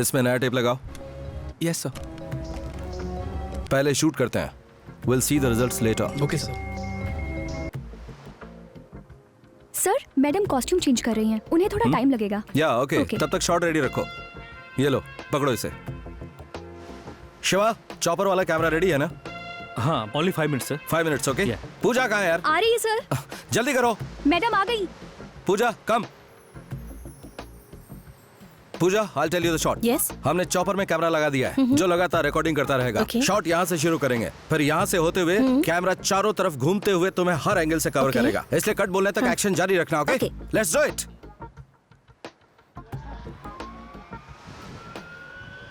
इसमें नया टेप लगाओ। Yes sir. पहले शूट करते हैं। Will see the results later. Okay sir. Sir, madam costume change कर रही हैं, उन्हें थोड़ा टाइम लगेगा। या ओके, तब तक शॉट रेडी रखो। ये लो, पकड़ो इसे। शिवा, चॉपर वाला कैमरा रेडी है ना? हाँ, only 5 minutes sir. 5 minutes, okay. Pooja कहाँ है यार? आ रही है सर। जल्दी करो। मैडम आ गई। पूजा कम। पूजा, I'll tell you the shot. Yes. हमने चॉपर में कैमरा लगा दिया है जो लगातार रिकॉर्डिंग करता रहेगा। Okay. शॉट यहाँ से शुरू करेंगे, फिर यहाँ से होते हुए कैमरा चारों तरफ घूमते हुए तुम्हें हर एंगल से कवर Okay. करेगा। इसलिए कट बोलने तक एक्शन जारी रखना, okay? Okay. Let's do it.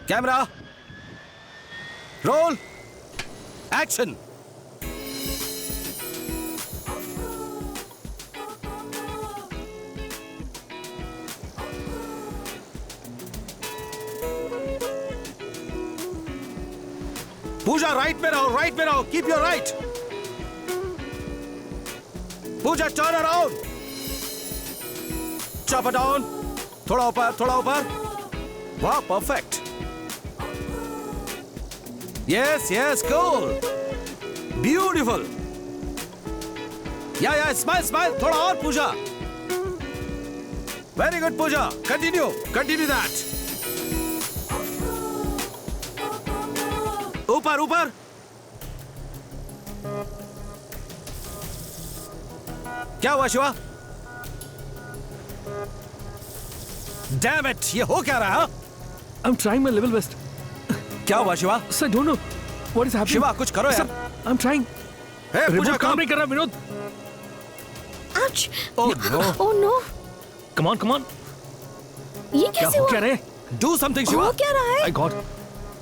Camera roll, action. Pooja right में रहो, राइट में रहो, keep your right. Pooja turn around, chop down, थोड़ा ऊपर, थोड़ा ऊपर। वाह, perfect. Yes yes, cool, beautiful. Yeah smile smile, थोड़ा और Pooja. Very good Pooja, continue continue that. ऊपर ऊपर। क्या हुआ शिवा? डैम इट, ये हो क्या रहा है? I am trying my level best. क्या हुआ Shiva? Sir, don't know what is happening. Shiva, कुछ करो यार। I am trying. हे पूजा, काम नहीं कर रहा Vinod. Ouch. Oh no, oh no, come on come on. ये क्या कैसे हो हुआ? क्या रहा है? Do something Shiva. हो क्या रहा है? आई गॉट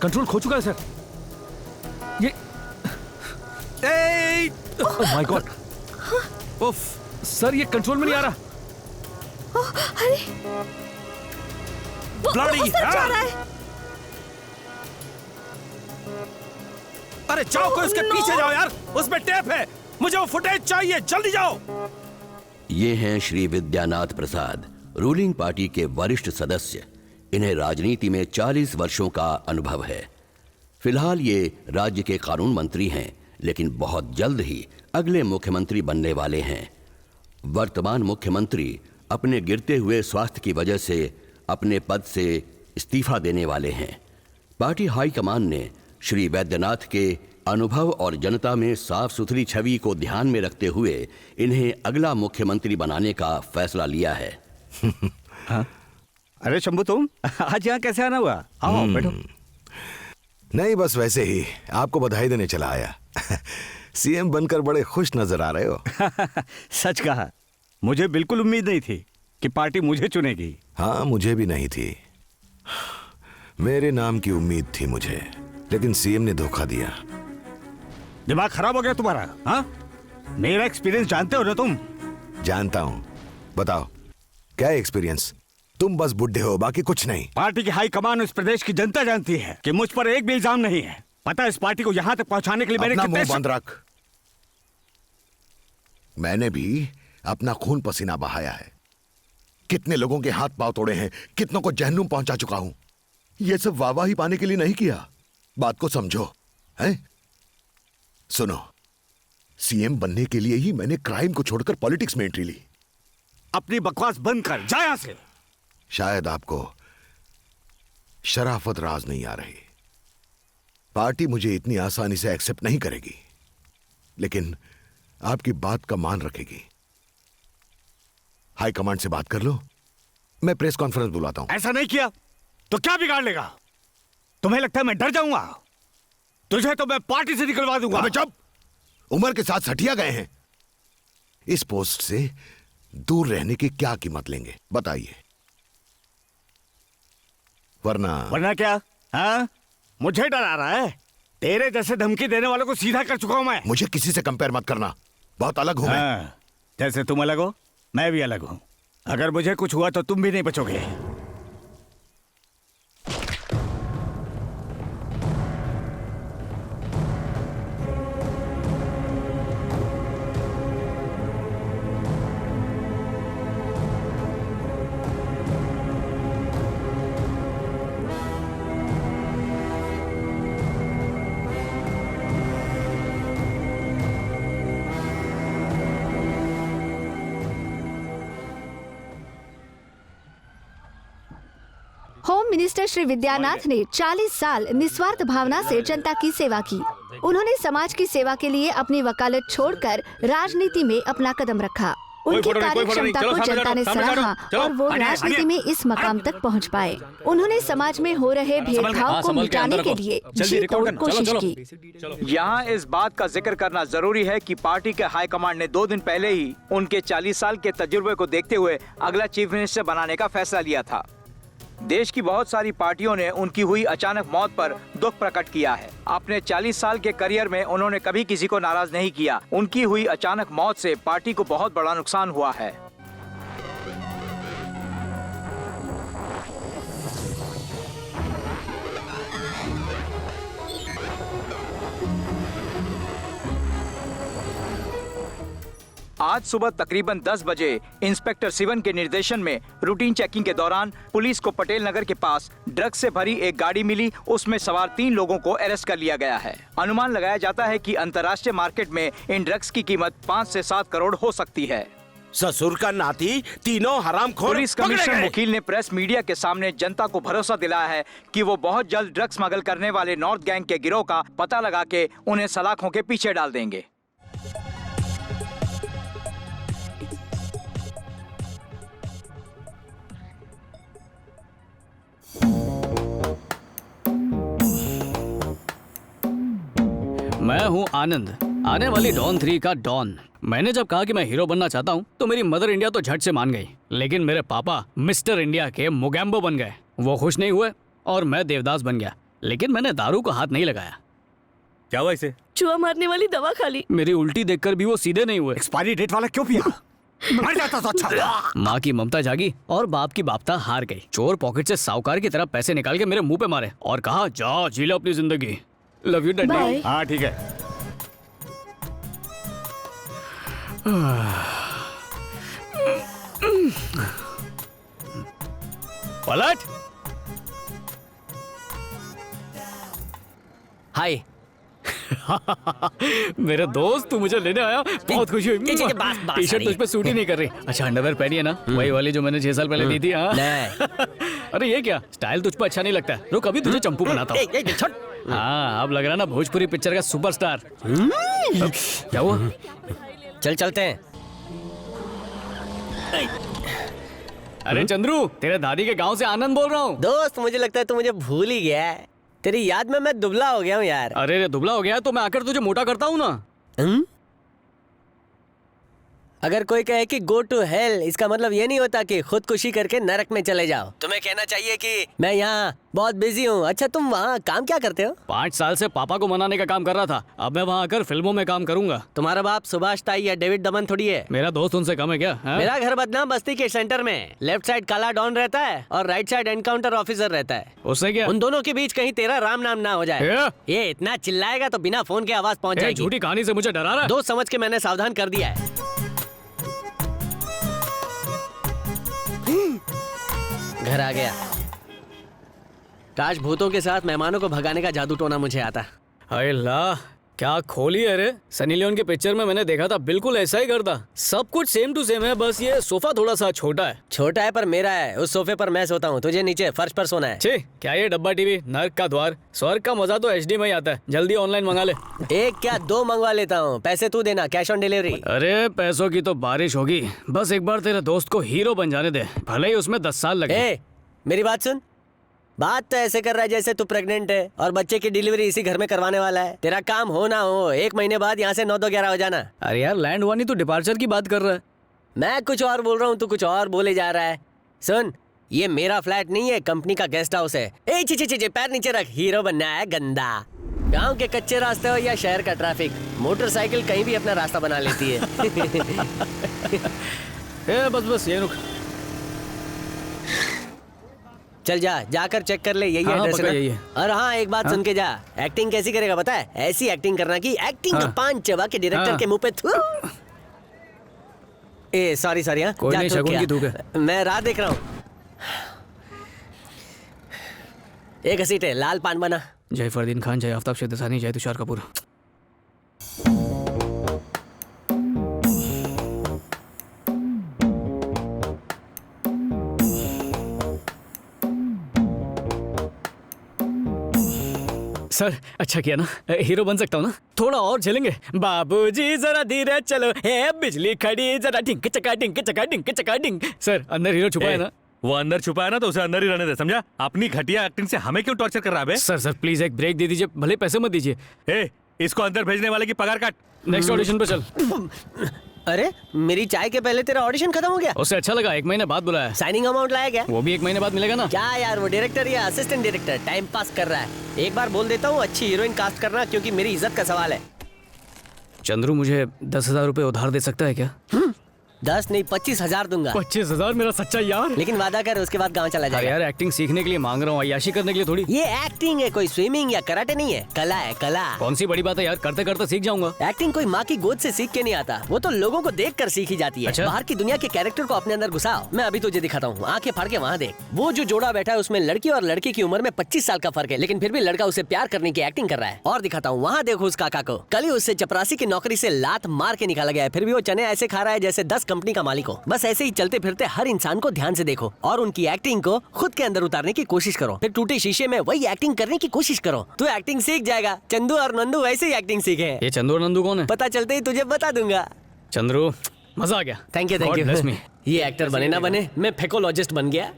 कंट्रोल खो चुका है सर। ये ए, ओह माय गॉड उफ, सर, ये कंट्रोल में नहीं आ रहा। अरे Bloody वो सर जा hell! रहा है। अरे जाओ, कोई उसके no! पीछे जाओ यार, उसमें टेप है। मुझे वो फुटेज चाहिए, जल्दी जाओ। ये हैं श्री विद्यानाथ प्रसाद, रूलिंग पार्टी के वरिष्ठ सदस्य। इन्हें राजनीति में 40 वर्षों का अनुभव है। फिलहाल ये राज्य के कानून मंत्री हैं, लेकिन बहुत जल्द ही अगले मुख्यमंत्री बनने वाले हैं। वर्तमान मुख्यमंत्री अपने गिरते हुए स्वास्थ्य की वजह से अपने पद से इस्तीफा देने वाले हैं। पार्टी हाईकमान ने श्री वैद्यनाथ के अनुभव और जनता में साफ सुथरी छवि को ध्यान में रखते हुए इन्हें अगला मुख्यमंत्री बनाने का फैसला लिया है। हाँ? अरे शंभू, तुम आज यहाँ कैसे आना हुआ? आओ बैठो। नहीं, बस वैसे ही आपको बधाई देने चला आया। सीएम बनकर बड़े खुश नजर आ रहे हो। सच कहा, मुझे बिल्कुल उम्मीद नहीं थी कि पार्टी मुझे चुनेगी। हाँ, मुझे भी नहीं थी। मेरे नाम की उम्मीद थी मुझे, लेकिन सीएम ने धोखा दिया। दिमाग खराब हो गया तुम्हारा? हाँ, मेरा एक्सपीरियंस जानते हो ना तुम? जानता हूं, बताओ क्या एक्सपीरियंस? तुम बस बुढ़े हो, बाकी कुछ नहीं। पार्टी की हाई कमान इस प्रदेश की जनता जानती है कि मुझ पर एक भी इल्जाम नहीं है। पता है इस पार्टी को यहां तक पहुंचाने के लिए मैंने अपना कितने मुंह बंद रख। मैंने भी अपना खून पसीना बहाया है, कितने लोगों के हाथ पांव तोड़े हैं, कितनों को जहन्नुम पहुंचा चुका हूं। यह सब वाहवाही पाने के लिए नहीं किया। बात को समझो, हैं? सुनो, सीएम बनने के लिए ही मैंने क्राइम को छोड़कर पॉलिटिक्स में एंट्री ली। अपनी बकवास बंद कर, जा यहां से। शायद आपको शराफत राज नहीं आ रही। पार्टी मुझे इतनी आसानी से एक्सेप्ट नहीं करेगी, लेकिन आपकी बात का मान रखेगी। हाई कमांड से बात कर लो, मैं प्रेस कॉन्फ्रेंस बुलाता हूं। ऐसा नहीं किया तो क्या बिगाड़ लेगा? तुम्हें लगता है मैं डर जाऊंगा? तुझे तो मैं पार्टी से निकलवा दूंगा। अबे चुप! उम्र के साथ सठिया गए हैं। इस पोस्ट से दूर रहने की क्या कीमत लेंगे बताइए? वरना क्या? हाँ? मुझे डर आ रहा है? तेरे जैसे धमकी देने वालों को सीधा कर चुका हूं मैं। मुझे किसी से कंपेयर मत करना, बहुत अलग हूं मैं। जैसे तुम अलग हो, मैं भी अलग हूं। अगर मुझे कुछ हुआ तो तुम भी नहीं बचोगे। होम मिनिस्टर श्री विद्यानाथ ने 40 साल निस्वार्थ भावना से जनता की सेवा की। उन्होंने समाज की सेवा के लिए अपनी वकालत छोड़कर राजनीति में अपना कदम रखा। उनकी कार्य क्षमता को जनता ने सराहा और वो राजनीति में इस मकाम तक पहुंच पाए। उन्होंने समाज में हो रहे भेदभाव को मिटाने के लिए जी तोड़ कोशिश की। यहाँ इस बात का जिक्र करना जरूरी है कि पार्टी के हाईकमांड ने 2 दिन पहले ही उनके 40 साल के तजुर्बे को देखते हुए अगला चीफ मिनिस्टर बनाने का फैसला लिया था। देश की बहुत सारी पार्टियों ने उनकी हुई अचानक मौत पर दुख प्रकट किया है। अपने 40 साल के करियर में उन्होंने कभी किसी को नाराज नहीं किया। उनकी हुई अचानक मौत से पार्टी को बहुत बड़ा नुकसान हुआ है। आज सुबह तकरीबन 10 बजे इंस्पेक्टर सिवन के निर्देशन में रूटीन चेकिंग के दौरान पुलिस को पटेल नगर के पास ड्रग्स से भरी एक गाड़ी मिली। उसमें सवार 3 लोगों को अरेस्ट कर लिया गया है। अनुमान लगाया जाता है कि अंतर्राष्ट्रीय मार्केट में इन ड्रग्स की कीमत 5 से 7 करोड़ हो सकती है। ससुर का नाती तीनों हरामखोर पुलिस कमिश्नर मुकील ने प्रेस मीडिया के सामने जनता को भरोसा दिलाया है कि वो बहुत जल्द ड्रग्स स्मगल करने वाले नॉर्थ गैंग के गिरोह का पता लगा के उन्हें सलाखों के पीछे डाल देंगे। मैं हूँ आनंद, आने वाली डॉन 3 का डॉन। मैंने जब कहा कि मैं हीरो बनना चाहता हूँ तो मेरी मदर इंडिया तो झट से मान गई, लेकिन मेरे पापा मिस्टर इंडिया के मोगैम्बो बन गए। वो खुश नहीं हुए और मैं देवदास बन गया, लेकिन मैंने दारू को हाथ नहीं लगाया। क्या हुआ इसे? चूहा मारने वाली दवा खा ली। मेरी उल्टी देखकर भी वो सीधे नहीं हुए। एक्सपायरी डेट वाला क्यों पिया? मर जाता तो अच्छा था। माँ की ममता जागी और बाप की बापता हार गई। चोर पॉकेट से साहूकार की तरह पैसे निकाल के मेरे मुंह पे मारे और कहा, जा जी लो अपनी जिंदगी। Love you daddy. हाँ ठीक है। पलट। हाय। मेरे दोस्त, तू मुझे लेने आया, बहुत खुशी हुई। टी शर्ट तुझ पे सूट ही नहीं कर रही। अच्छा, अंडरवेयर पहनी है ना? वही वाली जो मैंने 6 साल पहले दी थी। हाँ। अरे ये क्या स्टाइल तुझ पे अच्छा नहीं लगता? रुक, अभी तुझे चंपू बनाता हूँ। हाँ, अब लग रहा ना भोजपुरी पिक्चर का सुपरस्टार। क्या हुआ? चल चलते हैं। अरे चंद्रू, तेरे दादी के गांव से आनंद बोल रहा हूँ। दोस्त, मुझे लगता है तू मुझे भूल ही गया है। तेरी याद में मैं दुबला हो गया हूँ यार। अरे दुबला हो गया तो मैं आकर तुझे मोटा करता हूँ ना। अगर कोई कहे कि गो टू हेल, इसका मतलब ये नहीं होता कि खुदकुशी करके नरक में चले जाओ। तुम्हें कहना चाहिए कि मैं यहाँ बहुत बिजी हूँ। अच्छा, तुम वहाँ काम क्या करते हो? 5 साल से पापा को मनाने का काम कर रहा था। अब मैं वहाँ आकर फिल्मों में काम करूंगा। तुम्हारा बाप सुभाष ताई या डेविड दमन थोड़ी है। मेरा दोस्त उनसे कम है क्या? हाँ? मेरा घर बदनाम बस्ती के सेंटर में। लेफ्ट साइड काला डॉन रहता है और राइट साइड एनकाउंटर ऑफिसर रहता है। उससे क्या? उन दोनों के बीच कहीं तेरा राम नाम ना हो जाए। ये इतना चिल्लाएगा तो बिना फोन के आवाज पहुँच जाएगी। झूठी कहानी से मुझे डरा रहा है। दोस्त समझ के मैंने सावधान कर दिया है। घर आ गया। काश भूतों के साथ मेहमानों को भगाने का जादू टोना मुझे आता। हाय ला, क्या खोली है रे। सनी लियोन के पिक्चर में मैंने देखा था, बिल्कुल ऐसा ही करता। सब कुछ सेम टू सेम है, बस ये सोफा थोड़ा सा छोटा है। छोटा है पर मेरा है। उस सोफे पर मैं सोता हूँ, तुझे नीचे फर्श पर सोना है। छे, क्या ये डब्बा टीवी नर्क का द्वार? स्वर्ग का मजा तो HD में ही आता है। जल्दी ऑनलाइन मंगा ले। 1 क्या 2 मंगवा लेता हूँ। पैसे तू देना, कैश ऑन डिलीवरी। अरे पैसों की तो बारिश होगी। बस एक बार तेरे दोस्त को हीरो बन जाने दे, भले ही उसमें 10 साल लगे। मेरी बात सुन। बात तो ऐसे कर रहा है जैसे तू प्रेग्नेंट है और बच्चे की डिलीवरी इसी घर में करवाने वाला है। तेरा काम हो ना हो 1 महीने बाद यहाँ से 9-2-11 हो जाना। अरे यार, लैंड हुआ नहीं तो डिपार्चर की बात कर रहा है। मैं कुछ और बोल रहा हूँ, तू कुछ और बोले जा रहा है। सुन, ये मेरा फ्लैट नहीं है, कंपनी का गेस्ट हाउस है। ए ची, पैर नीचे रख। हीरो बनना है गंदा। गांव के कच्चे रास्ते हो या शहर का ट्रैफिक, मोटरसाइकिल कहीं भी अपना रास्ता बना लेती है। बस ये रुक। चल जाकर चेक कर ले, यही हाँ, एड्रेस है ना? यही है। और हाँ, एक बात सुन के जा। एक्टिंग कैसी करेगा पता है? ऐसी एक्टिंग करना कि एक्टिंग का पान चबा के डायरेक्टर के मुंह पे थू। ए सॉरी हाँ, कोई नहीं, शगुन की धूप है। मैं राह देख रहा हूँ। एक घसीट है, लाल पान बना। जय फरदीन खान, जय आफ्ताब शेदसानी, जय तुषार कपूर। सर अच्छा किया ना, हीरो बन सकता हूँ ना, थोड़ा और झेलेंगे। बाबूजी जरा धीरे चलो, है बिजली खड़ी जरा ढिंक चका ढिंक चका ढिंक चका ढिंक। सर अंदर हीरो छुपा है ना? वो अंदर छुपा है ना, तो उसे अंदर ही रहने दे, समझा? अपनी घटिया एक्टिंग से हमें क्यों टॉर्चर कर रहा है बे? सर प्लीज एक ब्रेक दे दीजिए, भले पैसे मत दीजिए। ए, इसको अंदर भेजने वाले की पगार काट। नेक्स्ट ऑडिशन पे चल। अरे मेरी चाय के पहले तेरा ऑडिशन खत्म हो गया? उससे अच्छा लगा, 1 महीने बाद बुलाया। साइनिंग अमाउंट लाया क्या? वो भी 1 महीने बाद मिलेगा ना। क्या यार, वो डायरेक्टर या असिस्टेंट डायरेक्टर टाइम पास कर रहा है। एक बार बोल देता हूँ, अच्छी हीरोइन कास्ट करना, क्योंकि मेरी इज्जत का सवाल है। चंद्रू मुझे 10,000 रुपए उधार दे सकता है क्या? 10 नहीं 25,000 दूंगा। 25,000 मेरा सच्चा यार। लेकिन वादा कर, उसके बाद गाँव चला जाएगा। यार एक्टिंग सीखने के लिए मांग रहा हूँ, अय्याशी करने के लिए थोड़ी। ये एक्टिंग है, कोई स्विमिंग या कराटे नहीं है, कला है कला। कौन सी बड़ी बात है यार, करते करते सीख जाऊंगा। एक्टिंग कोई माँ की गोद से सीख के नहीं आता, वो तो लोगों को देख कर सीखी जाती है। अच्छा? बाहर की दुनिया के कैरेक्टर को अपने अंदर घुसाओ। मैं अभी तुझे दिखाता हूँ, आंखें फाड़ के वहाँ देख। वो जो जोड़ा बैठा है उसमें लड़की और लड़के की उम्र में 25 साल का फर्क है, लेकिन फिर भी लड़का उसे प्यार करने की एक्टिंग कर रहा है। और दिखाता हूँ, वहाँ देखो उस काका को, कल ही उससे चपरासी की नौकरी से लात मार के निकाला गया है, फिर भी वो चने ऐसे खा रहा है जैसे 10 कंपनी का मालिक हो। बस ऐसे ही चलते फिरते हर इंसान को ध्यान से देखो और उनकी एक्टिंग को खुद के अंदर उतारने की कोशिश करो, फिर टूटे शीशे में वही एक्टिंग करने की कोशिश करो। तू एक्टिंग सीख जाएगा। चंदू और नंदू वैसे ही एक्टिंग सीखे। ये चंदू और नंदू कौन है? पता चलते ही तुझे बता दूंगा। चंद्रू मजा आ गया। Thank you God bless me। ये एक्टर बने ना बने, मैं फेकोलॉजिस्ट बन गया।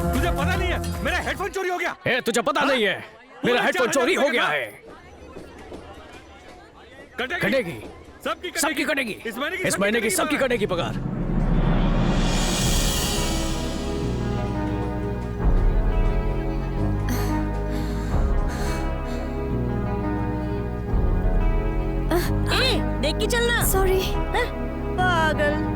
तुझे पता नहीं है मेरा हेडफोन चोरी हो गया? ए, तुझे पता नहीं है मेरा हेडफोन चोरी हो गया है। कटेगी सबकी कटेगी, इस महीने की सबकी कटेगी पगार। देख के चलना। सॉरी पागल।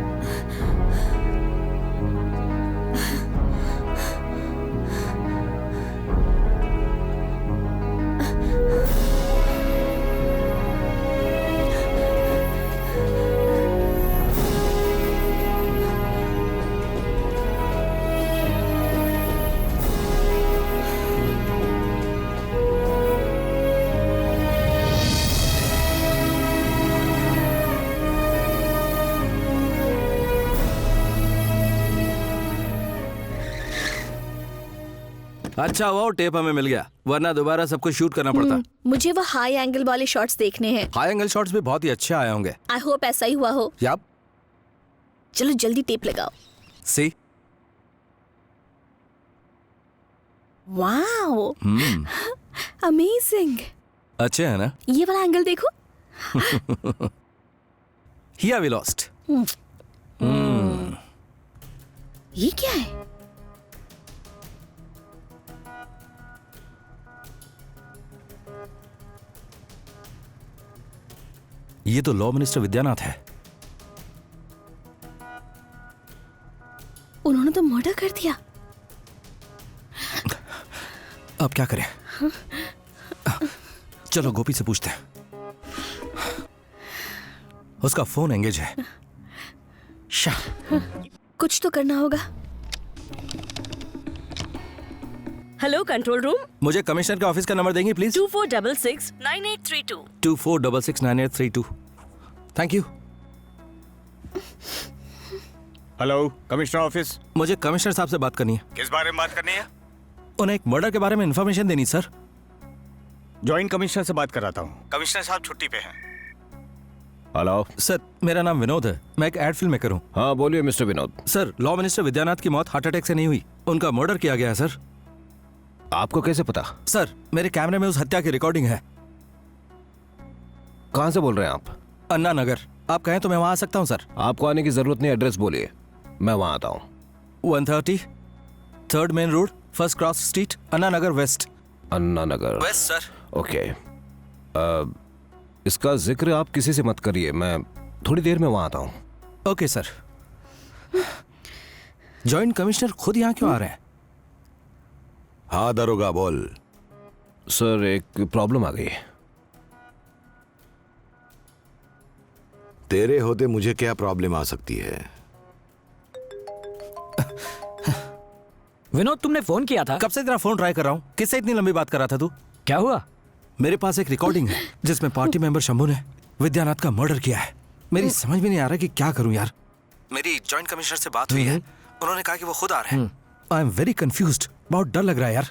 अच्छा हुआ वो टेप हमें मिल गया, वरना दोबारा सब कुछ शूट करना पड़ता। मुझे वो हाई एंगल वाले शॉट्स देखने हैं। हाई एंगल शॉट्स भी बहुत ही अच्छे आए होंगे। आई होप ऐसा ही हुआ हो। याप चलो जल्दी टेप लगाओ। See wow amazing. अच्छे है ना? ये वाला एंगल देखो। Here we lost. ये क्या है? ये तो लॉ मिनिस्टर विद्यानाथ है। उन्होंने तो मर्डर कर दिया। अब क्या करें? चलो गोपी से पूछते हैं। उसका फोन एंगेज है। कुछ तो करना होगा। Hello control room. मुझे कमिश्नर के ऑफिस का नंबर देंगी please? 24669832। 24669832। Thank you. Hello commissioner office. मुझे कमिश्नर साहब से बात करनी है। किस बारे में बात करनी है? उन्हें एक मर्डर के बारे में इंफॉर्मेशन देनी सर। जॉइंट कमिश्नर से बात कराता हूँ। कमिश्नर साहब छुट्टी पे हैं। हेलो सर, मेरा नाम विनोद है, मैं एक एड फिल्म मेकर हूँ। हाँ बोलिए mister Vinod. Sir, law minister Vidyanath की मौत हार्ट अटैक से नहीं हुई, उनका मर्डर किया गया है सर। आपको कैसे पता? सर, मेरे कैमरे में उस हत्या की रिकॉर्डिंग है। कहाँ से बोल रहे हैं आप? अन्ना नगर। आप कहें तो मैं वहाँ आ सकता हूँ सर। आपको आने की जरूरत नहीं, एड्रेस बोलिए, मैं वहाँ आता हूँ। 130 3rd main road, first cross street, Anna Nagar west. Anna Nagar. West sir. Okay, इसका जिक्र आप किसी से मत करिए, मैं थोड़ी देर में वहां आता हूँ। Okay sir. जॉइंट कमिश्नर खुद यहाँ क्यों आ रहे हैं? हाँ दरोगा बोल। सर एक प्रॉब्लम आ गई। तेरे होते मुझे क्या प्रॉब्लम आ सकती है? विनोद, तुमने फोन किया था? कब से तेरा फोन ट्राई कर रहा हूँ। किससे इतनी लंबी बात कर रहा था तू? क्या हुआ? मेरे पास एक रिकॉर्डिंग है जिसमें पार्टी मेंबर शंभू ने विद्यानाथ का मर्डर किया है। मेरी समझ में नहीं आ रहा कि क्या करूं यार। मेरी जॉइंट कमिश्नर से बात हुई है, उन्होंने कहा कि वो खुद आ रहे हैं। आई एम वेरी कंफ्यूज्ड, बहुत डर लग रहा है यार।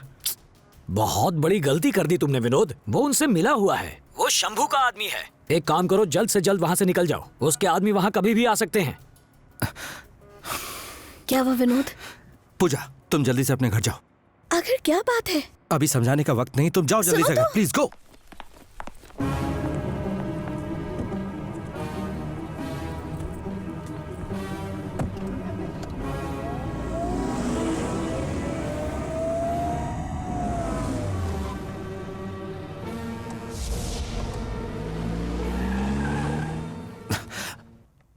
बहुत बड़ी गलती कर दी तुमने विनोद। वो उनसे मिला हुआ है, वो शंभू का आदमी है। एक काम करो, जल्द से जल्द वहाँ से निकल जाओ। उसके आदमी वहाँ कभी भी आ सकते हैं। क्या हुआ विनोद? पूजा, तुम जल्दी से अपने घर जाओ। आखिर क्या बात है? अभी समझाने का वक्त नहीं, तुम जाओ जल्दी से घर, प्लीज गो।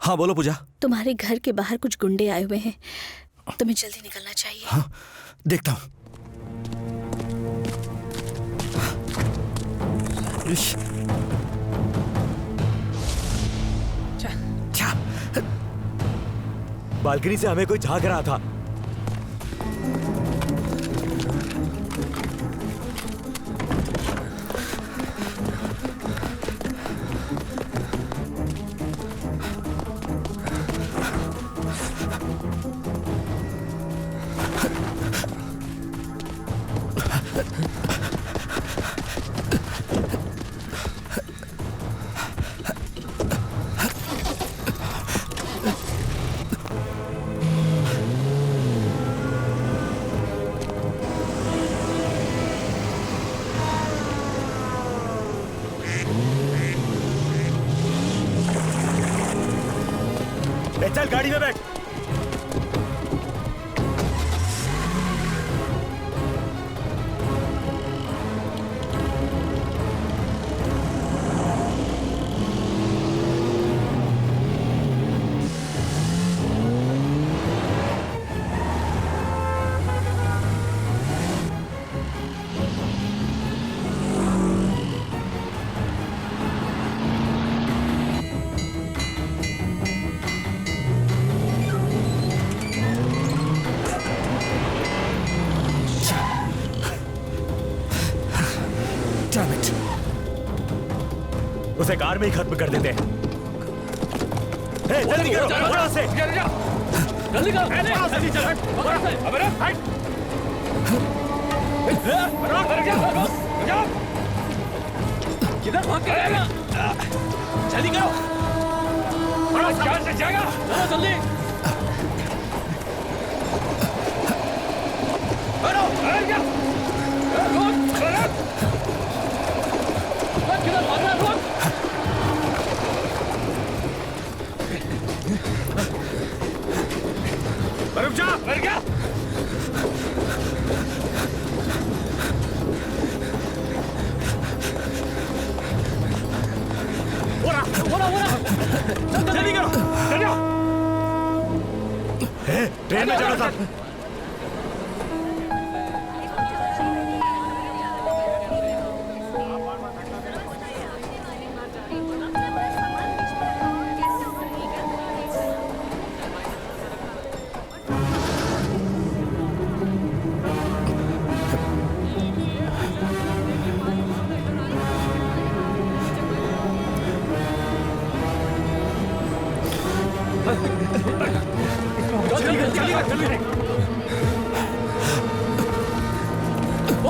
हाँ बोलो पूजा। तुम्हारे घर के बाहर कुछ गुंडे आए हुए हैं, तुम्हें जल्दी निकलना चाहिए। हाँ देखता हूँ। बालकनी से हमें कोई झांक रहा था। चल गाड़ी में बैठ। उसे कार में ही खत्म कर देते हैं। जल्दी करो, थोड़ा से जल्दी करो, जल्दी चलो, अबे हट, किधर भाग के जाएगा? जल्दी करो, जान से जाएगा, चलो जल्दी, करो, किधर भाग रहा है? रुक जा, मर गया। जल्दी करो, ट्रेन में चढ़ो सब।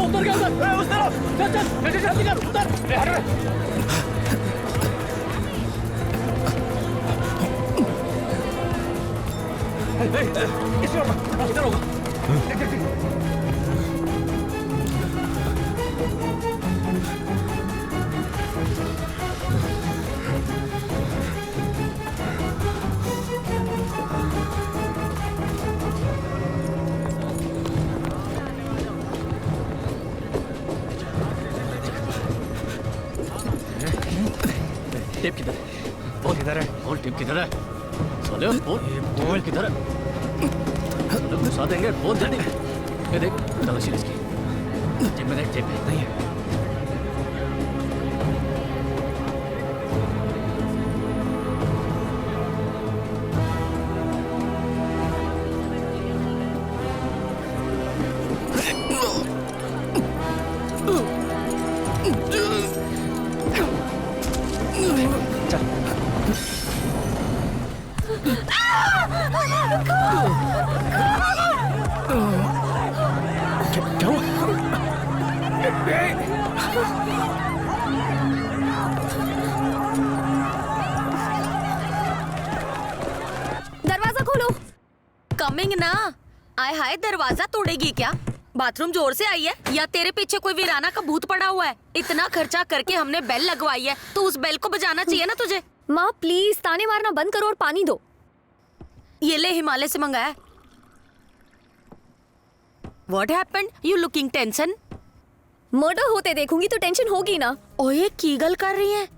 उतर गया उधर, उस तरफ, चल चल जल्दी कर, उतर। इधर होगा। टेप किधर है? बोल किधर है? बोल टेप किधर है? साले बोल किधर है? घुसा देंगे, बोल जल्दी। ये देख तलाशी इसकी जेब में, देख जेब में नहीं है। दरवाजा खोलो। कमिंग ना। आय हाय, दरवाजा तोड़ेगी क्या? बाथरूम जोर से आई है या तेरे पीछे कोई वीराना का भूत पड़ा हुआ है? इतना खर्चा करके हमने बेल लगवाई है, तो उस बेल को बजाना चाहिए ना तुझे। माँ प्लीज ताने मारना बंद करो और पानी दो। ये ले, हिमालय से मंगाया। What happened? You looking tension? Murder होते देखूंगी तो टेंशन होगी ना। ओए कीगल कर रही है।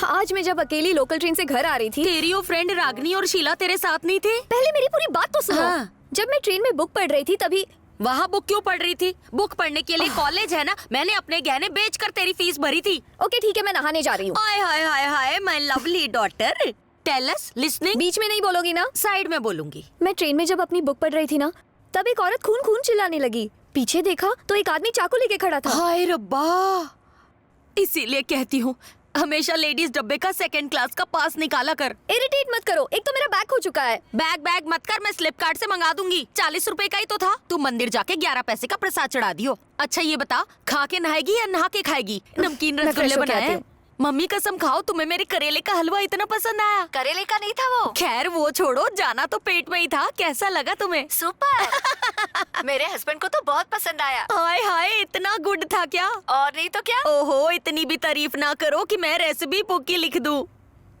आज मैं जब अकेली लोकल ट्रेन से घर आ रही थी, तेरी वो फ्रेंड रागनी और शीला तेरे साथ नहीं थे? पहले मेरी पूरी बात तो सुनो। हाँ। जब मैं ट्रेन में बुक पढ़ रही थी तभी। वहाँ बुक क्यों पढ़ रही थी? बुक पढ़ने के लिए कॉलेज है ना। मैंने अपने गहने बेचकर तेरी फीस भरी थी। ओके ठीक है, मैं नहाने जा रही हूँ। Hi hi hi hi, my lovely daughter. Tell us, listening. बीच में नहीं बोलोगी ना? साइड में बोलूंगी। मैं ट्रेन में जब अपनी बुक पढ़ रही थी ना, तब एक औरत खून खून चिल्लाने लगी। पीछे देखा तो एक आदमी चाकू लेके खड़ा था। हाय रब्बा, इसीलिए कहती हूँ हमेशा लेडीज डब्बे का सेकंड क्लास का पास निकाला कर। इरिटेट मत करो, एक तो मेरा बैग खो चुका है। बैग मत कर, मैं फ्लिपकार्ट से मंगा दूंगी। 40 रुपए का ही तो था। तू मंदिर जाके 11 पैसे का प्रसाद चढ़ा दियो। अच्छा ये बता, खा के नहाएगी या नहा के खाएगी? नमकीन रसगुल्ले बनाए। मम्मी कसम खाओ, तुम्हें मेरे करेले का हलवा इतना पसंद आया। करेले का नहीं था वो। खैर वो छोड़ो, जाना तो पेट में ही था। कैसा लगा तुम्हें? सुपर। मेरे हस्बैंड को तो बहुत पसंद आया। हाय हाय, इतना गुड था क्या? और नहीं तो क्या। ओहो, इतनी भी तारीफ ना करो कि मैं रेसिपी बुक की लिख दूं।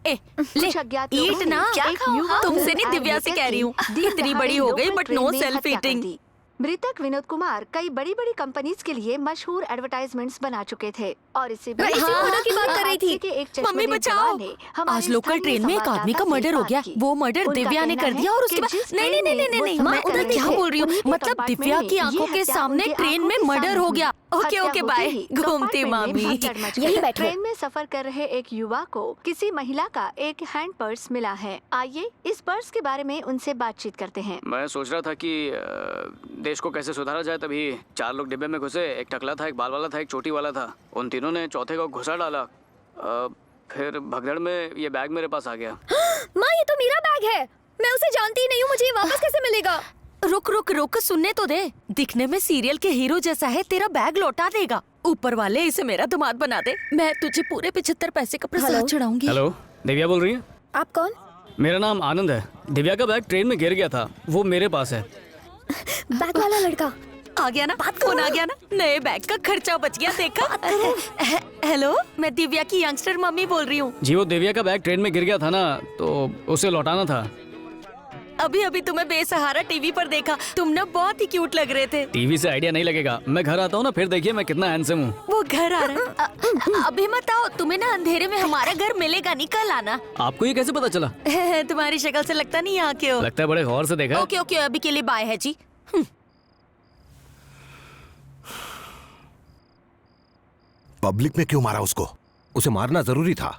ले ईट ना। क्या खाऊं? तुमसे नहीं, दिव्या से कह रही हूँ। इतनी बड़ी हो गई बट नो सेल्फ ईटिंग। मृतक विनोद कुमार कई बड़ी बड़ी कंपनीज के लिए मशहूर एडवर्टाइजमेंट्स बना चुके थे और इसी मर्डर की बात कर रही थी। मम्मी बचाओ, आज लोकल ट्रेन में एक आदमी का मर्डर हो गया। वो मर्डर दिव्या ने कर दिया और उसके बाद नहीं, मैं उधर क्या बोल रही हूँ, मतलब दिव्या की आंखों के सामने ट्रेन में मर्डर हो गया। ओके बाय, घूमती मामी। यही बैठो। ट्रेन में सफर कर रहे एक युवा को किसी महिला का एक हैंड पर्स मिला है। आइए इस पर्स के बारे में उनसे बातचीत करते हैं। मैं सोच रहा था कि देश को कैसे सुधारा जाए, तभी 4 लोग डिब्बे में घुसे। एक टकला था, एक बाल वाला था, एक चोटी वाला था। उन तीनों ने चौथे को घुसा डाला। फिर भगदड़ में ये बैग मेरे पास आ गया। माँ ये तो मेरा बैग है, मैं उसे जानती ही नहीं हूँ, मुझे ये वापस कैसे मिलेगा? रुक सुनने तो दे। दिखने में सीरियल के हीरो जैसा है, तेरा बैग लौटा देगा। ऊपर वाले इसे मेरा दामाद बना दे, मैं तुझे पूरे 75 पैसे का प्रसाद चढ़ाऊंगी। हेलो, दिव्या बोल रही है? आप कौन? मेरा नाम आनंद है। दिव्या का बैग ट्रेन में गिर गया था, वो मेरे पास है। बैग वाला लड़का आ गया ना, फोन आ गया ना, नए बैग का खर्चा बच गया। देखा? हेलो, मैं दिव्या की यंगस्टर मम्मी बोल रही हूँ। जी वो दिव्या का बैग ट्रेन में गिर गया था ना, तो उसे लौटाना था। अभी तुम्हें बेसहारा टीवी पर देखा, तुम ना बहुत ही क्यूट लग रहे थे। टीवी से आइडिया नहीं लगेगा, मैं घर आता हूँ ना, फिर देखिए मैं कितना हैंडसम हूँ। वो घर आ रहा है। अभी मत आओ, तुम्हें ना अंधेरे में हमारा घर मिलेगा नहीं, कल आना। आपको ये कैसे पता चला? तुम्हारी शक्ल से लगता नहीं यहाँ के हो। लगता है बड़े गौर से देखा। ओके अभी के लिए बाय है जी। पब्लिक में क्यों मारा उसको? उसे मारना जरूरी था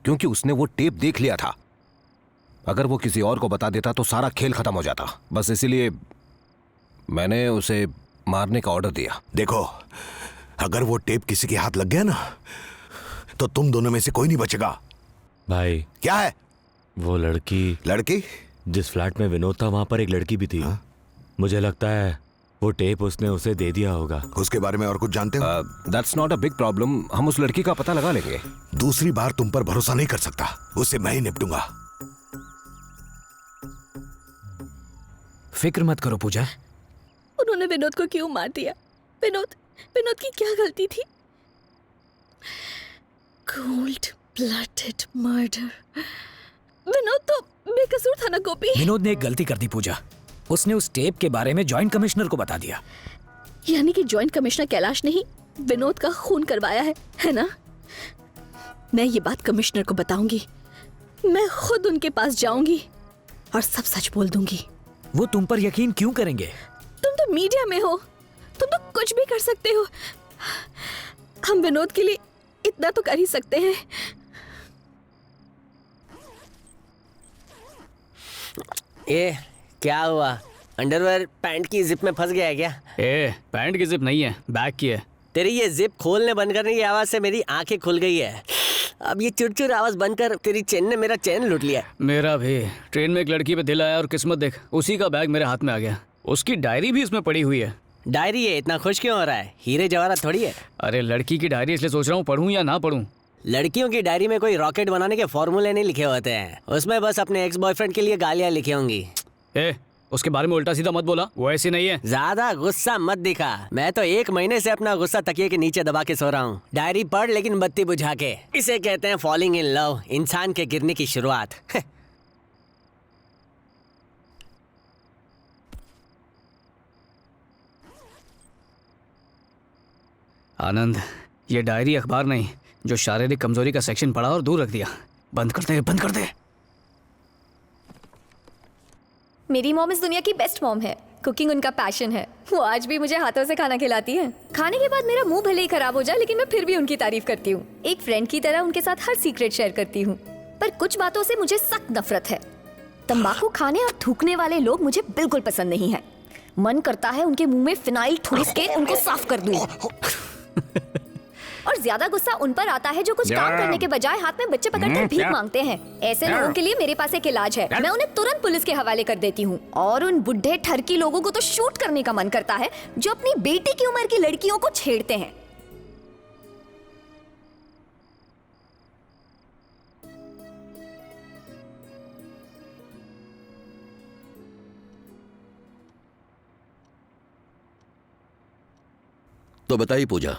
क्योंकि उसने वो टेप देख लिया था। अगर वो किसी और को बता देता तो सारा खेल खत्म हो जाता। बस इसीलिए मैंने उसे मारने का ऑर्डर दिया। देखो, अगर वो टेप किसी के हाथ लग गया ना तो तुम दोनों में से कोई नहीं बचेगा। भाई क्या है? वो लड़की जिस फ्लैट में विनोद था, वहां पर एक लड़की भी थी। मुझे लगता है वो टेप उसने उसे दे दिया होगा। उसके बारे में और कुछ जानते हो? That's not a big problem, हम उस लड़की का पता लगा लेंगे। दूसरी बार तुम पर भरोसा नहीं कर सकता, उससे मैं ही निपटूंगा। फिक्र मत करो पूजा। उन्होंने विनोद को क्यों मार दिया? विनोद की क्या गलती थी? Cold blooded murder. विनोद तो बेकसूर था ना गोपी। विनोद ने एक गलती कर दी पूजा, उसने उस टेप के बारे में जॉइंट कमिश्नर को बता दिया। यानी कि जॉइंट कमिश्नर कैलाश ने ही विनोद का खून करवाया है ना? मैं ये बात कमिश्नर को बताऊंगी। मैं खुद उनके पास जाऊंगी और सब सच बोल दूंगी। वो तुम पर यकीन क्यों करेंगे? तुम तो मीडिया में हो, तुम तो कुछ भी कर सकते हो। हम विनोद के लिए इतना तो कर ही सकते हैं। ये क्या हुआ? अंडरवेयर पैंट की जिप में फंस गया है क्या? पैंट की जिप नहीं है, बैग की है। तेरी ये जिप खोलने बंद करने की आवाज से मेरी आंखें खुल गई है। अब ये चुरचुर आवाज बंद कर, तेरी चेन ने मेरा चैन लूट लिया। मेरा भी। ट्रेन में एक लड़की पे दिल आया और किस्मत देख उसी का बैग मेरे हाथ में आ गया। उसकी डायरी भी इसमें पड़ी हुई है। डायरी है? इतना खुश क्यों हो रहा है? हीरे जवाहरात थोड़ी है। अरे लड़की की डायरी, इसलिए सोच रहा हूँ पढ़ूं या ना पढ़ूं। लड़कियों की डायरी में कोई रॉकेट बनाने के फॉर्मूले नहीं लिखे होते हैं, उसमें बस अपने एक्स बॉयफ्रेंड के लिए गालियां लिखी होंगी। उसके बारे में उल्टा सीधा मत बोला, वो ऐसी नहीं है। ज्यादा गुस्सा मत दिखा। मैं तो 1 महीने से अपना गुस्सा तकिए के नीचे दबा के सो रहा हूँ। डायरी पढ़ लेकिन बत्ती बुझा के। इसे कहते हैं फॉलिंग इन लव, इंसान के गिरने की शुरुआत। आनंद, ये डायरी अखबार नहीं, जो शारीरिक कमजोरी का सेक्शन पढ़ा और दूर रख दिया। बंद कर दे, बंद कर दे। मेरी मॉम इस दुनिया की बेस्ट मॉम है। कुकिंग उनका पैशन है। वो आज भी मुझे हाथों से खाना खिलाती है। खाने के बाद मेरा मुंह भले ही खराब हो जाए, लेकिन मैं फिर भी उनकी तारीफ करती हूँ। एक फ्रेंड की तरह उनके साथ हर सीक्रेट शेयर करती हूँ। पर कुछ बातों से मुझे सख्त नफरत है। तंबाकू खाने और थूकने वाले लोग मुझे बिल्कुल पसंद नहीं है। मन करता है उनके मुंह में फिनाइल ठूस के उनको साफ कर दूं। और ज्यादा गुस्सा उन पर आता है जो कुछ काम करने के बजाय हाथ में बच्चे पकड़कर भीख मांगते हैं। ऐसे लोगों के लिए मेरे पास एक इलाज है। मैं उन्हें तुरंत पुलिस के हवाले कर देती हूँ। और उन बुढ़े ठरकी लोगों को तो शूट करने का मन करता है जो अपनी बेटी की उम्र की लड़कियों को छेड़ते हैं। तो बताइए पूजा,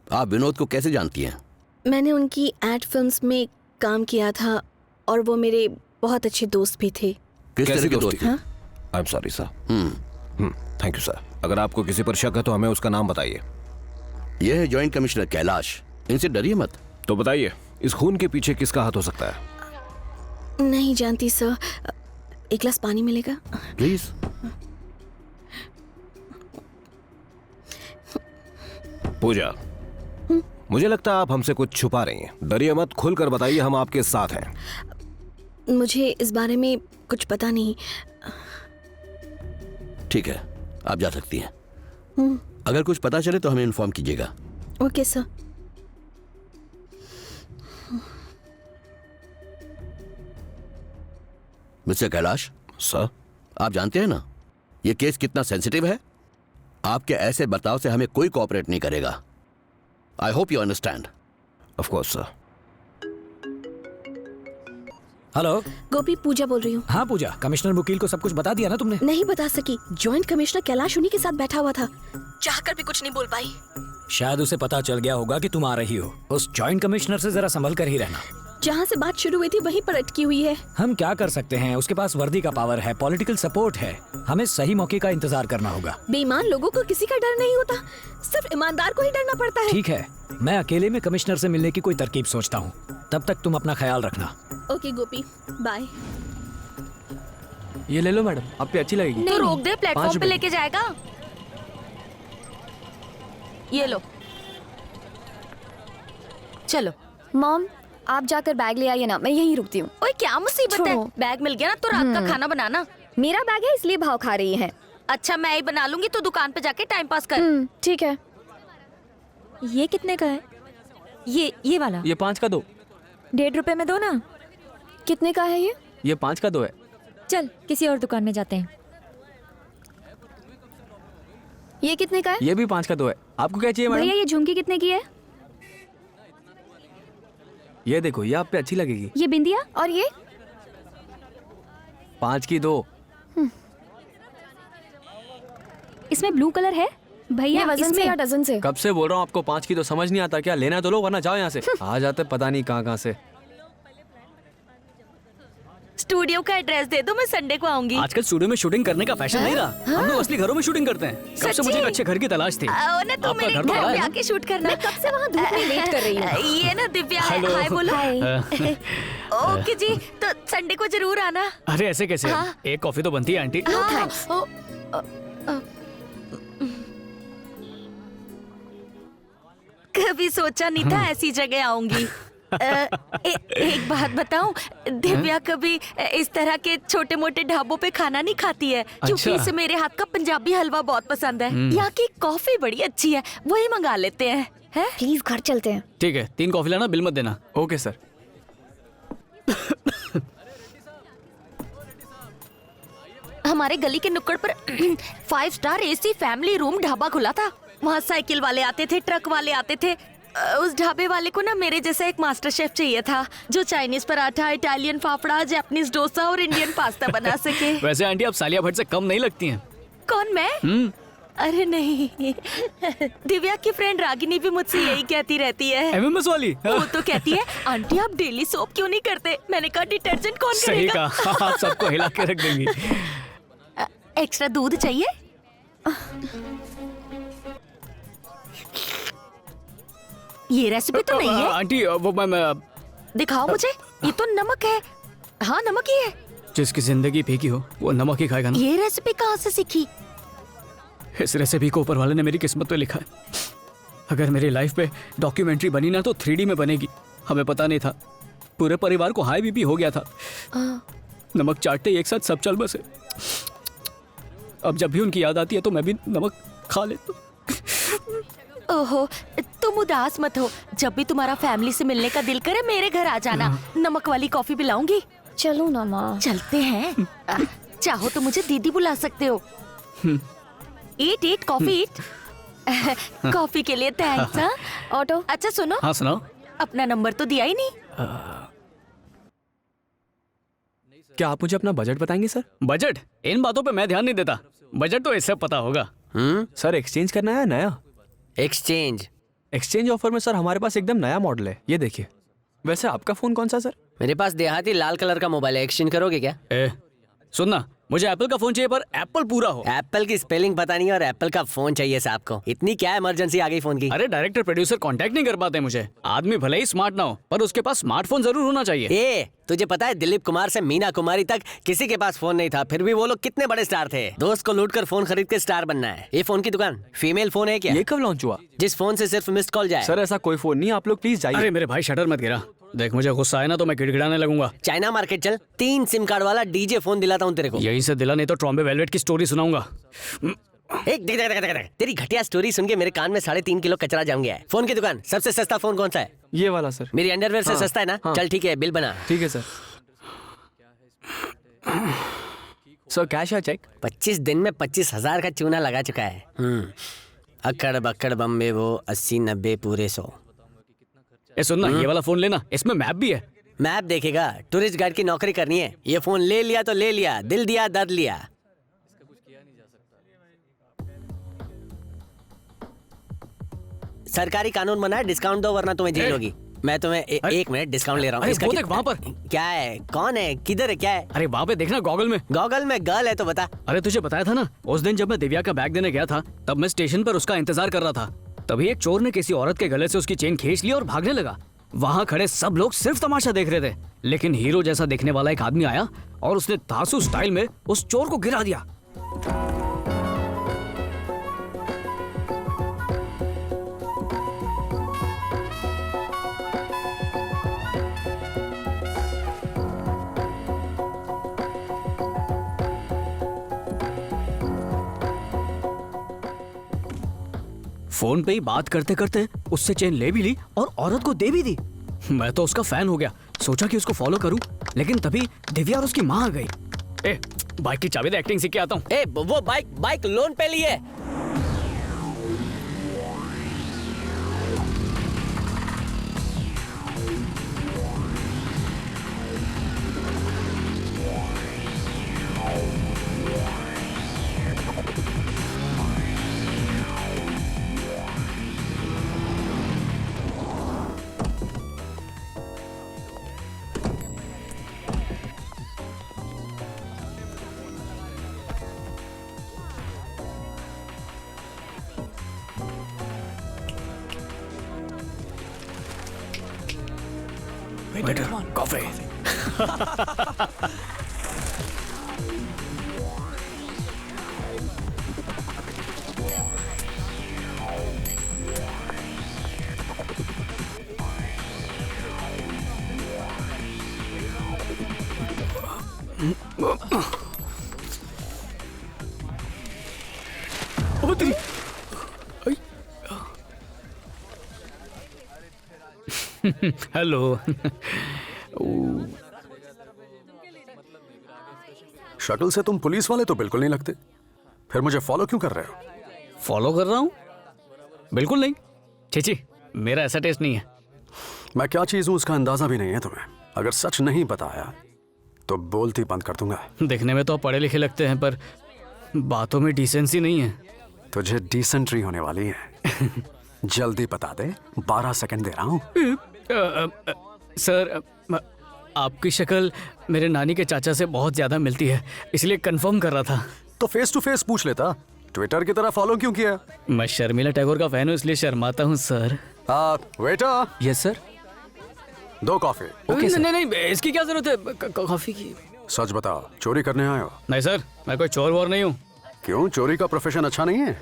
आप विनोद को कैसे जानती हैं? मैंने उनकी एड फिल्म्स में काम किया था और वो मेरे बहुत अच्छे दोस्त भी थे। किस तरह के दोस्त थे? I am sorry sir. Thank you sir. अगर आपको किसी पर शक है तो हमें उसका नाम बताइए। यह है जॉइंट कमिश्नर कैलाश। इनसे डरिए मत। तो बताइए, इस खून के पीछे किसका हाथ हो सकता है? नहीं जानती सर। एक गिलास पानी मिलेगा प्लीज? पूजा, मुझे लगता है आप हमसे कुछ छुपा रही हैं। डरिए मत, खुलकर बताइए, हम आपके साथ हैं। मुझे इस बारे में कुछ पता नहीं। ठीक है, आप जा सकती हैं। अगर कुछ पता चले तो हमें इन्फॉर्म कीजिएगा। Okay sir. Mister Kailash. Sir. आप जानते हैं ना ये केस कितना सेंसिटिव है। आपके ऐसे बर्ताव से हमें कोई कोऑपरेट नहीं करेगा। I hope you understand. Of course sir. Hello Gopi, Pooja बोल रही हूँ। हाँ पूजा, कमिश्नर मुकील को सब कुछ बता दिया ना तुमने? नहीं बता सकी। जॉइंट कमिश्नर कैलाश उन्हीं के साथ बैठा हुआ था। चाहकर भी कुछ नहीं बोल पाई। शायद उसे पता चल गया होगा कि तुम आ रही हो। उस जॉइंट कमिश्नर से जरा संभल कर ही रहना। जहाँ से बात शुरू हुई थी वहीं पर अटकी हुई है। हम क्या कर सकते हैं? उसके पास वर्दी का पावर है, पॉलिटिकल सपोर्ट है। हमें सही मौके का इंतजार करना होगा। बेईमान लोगों को किसी का डर नहीं होता, सिर्फ ईमानदार को ही डरना पड़ता है। ठीक है, मैं अकेले में कमिश्नर से मिलने की कोई तरकीब सोचता हूँ। तब तक तुम अपना ख्याल रखना। ओके गोपी, बाय। ये ले लो मैडम, आप पे अच्छी लगेगी। तो रोक दे, प्लेटफॉर्म पे लेके जाएगा। ये लो, चलो। मॉम, आप जाकर बैग ले आइए ना, मैं यहीं रुकती हूँ। ओए क्या मुसीबत है? बैग मिल गया ना तो रात का खाना बनाना। मेरा बैग है इसलिए भाव खा रही है। अच्छा मैं ही बना लूंगी, तो दुकान पे जाके टाइम पास कर। ठीक है। ये कितने का है? ये वाला? ये 5 का 2। 1.5 रुपए में दो ना। कितने का है ये? ये 5 का 2 है। चल किसी और दुकान में जाते हैं। ये कितने का है? ये भी 5 का 2 है। आपको क्या चाहिए मैडम? भैया ये झुमकी कितने की है? ये देखो, ये आप पे अच्छी लगेगी। ये बिंदिया? और ये? 5 की 2। इसमें ब्लू कलर है भैया, वजन से या डजन से? कब से बोल रहा हूँ आपको 5 की 2 समझ नहीं आता क्या? लेना है तो लो, वरना जाओ यहाँ से। आ जाते पता नहीं कहाँ से। स्टूडियो का एड्रेस दे दो, मैं संडे को आऊंगी। आजकल स्टूडियो में शूटिंग करने का फैशन नहीं रहा। हम लोग असली घरों में शूटिंग करते हैं। कब से मुझे एक अच्छे घर की तलाश थी। आओ ना तो मेरे घर पे आके शूट करना। मैं कब से वहाँ धूप में वेट कर रही हूँ। ये ना दिव्या है। हेलो। हाय बोलो। हाय। ओके जी, तो संडे को जरूर आना। अरे ऐसे कैसे? हाँ। एक कॉफी तो बनती है आंटी। कभी सोचा नहीं था ऐसी जगह आऊंगी। एक बात बताऊं, दिव्या कभी इस तरह के छोटे मोटे ढाबों पे खाना नहीं खाती है, क्योंकि अच्छा। इसे मेरे हाथ का पंजाबी हलवा बहुत पसंद है। यहाँ की कॉफी बड़ी अच्छी है, वही मंगा लेते हैं। प्लीज घर चलते हैं। ठीक है, 3 कॉफी लाना, बिल मत देना। Okay sir. हमारे गली के नुक्कड़ पर 5 star AC family room dhaba खुला था। वहाँ साइकिल वाले आते थे, ट्रक वाले आते थे। उस ढाबे वाले को ना मेरे जैसा एक मास्टर शेफ चाहिए था, जो Chinese paratha, Italian fafda, Japanese dosa और इंडियन पास्ता बना सके। वैसे आंटी आप सालिया भट्ट से कम नहीं लगती हैं। कौन, मैं? अरे नहीं, दिव्या की फ्रेंड रागिनी भी मुझसे यही कहती रहती है। MMS वाली? वो तो कहती है, आंटी आप डेली सोप क्यों नहीं करते? मैंने कहा डिटर्जेंट कौन सही करेगा? कहा, आप सबको हिला के रख देंगी। एक्स्ट्रा दूध चाहिए? ये रेसिपी तो नहीं है। आंटी वो मैं दिखाओ मुझे। ये तो नमक है। हाँ नमक ही है। जिसकी जिंदगी फीकी हो वो नमक ही खाएगा ना। ये रेसिपी कहाँ से सीखी? इस रेसिपी को ऊपर वाले ने मेरी किस्मत पे लिखा है। अगर मेरी लाइफ पे डॉक्यूमेंट्री बनी ना तो 3D में बनेगी। हमें पता नहीं था, पूरे परिवार को हाई बीपी हो गया था। नमक चाटते ही एक साथ सब चल बसे। अब जब भी उनकी याद आती है तो मैं भी नमक खा लेता हूँ। ओहो, तुम उदास मत हो। जब भी तुम्हारा फैमिली से मिलने का दिल करे मेरे घर आ जाना। नमक वाली कॉफी पिलाऊंगी। चलो ना माँ। चलते हैं। चाहो तो मुझे दीदी बुला सकते हो। ईट कॉफी ईट। कॉफी के लिए थैंक्स। हाँ ऑटो। अच्छा सुनो। हाँ सुनाओ। अपना नंबर तो दिया ही नहीं। क्या आप मुझे अपना बजट बताएंगे सर? बजट? इन बातों पे मैं ध्यान नहीं देता। बजट तो इससे पता होगा। सर एक्सचेंज करना है नया। एक्सचेंज ऑफर में सर हमारे पास एकदम नया मॉडल है, ये देखिए। वैसे आपका फोन कौन सा सर? मेरे पास देहाती लाल कलर का मोबाइल है, एक्सचेंज करोगे क्या? सुनना, मुझे एप्पल का फोन चाहिए पर एप्पल पूरा हो। एप्पल की स्पेलिंग पता नहीं और एप्पल का फोन चाहिए साहब को। इतनी क्या इमरजेंसी आ गई फोन की? अरे डायरेक्टर प्रोड्यूसर कांटेक्ट नहीं कर पाते मुझे। आदमी भले ही स्मार्ट ना हो पर उसके पास स्मार्टफोन जरूर होना चाहिए। तुझे पता है दिलीप कुमार से मीना कुमारी तक किसी के पास फोन नहीं था, फिर भी वो लोग कितने बड़े स्टार थे। दोस्त को लूटकर फोन खरीद के स्टार बनना है। ये फोन की दुकान फीमेल फोन है क्या? ये कब लॉन्च हुआ? जिस फोन से सिर्फ मिस्ड कॉल जाए। सर ऐसा कोई फोन नहीं, आप लोग प्लीज जाइए। अरे मेरे भाई शटर मत गिरा। देख मुझे गुस्सा आए ना तो मैं गिड़गिड़ाने लगूंगा। चाइना मार्केट चल, 3 सिम कार्ड वाला डीजे फोन दिलाता हूँ तेरे को। यहीं से दिला, नहीं तो ट्रॉम्बे वेलवेट की स्टोरी सुनाऊंगा। एक देख, तेरी घटिया स्टोरी सुन के मेरे कान में 3.5 किलो कचरा जम गया है। फोन की दुकान सबसे सस्ता फोन कौन सा है? ये वाला सर। मेरी अंडरवेयर से सस्ता है ना? चल ठीक है, बिल बना। ठीक है सर। सर कैश है चेक? 25 दिन में 25,000 का चूना लगा चुका है। अक्कड़ बक्कड़ बम्बे वो 80-90 पूरे 100। सुनना, ये वाला फोन लेना, इसमें मैप भी है। मैप देखेगा? टूरिस्ट गाइड की नौकरी करनी है। ये फोन ले लिया तो ले लिया, दिल दिया दर्द लिया। सरकारी कानून बना है, डिस्काउंट दो वरना तुम्हें जेल होगी। मैं तुम्हें 1 मिनट डिस्काउंट ले रहा हूँ। इसका वहाँ पर क्या है? कौन है? किधर है? क्या है? अरे वहाँ पे देखना, गॉगल में। गॉगल में गर्ल है तो बता। अरे तुझे बताया था ना, उस दिन जब मैं दिव्या का बैग देने गया था तब मैं स्टेशन पर उसका इंतजार कर रहा था। तभी एक चोर ने किसी औरत के गले से उसकी चेन खींच ली और भागने लगा। वहाँ खड़े सब लोग सिर्फ तमाशा देख रहे थे, लेकिन हीरो जैसा दिखने वाला एक आदमी आया और उसने तासु स्टाइल में उस चोर को गिरा दिया। फोन पे ही बात करते करते उससे चेन ले भी ली और औरत को दे भी दी। मैं तो उसका फैन हो गया, सोचा कि उसको फॉलो करूं, लेकिन तभी दिव्या और उसकी माँ आ गई। बाइक की चाबी दे, एक्टिंग सीख के आता हूँ। वो बाइक लोन पे ली है। Waiter coffee. हेलो। शक्ल से तुम पुलिस वाले तो बिल्कुल नहीं लगते, फिर मुझे फॉलो क्यों कर रहे हो? फॉलो कर रहा हूँ? बिल्कुल नहीं, चीची, मेरा ऐसा टेस्ट नहीं है। मैं क्या चीज हूं उसका अंदाजा भी नहीं है तुम्हें। अगर सच नहीं बताया तो बोलती बंद कर दूंगा। देखने में तो पढ़े लिखे लगते हैं पर बातों में डिसेंसी नहीं है। तुझे डिसेंट्री होने वाली है। जल्दी बता दे, 12 सेकंड दे रहा हूँ। सर, आपकी शक्ल मेरे नानी के चाचा से बहुत ज्यादा मिलती है, इसलिए कंफर्म कर रहा था। तो फेस टू फेस पूछ लेता, ट्विटर की तरह फॉलो क्यों किया? मैं शर्मिला टैगोर का फैन हूँ इसलिए शर्माता हूँ sir. Waiter. Yes sir. 2 coffee. नहीं, इसकी क्या जरूरत है कॉफी की? सच बताओ, चोरी करने आए हो? नहीं सर, मैं कोई चोर वोर नहीं हूँ। क्यों, चोरी का प्रोफेशन अच्छा नहीं है?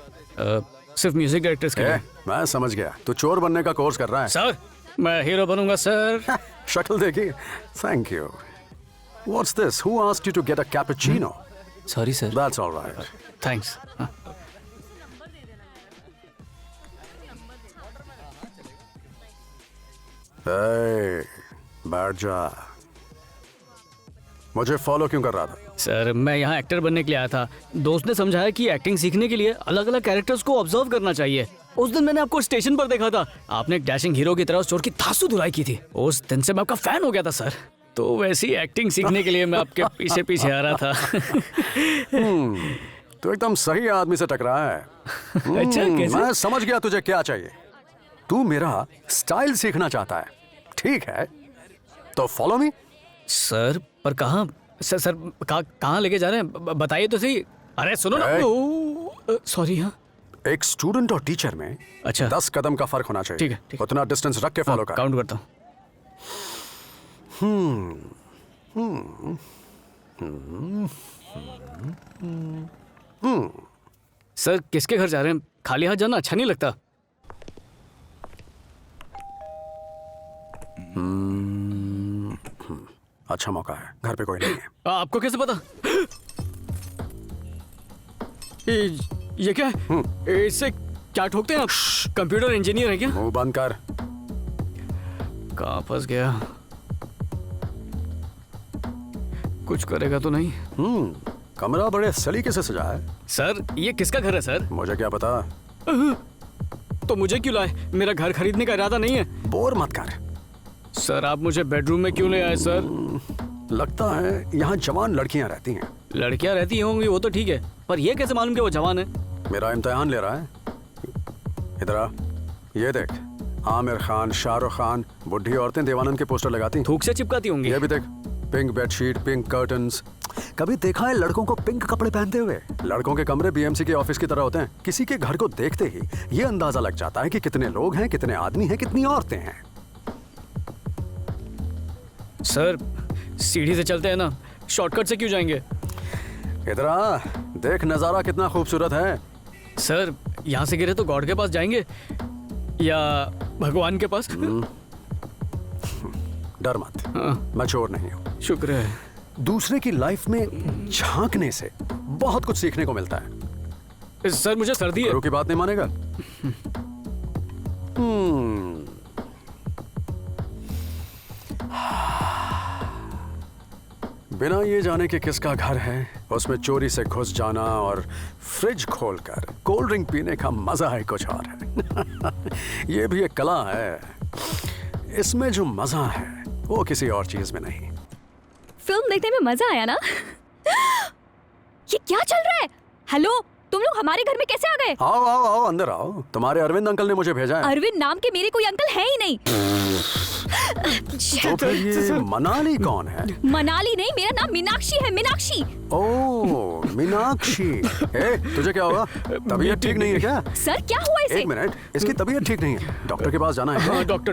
सिर्फ म्यूजिक डायरेक्टर्स के लिए। मैं समझ गया, तू चोर बनने का कोर्स कर रहा है। सर, मैं हीरो बनूंगा सर। शक्ल देखी। Thank you. What's this? Who asked you to get a cappuccino? Sorry sir. That's alright. Thanks. बैठ जा। मुझे फॉलो क्यों कर रहा था? सर, मैं यहाँ एक्टर बनने के लिए आया था। दोस्त ने समझाया कि एक्टिंग सीखने के लिए अलग अलग कैरेक्टर्स को ऑब्जर्व करना चाहिए। उस दिन मैंने आपको स्टेशन पर देखा था, आपने एक डैशिंग हीरो की तरह उस चोर की धांसू धुलाई की थी। उस दिन से मैं आपका फैन हो गया था सर। तो वैसी एक्टिंग सीखने के लिए मैं आपके पीछे पीछे आ रहा था। तो एकदम सही आदमी से टकराया है। अच्छा, कैसे? मैं समझ गया तुझे क्या चाहिए। तू मेरा स्टाइल सीखना चाहता है, ठीक है? तो फॉलो मी। सर, पर कहाँ? सर कहाँ लेके जा रहे हैं, बताइए तो सही। अरे सुनो ना। सॉरी। हाँ, एक स्टूडेंट और टीचर में अच्छा 10 कदम का फर्क होना चाहिए। ठीक है। उतना डिस्टेंस रख के फॉलो कर। काउंट करता हूँ। सर, किसके घर जा रहे हैं? खाली हाथ जाना अच्छा नहीं लगता। अच्छा मौका है, घर पे कोई नहीं है। आपको कैसे पता? ये क्या है? इससे क्या ठोकते हैं आप? कंप्यूटर इंजीनियर है क्या? मुंह बंद कर। कहाँ फंस गया? कुछ करेगा तो नहीं? कमरा बड़े सलीके से सजा है। सर, ये किसका घर है सर? मुझे क्या पता। तो मुझे क्यों लाए? मेरा घर खरीदने का इरादा नहीं है। बोर मत कर। सर, आप मुझे बेडरूम में क्यों ले आए सर? लगता है यहाँ जवान लड़कियाँ रहती हैं। लड़कियाँ रहती होंगी वो तो ठीक है, पर ये कैसे मालूम कि वो जवान है? मेरा इम्तिहान ले रहा है। इधर आ, ये देख, आमिर खान, शाहरुख खान, बुढ़ी औरतें देवानंद के पोस्टर लगाती हैं। थूक से चिपकाती होंगी। ये भी देख, पिंक बेडशीट, पिंक कर्टन्स। कभी देखा है लड़कों को पिंक कपड़े पहनते हुए? लड़कों के कमरे बीएमसी के ऑफिस की तरह होते हैं। किसी के घर को देखते ही ये अंदाजा लग जाता है कि कितने लोग हैं, कितने आदमी हैं, कितनी औरतें हैं। सर, सीढ़ी से चलते हैं ना, शॉर्टकट से क्यों जाएंगे? इधर आ, देख नजारा कितना खूबसूरत है। सर, यहाँ से गिरे तो गॉड के पास जाएंगे या भगवान के पास? डर मत। मैं चोर नहीं हूँ। शुक्र है। दूसरे की लाइफ में झांकने से बहुत कुछ सीखने को मिलता है। सर, मुझे सर्दी है। गुरु की बात नहीं मानेगा? बिना ये जाने कि किसका घर है, उसमें चोरी से घुस जाना और फ्रिज खोलकर कोल्ड ड्रिंक पीने का मजा है कुछ और है। ये भी एक कला है। इसमें जो मजा है वो किसी और चीज में नहीं। फिल्म देखने में मजा आया ना? ये क्या चल रहा है? हेलो, तुम लोग हमारे घर में कैसे आ गए? आओ आओ आओ, अंदर आओ। तुम्हारे अरविंद अंकल ने मुझे भेजा है। अरविंद नाम के मेरे कोई अंकल है ही नहीं। तो फिर ये मनाली कौन है? मनाली नहीं, मेरा नाम मीनाक्षी है, मीनाक्षी। ओह मीनाक्षी। ए, तुझे क्या हुआ? तबीयत ठीक नहीं है क्या? सर क्या हुआ इसे? एक मिनट, इसकी तबीयत ठीक नहीं है, डॉक्टर के पास जाना है। हाँ, डॉक्टर।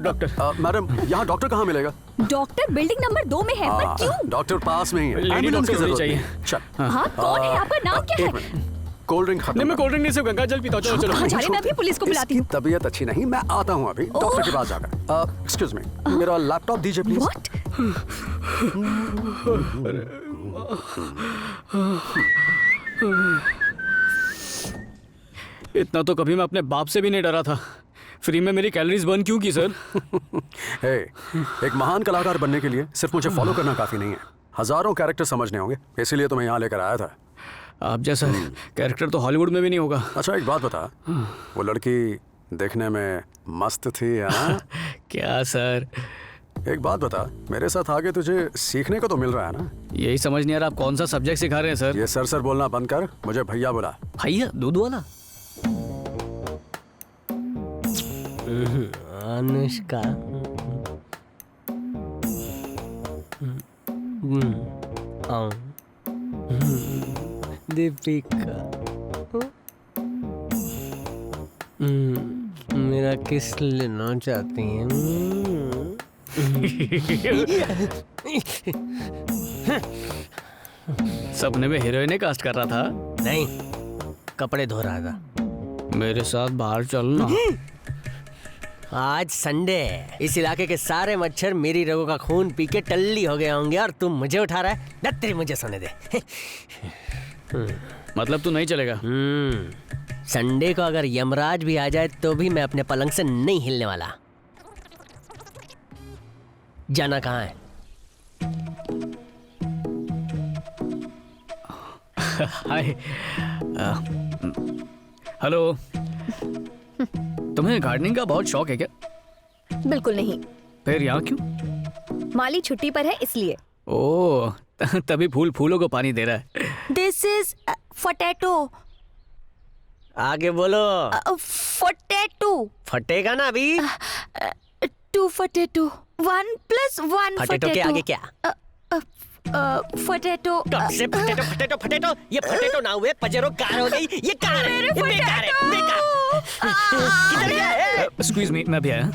मैडम, यहाँ डॉक्टर कहाँ मिलेगा? डॉक्टर बिल्डिंग नंबर 2 में है, पर क्यों? डॉक्टर पास में ही है, लेडी एम्बुलेंस की डॉक्टर होनी जरूरत चाहिए। नहीं। चल। हाँ, कौन है? आपका नाम क्या है? कोल्ड ड्रिंक खत्म। नहीं, मैं कोल्ड ड्रिंक नहीं, सिर्फ गंगा जल पीता हूँ। चलो चलो। कहाँ जा रहे हैं? मैं अभी पुलिस को बुलाती हूँ। इसकी तबीयत अच्छी नहीं, मैं आता हूँ अभी डॉक्टर के पास जाकर। एक्सक्यूज मी, मेरा लैपटॉप दीजिए प्लीज। इतना तो कभी मैं अपने बाप से भी नहीं डरा था। फ्री में मेरी कैलोरीज बर्न क्यों की सर? हे, एक महान कलाकार बनने के लिए सिर्फ मुझे फॉलो करना काफी नहीं है, हजारों कैरेक्टर समझने होंगे, इसीलिए तो मैं यहाँ लेकर आया था। आप जैसा कैरेक्टर तो हॉलीवुड में भी नहीं होगा। अच्छा एक बात बता, वो लड़की देखने में मस्त थी है ना? क्या सर? एक बात बता, मेरे साथ आगे तुझे सीखने को तो मिल रहा है ना? यही समझ नहीं आ रहा आप कौन सा सब्जेक्ट सिखा रहे हैं सर? ये सर बोलना बंद कर, मुझे भैया बुला। भैया? दूध वाला? अनुष्का। दीपिका। मेरा किस लेना चाहती हैं? सपने में हीरोइने कास्ट कर रहा था? नहीं, कपड़े धो रहा था। मेरे साथ बाहर चलना। आज संडे है, इस इलाके के सारे मच्छर मेरी रगों का खून पी के टल्ली हो गए होंगे और तू मुझे उठा रहा है? डत्तरी मुझे सोने दे। मतलब तू नहीं चलेगा? संडे को अगर यमराज भी आ जाए तो भी मैं अपने पलंग से नहीं हिलने वाला। जाना कहाँ है? हाय। हेलो। तुम्हें गार्डनिंग का बहुत शौक है क्या? बिल्कुल नहीं। फिर यहाँ क्यों? माली छुट्टी पर है इसलिए। ओह, तभी फूलों को पानी दे रहा है। This is potato. आगे बोलो। पोटैटो। फटेगा ना अभी? 2 पोटैटो। 1 + 1 पोटैटो के आगे क्या? पोटैटो। कब से पोटैटो? ये पोटैटो ना हुए पजेरो कार हो गई। ये कार है, ये बेकार है, बेकार। किधर गया है? एक्सक्यूज मी, मैं भी आया।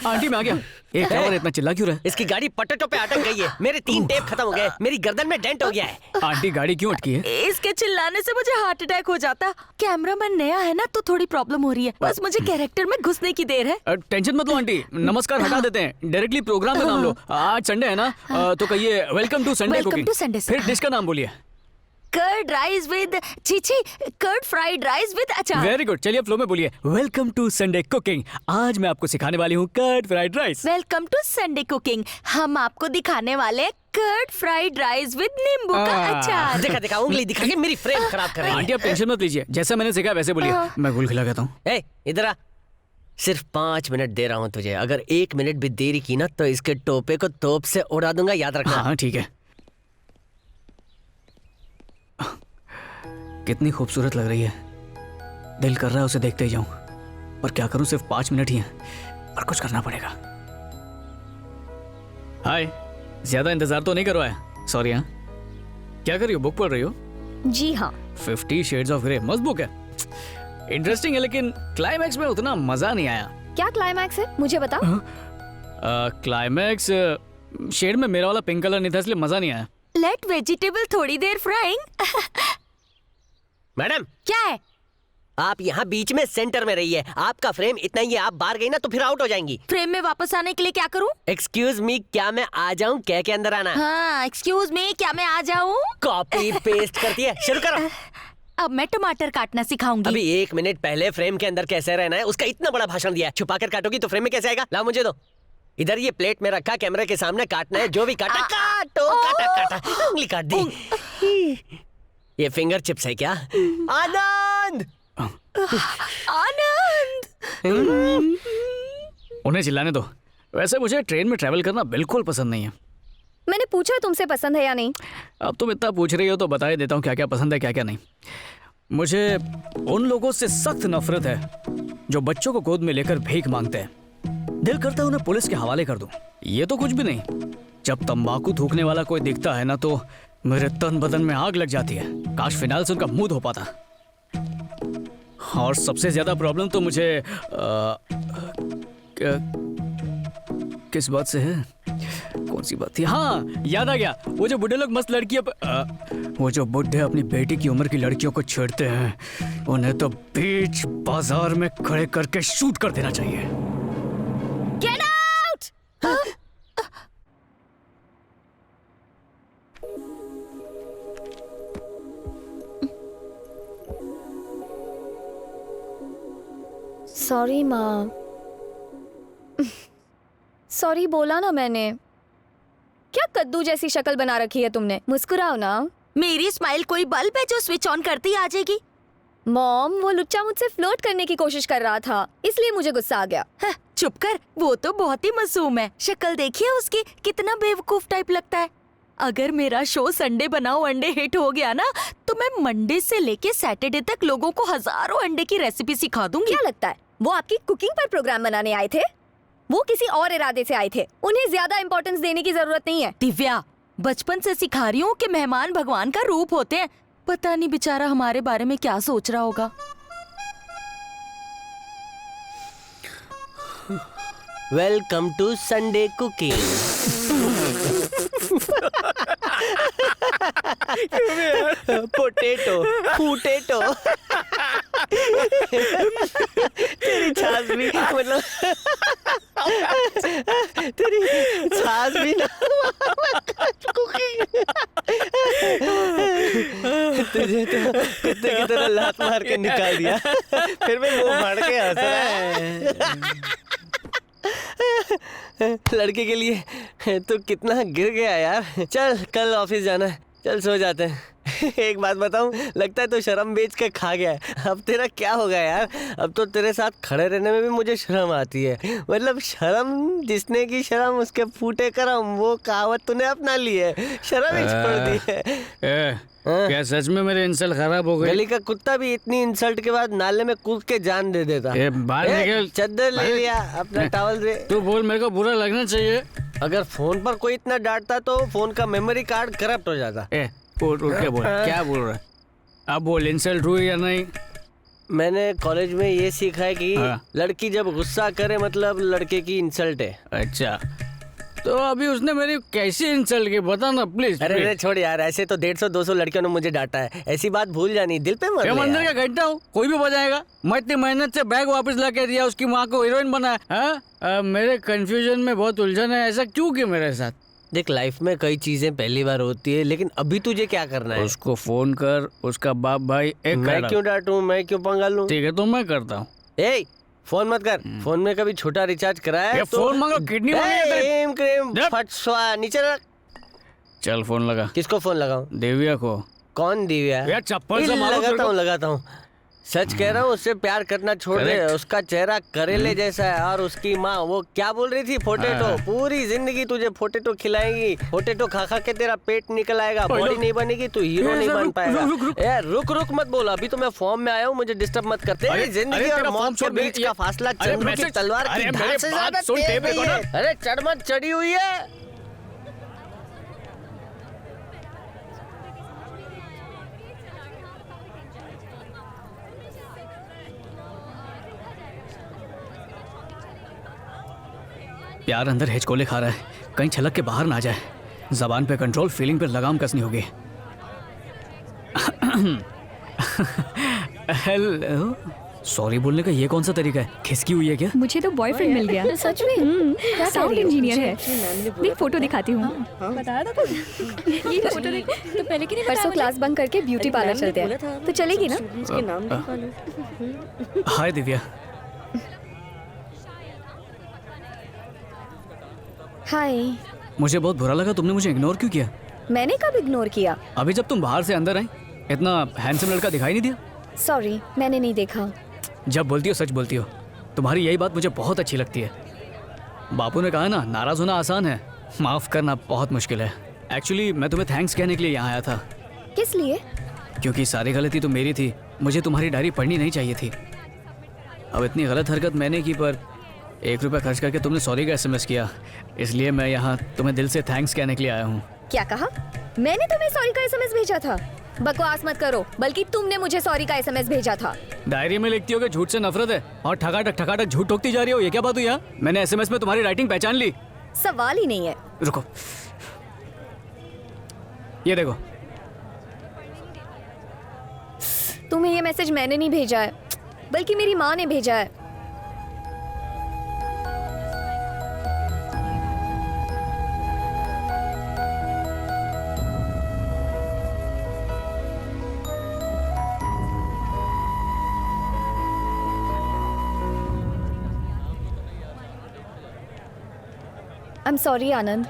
आंटी मैं आ गया। एक क्या इतना चिल्ला क्यों रहा है? इसकी गाड़ी पोटैटो पे अटक गई है। मेरे 3 टेप खत्म हो गए, मेरी गर्दन में डेंट हो गया है। आंटी गाड़ी क्यों अटकी है? इसके चिल्लाने से मुझे हार्ट अटैक हो जाता। कैमरामैन नया है ना, तो थोड़ी प्रॉब्लम हो रही है। बस मुझे कैरेक्टर में घुसने की देर है। टेंशन मत लो आंटी, नमस्कार हटा देते हैं, डायरेक्टली प्रोग्राम का नाम लो। आज संडे है ना, तो कहिए वेलकम टू संडे कुकिंग। फिर डिश का नाम बोलिए। Curd rice with curd fried rice with achar. Very good, चलिए फ्लो में बोलिए। Welcome to Sunday cooking. आज मैं आपको सिखाने वाली हूँ curd fried rice. Welcome to Sunday cooking. हम आपको दिखाने वाले कर्ड फ्राइड राइस विद नींबू का अचार। देखा उंगली दिखा के मेरी फ्रेम खराब कर रही है। आंटी आप टेंशन मत लीजिए, जैसा मैंने सिखाया वैसे बोलिए। मैं गुल खिला कहता हूँ। इधर आ, सिर्फ 5 मिनट दे रहा हूँ तुझे। अगर 1 मिनट भी देरी की ना तो इसके टोपे को तोप से उड़ा दूंगा, याद रखना। हाँ ठीक है। कितनी खूबसूरत लग रही है, दिल कर रहा है उसे देखते ही जाऊं, पर क्या करूं, सिर्फ 5 मिनट ही हैं, पर कुछ करना पड़ेगा। हाय, ज्यादा इंतजार तो नहीं करवाया? सॉरी। हाँ, क्या कर रही हो? बुक पढ़ रही हो? जी हाँ। 50 शेड्स ऑफ ग्रे मस्त बुक है, इंटरेस्टिंग है, लेकिन क्लाइमैक्स में उतना मजा नहीं आया। क्या क्लाइमैक्स है, मुझे बताओ। क्लाइमैक्स शेड में मेरा वाला पिंक कलर नहीं था, इसलिए मजा नहीं आया। लेट वेजिटेबल थोड़ी देर फ्राइंग। मैडम क्या है? आप यहाँ बीच में सेंटर में रहिए। आपका फ्रेम इतना ही है, आप बाहर गई ना तो फिर आउट हो जाएंगी। फ्रेम में वापस आने के लिए क्या करूँ? एक्सक्यूज मी, क्या मैं आ जाऊँ? कह के अंदर आना। हाँ, एक्सक्यूज मी, क्या मैं आ जाऊँ? कॉपी पेस्ट करती है, शुरू करो। अब मैं टमाटर काटना सिखाऊंगी। अभी 1 मिनट पहले फ्रेम के अंदर कैसे रहना है उसका इतना बड़ा भाषण दिया। छुपा कर काटोगी तो फ्रेम में कैसे आएगा? लाओ मुझे दो। इधर ये प्लेट में रखा, कैमरे के सामने काटना है, जो भी काटा काटो। काटा उंगली काट दी। ये फिंगर चिप्स है क्या? आनंद, आनंद। उन्हें चिल्लाने दो। वैसे मुझे ट्रेन में ट्रैवल करना बिल्कुल पसंद नहीं है। मैंने पूछा तुमसे पसंद है या नहीं। अब तुम इतना पूछ रही हो तो बता ही देता हूँ क्या क्या पसंद है क्या क्या नहीं। मुझे उन लोगों से सख्त नफरत है जो बच्चों को गोद में लेकर भीख मांगते हैं। दिल करता है उन्हें पुलिस के हवाले कर दूं। ये तो कुछ भी नहीं, जब तंबाकू थूकने वाला कोई दिखता है ना तो मेरे तन बदन में आग लग जाती है। काश फिनाइल से उनका मुंह धो पाता। और सबसे ज्यादा प्रॉब्लम तो मुझे किस बात से है? कौन सी बात थी? हाँ, याद आ गया। वो जो बुढ़े लोग मस्त लड़कियों वो जो बुढ़े अपनी बेटी की उम्र की लड़कियों को छेड़ते हैं, उन्हें तो बीच बाजार में खड़े करके शूट कर देना चाहिए। Get out! सॉरी माँ, सॉरी बोला ना मैंने। क्या कद्दू जैसी शक्ल बना रखी है तुमने? मुस्कुराओ ना। मेरी स्माइल कोई बल्ब है जो स्विच ऑन करती आ जाएगी? मॉम, वो लुच्चा मुझसे फ्लर्ट करने की कोशिश कर रहा था, इसलिए मुझे गुस्सा आ गया। चुप कर, वो तो बहुत ही मासूम है। शक्ल देखिए उसकी, कितना बेवकूफ टाइप लगता है। अगर मेरा शो संडे बनाओ अंडे हिट हो गया ना, तो मैं मंडे से लेके सैटरडे तक लोगों को हजारों अंडे की रेसिपी सिखा दूंगी। क्या लगता है वो आपकी कुकिंग पर प्रोग्राम बनाने आए थे? वो किसी और इरादे से आए थे। उन्हें ज्यादा इंपॉर्टेंस देने की जरूरत नहीं है। दिव्या, बचपन से सिखा रही हूँ कि मेहमान भगवान का रूप होते हैं। पता नहीं बेचारा हमारे बारे में क्या सोच रहा होगा। Welcome to Sunday cooking. Potato फूटेटो। तेरी छाछ भी मतलब तेरी छाछ भी ना तुझे तो कितने की तरह लात मार के निकाल दिया, फिर मैं मुंह फाड़ के हंस रहा है। लड़के के लिए तो कितना गिर गया यार। चल कल ऑफिस जाना है, चल सो जाते हैं। एक बात बताऊं, लगता है तो शर्म बेच के खा गया है। अब तेरा क्या होगा यार? अब तो तेरे साथ खड़े रहने में भी मुझे शर्म आती है। मतलब शर्म जिसने की शर्म उसके फूटे करम, वो कहावत तूने अपना ली है, शर्म ही छोड़ दी है। क्या सच में मेरे इंसल्ट खराब हो गई? गली का कुत्ता भी इतनी इंसल्ट के बाद नाले में कूद के जान दे देता। चद्दर ले लिया, अपना टॉवल दे। तू बोल, मेरे को बुरा लगना चाहिए। अगर फोन पर कोई इतना डांटता तो फोन का मेमोरी कार्ड करप्ट हो जाता। उठ के बोल, क्या बोल रहा है? अब बोल, इंसल्ट हुई या नहीं? मैंने कॉलेज में ये सीखा है कि लड़की जब गुस्सा करे मतलब लड़के की इंसल्ट है। अच्छा, तो अभी उसने मेरी कैसी इंसल्ट की, बता ना प्लीज। अरे छोड़ यार, ऐसे तो 150-200 लड़कियों ने मुझे डांटा है। ऐसी बात भूल जानी, दिल पे मत ले। मंदिर का घंटा हूँ, कोई भी बजाएगा। मैं इतनी मेहनत से बैग वापस ला के दिया, उसकी माँ को हीरोइन बनाया। मेरे कंफ्यूजन में बहुत उलझन है। ऐसा क्यों किया मेरे साथ? देख, लाइफ में कई चीजें पहली बार होती है, लेकिन अभी तुझे क्या करना है? उसको फोन कर, उसका बाप भाई एक। मैं क्यों डांटूं, मैं क्यों पंगा लूं? ठीक है तो मैं करता हूँ। ए, फोन मत कर। फोन में कभी छोटा रिचार्ज कराया है तो फोन मांगो, किडनी क्रीम फटसवा नीचे रख। चल फोन लगा। किसको फोन लगाऊं? देविया को। कौन दिव्या? यार चप्पल से मारो। लगाता हूँ। सच कह रहा हूँ, उससे प्यार करना छोड़ दे। उसका चेहरा करेले जैसा है और उसकी माँ वो क्या बोल रही थी, पोटैटो। पूरी जिंदगी तुझे पोटैटो खिलाएंगी। पोटैटो खा खा के तेरा पेट निकल आएगा, बॉडी नहीं बनेगी, तू हीरो नहीं बन पाएगा। यार रुक मत बोल, अभी तो मैं फॉर्म में आया हूँ, मुझे डिस्टर्ब मत करते। जिंदगी और मौत के बीच का फासला चंद्र की तलवार की धार से ज्यादा तेज है। अरे चढ़ मत, चढ़ी हुई है। प्यार अंदर हिचकोले खा रहा है, कहीं छलक के बाहर ना जाए। जबान पे कंट्रोल, फीलिंग पे लगाम कसनी होगी। हेलो, सॉरी बोलने का ये कौन सा तरीका है? खिसकी हुई है क्या? मुझे तो बॉयफ्रेंड मिल गया। सच में? साउंड इंजीनियर है। देख फोटो दिखाती हूँ। बताया था तुम? ये फोटो देख। तो पहले की नहीं परसों क्लास बंक करके ब्यूटी पार्लर चलते हैं, तो चलेगी ना? हाय दिव्या। हाय। मुझे बहुत बुरा लगा, तुमने मुझे इग्नोर क्यों किया? मैंने कब इग्नोर किया? अभी जब तुम बाहर से अंदर आई, इतना हैंडसम लड़का दिखाई नहीं दिया? सॉरी, मैंने नहीं देखा। जब बोलती हो सच बोलती हो। तुम्हारी यही बात मुझे बहुत अच्छी लगती है। बापू ने कहा ना, नाराज होना आसान है, माफ करना बहुत मुश्किल है। एक्चुअली मैं तुम्हें थैंक्स कहने के लिए यहाँ आया था। किस लिए? क्योंकि सारी गलती तो मेरी थी, मुझे तुम्हारी डायरी पढ़नी नहीं चाहिए थी। अब इतनी गलत हरकत मैंने की, पर 1 रुपया खर्च करके तुमने सॉरी का एसएमएस किया, इसलिए मैं यहाँ तुम्हें दिल से थैंक्स कहने के लिए आया हूँ। क्या कहा? मैंने तुम्हें सॉरी का एसएमएस भेजा था? बकवास मत करो, बल्कि तुमने मुझे सॉरी का एसएमएस भेजा था। डायरी में लिखती हो कि झूठ से नफरत है और ठगाठक झूठ ठोकती जा रही हो। ये क्या बात हुई यार? मैंने एसएमएस में तुम्हारी राइटिंग पहचान ली। सवाल ही नहीं है। रुको, ये देखो। तुम्हें ये मैसेज मैंने नहीं भेजा है, बल्कि मेरी माँ ने भेजा है। I'm sorry, आनंद।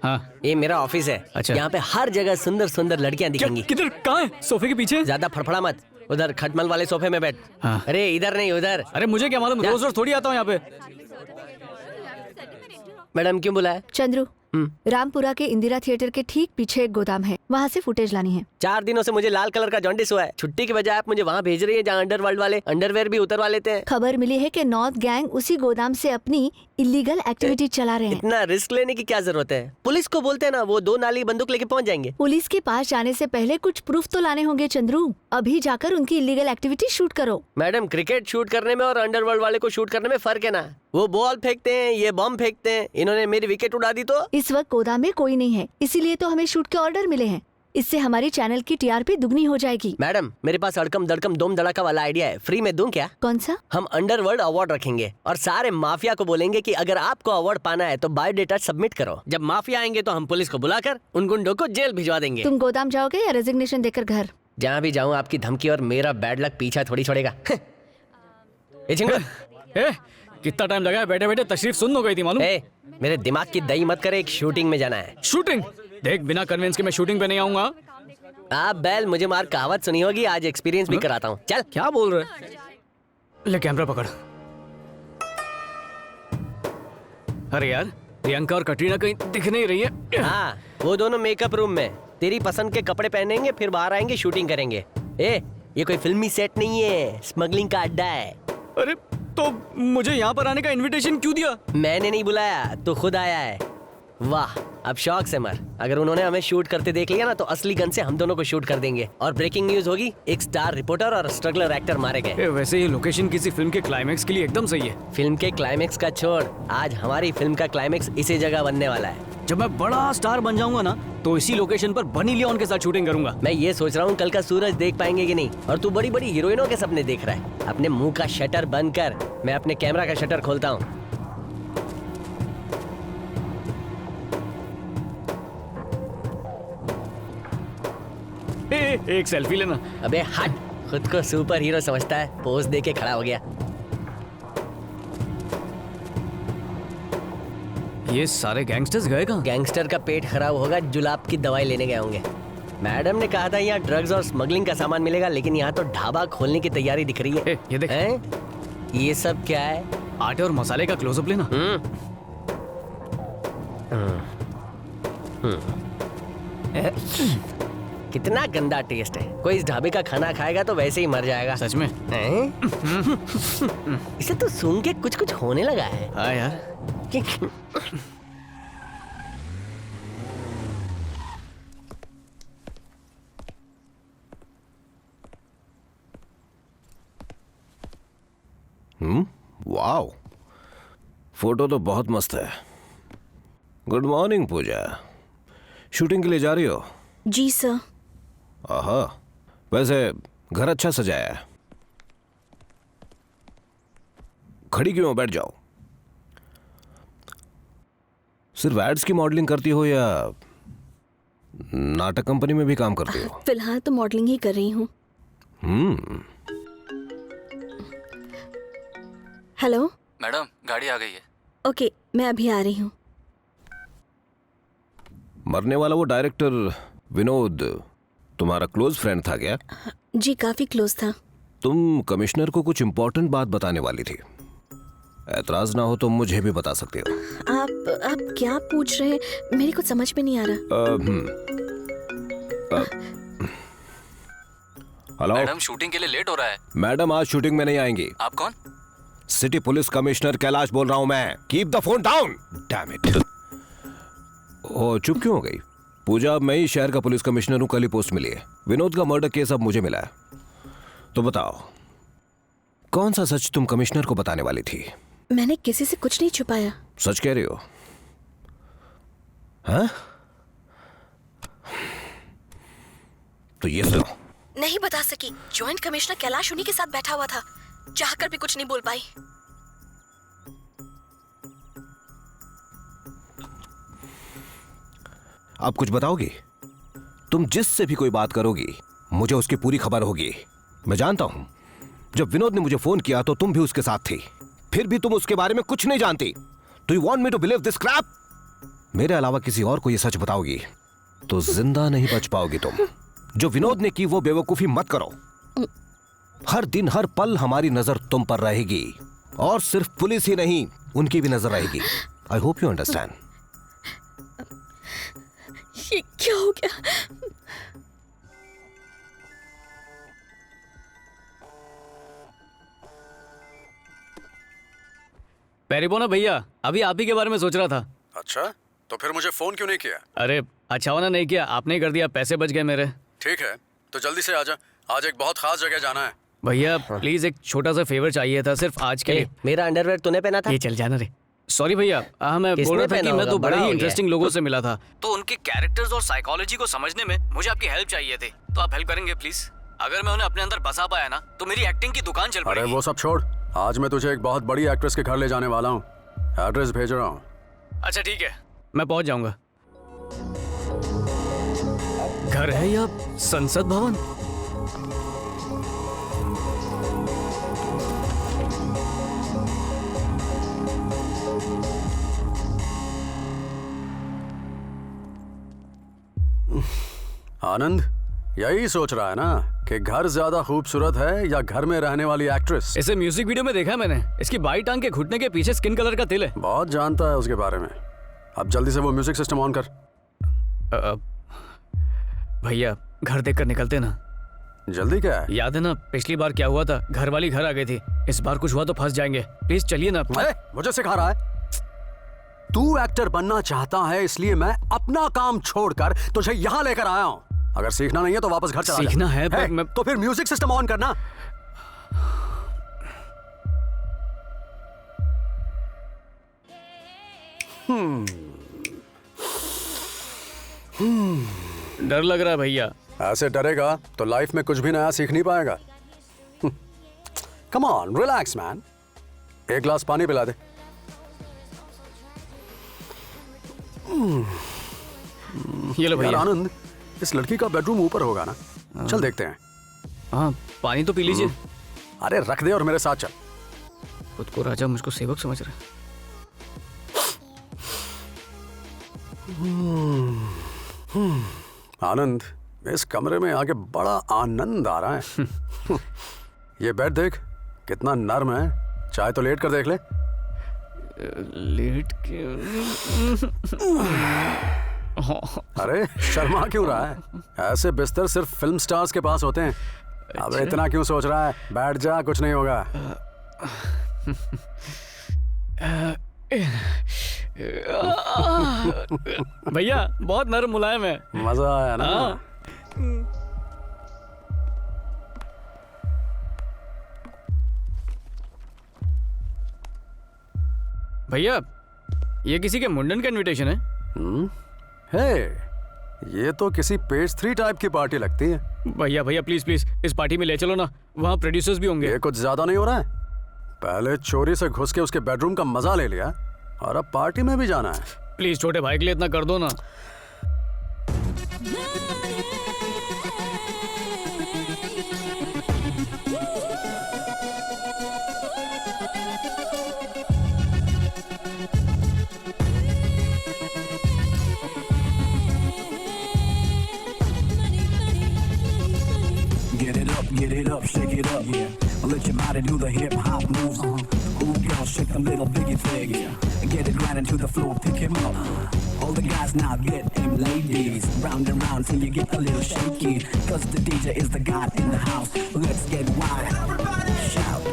हाँ, ये मेरा ऑफिस है। अच्छा। यहाँ पे हर जगह सुंदर सुंदर लड़कियाँ दिखेंगी। किधर? कहाँ है? सोफे के पीछे? ज्यादा फड़फड़ा मत, उधर खटमल वाले सोफे में बैठ। हाँ। अरे इधर नहीं, उधर। अरे मुझे क्या मालूम, रोज रोज थोड़ी आता हूँ यहाँ पे। मैडम क्यों बुलाया? चंद्रू, रामपुरा के इंदिरा थिएटर के ठीक पीछे एक गोदाम है, वहाँ से फुटेज लानी है। 4 दिनों से मुझे लाल कलर का जॉन्डिस हुआ है। छुट्टी के बजाय आप मुझे वहाँ भेज रही है जहाँ अंडरवर्ल्ड वाले अंडरवेयर भी उतरवा लेते हैं। खबर मिली है कि नॉर्थ गैंग उसी गोदाम से अपनी इलीगल एक्टिविटी चला रहे हैं। इतना रिस्क लेने की क्या जरूरत है? पुलिस को बोलते हैं ना, वो 2 नाली बंदूक लेके पहुँच जाएंगे। पुलिस के पास जाने से पहले कुछ प्रूफ तो लाने होंगे चंद्रू। अभी जाकर उनकी इलीगल एक्टिविटी शूट करो। मैडम, क्रिकेट शूट करने में और अंडरवर्ल्ड वाले को शूट करने में फर्क है ना। वो बॉल फेंकते हैं, ये बम फेंकते हैं। इन्होंने मेरी विकेट उड़ा दी तो। इस वक्त गोदाम में कोई नहीं है, इसीलिए तो हमें शूट के ऑर्डर मिले हैं। इससे हमारी चैनल की टीआरपी दुगनी हो जाएगी। मैडम, मेरे पास अड़कम दड़कम दोम धड़ाका वाला आइडिया है, फ्री में दूं क्या? कौन सा? हम अंडरवर्ल्ड अवार्ड रखेंगे और सारे माफिया को बोलेंगे कि अगर आपको अवार्ड पाना है तो बायोडेटा सबमिट करो। जब माफिया आएंगे तो हम पुलिस को बुलाकर उन गुंडों को जेल भिजवा देंगे। तुम गोदाम जाओगे या रेजिग्नेशन देकर घर? जहाँ भी जाऊँ आपकी धमकी और मेरा बैड लक पीछा थोड़ी छोड़ेगा। कितना टाइम लगा है बैठे बैठे, तशरीफ सुन हो गई थी मालूम। मेरे दिमाग की दही मत करे, एक शूटिंग में जाना है। शूटिंग? देख, बिना कन्वेंस के मैं शूटिंग पे नहीं आऊंगा। आप बैल, मुझे मार कहावत सुनी होगी, आज एक्सपीरियंस भी कराता हूँ। चल। क्या बोल रहे? ले कैमरा पकड़। अरे यार, प्रियंका और कटरीना कहीं दिख नहीं रही है। हाँ, वो दोनों मेकअप रूम में तेरी पसंद के कपड़े पहनेंगे, फिर बाहर आएंगे, शूटिंग करेंगे। ये कोई फिल्मी सेट नहीं है, स्मगलिंग का अड्डा है। अरे तो मुझे यहाँ पर आने का इनविटेशन क्यों दिया? मैंने नहीं बुलाया, तो खुद आया है। वाह, अब शौक से मर। अगर उन्होंने हमें शूट करते देख लिया ना तो असली गन से हम दोनों को शूट कर देंगे। और ब्रेकिंग न्यूज होगी, एक स्टार रिपोर्टर और स्ट्रगलर एक्टर मारे गए। वैसे ये लोकेशन किसी फिल्म के क्लाइमेक्स के लिए एकदम सही है। फिल्म के क्लाइमेक्स का छोड़, आज हमारी फिल्म का क्लाइमेक्स इसी जगह बनने वाला है। जब मैं बड़ा स्टार बन जाऊंगा ना तो इसी लोकेशन पर बनी लियोन के साथ शूटिंग करूंगा। मैं ये सोच रहा हूँ कल का सूरज देख पाएंगे कि नहीं। और तू बड़ी बड़ी हीरोइनों के सपने देख रहा है। अपने मुंह का शटर बंद कर, मैं अपने कैमरा का शटर खोलता हूँ। एक सेल्फी लेना। अबे हट, खुद को सुपर हीरो समझता है, पोज दे के खड़ा हो गया। ये सारे गैंगस्टर्स गए कहाँ? गैंगस्टर का पेट खराब होगा, जुलाब की दवाई लेने गए होंगे। मैडम ने कहा था यहाँ ड्रग्स और स्मगलिंग का सामान मिलेगा, लेकिन यहाँ तो ढाबा खोलने की तैयारी दिख रही है। ये देख। ये सब क्या है? आटे और मसाले का क्लोजअप लेना। कितना गंदा टेस्ट है। कोई इस ढाबे का खाना खाएगा तो वैसे ही मर जाएगा। सच में? इसे तो सूंघ के कुछ कुछ होने लगा है। हाँ यार। वाओ, फोटो तो बहुत मस्त है। गुड मॉर्निंग पूजा, शूटिंग के लिए जा रही हो? जी सर। आहा, वैसे घर अच्छा सजाया है। खड़ी क्यों हो, बैठ जाओ। सिर्फ एड्स की मॉडलिंग करती हो या नाटक कंपनी में भी काम करती हो? फिलहाल तो मॉडलिंग ही कर रही हूँ। हेलो मैडम, गाड़ी आ गई है। ओके, मैं अभी आ रही हूँ। मरने वाला वो डायरेक्टर विनोद तुम्हारा क्लोज फ्रेंड था क्या? जी काफी क्लोज था। तुम कमिश्नर को कुछ इंपॉर्टेंट बात बताने वाली थी। ऐतराज ना हो तो मुझे भी बता सकते हो। आप क्या पूछ रहे हैं? मेरी कुछ समझ में नहीं आ रहा। हेलो मैडम, शूटिंग के लिए लेट हो रहा है। मैडम, आज शूटिंग में नहीं आएंगी। आप कौन? सिटी पुलिस कमिश्नर कैलाश बोल रहा हूं मैं। Keep the phone down. Damn it. ओ, चुप क्यों हो गई? पूजा, मैं ही शहर का पुलिस कमिश्नर हूं। कल ही पोस्ट मिली है। विनोद का मर्डर केस अब मुझे मिला है। तो बताओ, कौन सा सच तुम कमिश्नर को बताने वाली थी? मैंने किसी से कुछ नहीं छुपाया। सच कह रही हो? हाँ? तो ये सुनो। नहीं बता सकी। ज्वाइंट कमिश्नर कैलाश उन्हीं के साथ बैठा हुआ था। चाहकर भी कुछ नहीं बोल पाई। आप कुछ बताओगी? तुम जिससे भी कोई बात करोगी, मुझे उसकी पूरी खबर होगी। मैं जानता हूं, जब विनोद ने मुझे फोन किया तो तुम भी उसके साथ थी। फिर भी तुम उसके बारे में कुछ नहीं जानती। Do you want me to believe this crap? मेरे अलावा किसी और को ये सच बताओगी तो जिंदा नहीं बच पाओगी तुम। जो विनोद ने की वो बेवकूफी मत करो। हर दिन हर पल हमारी नजर तुम पर रहेगी, और सिर्फ पुलिस ही नहीं, उनकी भी नजर रहेगी। आई होप यू अंडरस्टैंड। ये क्या हो गया? पेरिबोना भैया, अभी आप ही के बारे में सोच रहा था। अच्छा, तो फिर मुझे फोन क्यों नहीं किया? अरे अच्छा होना नहीं किया, आपने ही कर दिया। पैसे बच गए मेरे। ठीक है, तो जल्दी से आजा। आज एक बहुत खास जगह जाना है। भैया प्लीज, एक छोटा सा फेवर चाहिए था सिर्फ आज के लिए। मेरा अंडरवेयर तूने पहना था? ये चल जाना रे। सॉरी भैया, मैं बोल रहा था कि मैं तो बड़े ही इंटरेस्टिंग लोगों से मिला था, तो उनके कैरेक्टर्स और साइकोलॉजी को समझने में मुझे आपकी हेल्प चाहिए थी। तो आप हेल्प करेंगे प्लीज? अगर मैं उन्हें अपने अंदर बसा पाया ना तो मेरी एक्टिंग की दुकान चल पड़ेगी। अरे वो सब छोड़, आज मैं तुझे एक बहुत बड़ी एक्ट्रेस के घर ले जाने वाला हूँ। एड्रेस भेज रहा हूँ। अच्छा ठीक है, मैं पहुंच जाऊंगा। घर है या संसद भवन? आनंद यही सोच रहा है ना कि घर ज्यादा खूबसूरत है या घर में रहने वाली एक्ट्रेस? इसे म्यूजिक वीडियो में देखा है मैंने। इसकी बाई टांग के घुटने के पीछे स्किन कलर का तिल है। बहुत जानता है उसके बारे में। अब जल्दी से वो म्यूजिक सिस्टम ऑन कर। भैया घर देखकर निकलते ना। जल्दी क्या है? याद है ना पिछली बार क्या हुआ था? घर वाली घर आ गई थी। इस बार कुछ हुआ तो फंस जाएंगे। प्लीज चलिए ना। मुझे सिखा रहा है? तू एक्टर बनना चाहता है, इसलिए मैं अपना काम छोड़कर तुझे यहाँ लेकर आया हूँ। अगर सीखना नहीं है तो वापस घर चला जा। सीखना है पर मैं... तो फिर म्यूजिक सिस्टम ऑन करना। डर लग रहा है भैया। ऐसे डरेगा तो लाइफ में कुछ भी नया सीख नहीं पाएगा। Come on, relax man. एक गिलास पानी पिला दे। ये लो भैया। आनंद, इस लड़की का बेडरूम ऊपर होगा ना? चल देखते हैं। हाँ, पानी तो पी लीजिए। अरे रख दे और मेरे साथ चल। खुद को राजा, मुझको सेवक समझ रहा है। आनंद, इस कमरे में आके बड़ा आनंद आ रहा है। ये बेड देख कितना नर्म है। चाहे तो लेट कर देख ले। लेट के अरे शर्मा क्यों रहा है? ऐसे बिस्तर सिर्फ फिल्म स्टार्स के पास होते हैं। अब इतना क्यों सोच रहा है? बैठ जा, कुछ नहीं होगा। भैया बहुत नरम मुलायम है। मजा आया ना? भैया ये किसी के मुंडन का इनविटेशन है? हे, ये तो किसी पेज 3 टाइप की पार्टी लगती है। भैया भैया प्लीज प्लीज इस पार्टी में ले चलो ना, वहाँ प्रोड्यूसर्स भी होंगे। ये कुछ ज्यादा नहीं हो रहा है? पहले चोरी से घुस के उसके बेडरूम का मजा ले लिया और अब पार्टी में भी जाना है। प्लीज छोटे भाई के लिए इतना कर दो ना। Get it up, shake it up, yeah. Let your body do the hip hop moves, Ooh, girl, shake them little biggie things, yeah. Get it right into the floor, pick him up. All the guys now get them ladies. Round and round till you get a little shaky. Cause the DJ is the god in the house. Let's get wild. Everybody shout.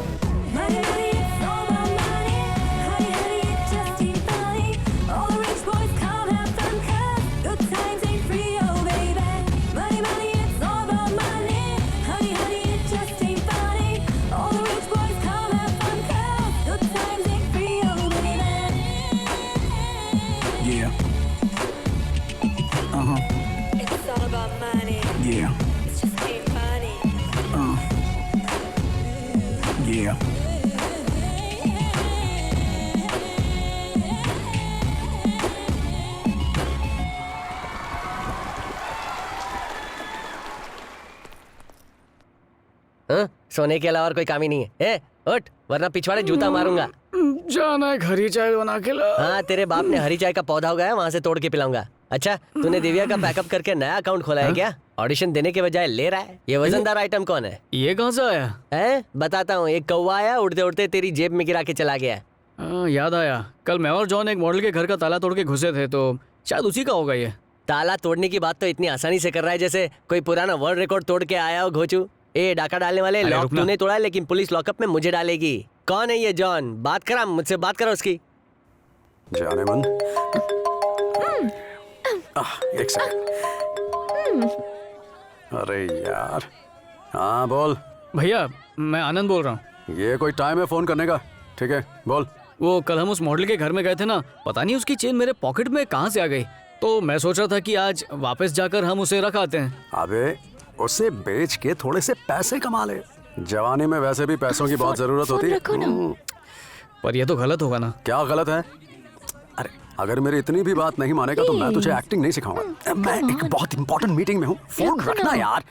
Money, money, it's all about money. Honey, honey, it just ain't funny. All the rich boys come have fun, cause good times ain't free, oh baby. Money, money, it's all about money. Honey, honey, it just ain't funny. All the rich boys come have fun, cause good times ain't free, oh baby. Yeah. It's all about money. Yeah. It's just ain't funny. Yeah. सोने के अलावा और कोई काम ही नहीं है। उठ वरना पिछवाड़े जूता मारूंगा। जाना है, हरी चाय बना के ला। हाँ, तेरे बाप ने हरी चाय का पौधा उगाया, वहाँ से तोड़ के पिलाऊंगा। अच्छा, तूने दिव्या का बैकअप करके नया अकाउंट खोला है क्या? ऑडिशन देने के बजाय ले रहा है। ये वजनदार आइटम कौन है? ये कहाँ से आया? है बताता हूँ। एक कौवा आया, उड़ते उड़ते तेरी जेब में गिरा के चला गया। याद आया, कल मैं और जॉन एक मॉडल के घर का ताला तोड़ के घुसे थे, तो शायद उसी का होगा ये। ताला तोड़ने की बात तो इतनी आसानी से कर रहा है जैसे कोई पुराना वर्ल्ड रिकॉर्ड तोड़ के आया हो घोचू। ए डाका डालने वाले, लॉक तूने तोड़ा है लेकिन पुलिस लॉकअप में मुझे डालेगी। कौन है ये जॉन? बात करा मुझसे, बात करा उसकी। जाने मन। एक सेकंड। अरे यार। हाँ बोल। भैया मैं आनंद बोल रहा हूँ। ये कोई टाइम है फोन करने का? ठीक है बोल। वो कल हम उस मॉडल के घर में गए थे ना, पता नहीं उसकी चेन मेरे पॉकेट में कहाँ से आ गई, तो मैं सोच रहा था कि आज वापस जाकर हम उसे रख आते हैं। अबे उसे बेच के थोड़े से पैसे कमा ले। जवानी में वैसे भी पैसों की बहुत जरूरत होती है। पर ये तो गलत होगा ना? क्या गलत है? अरे अगर मेरी इतनी भी बात नहीं मानेगा तो मैं तुझे एक्टिंग नहीं सिखाऊंगा। मैं एक बहुत इंपॉर्टेंट मीटिंग में हूँ, फोन रखना यार।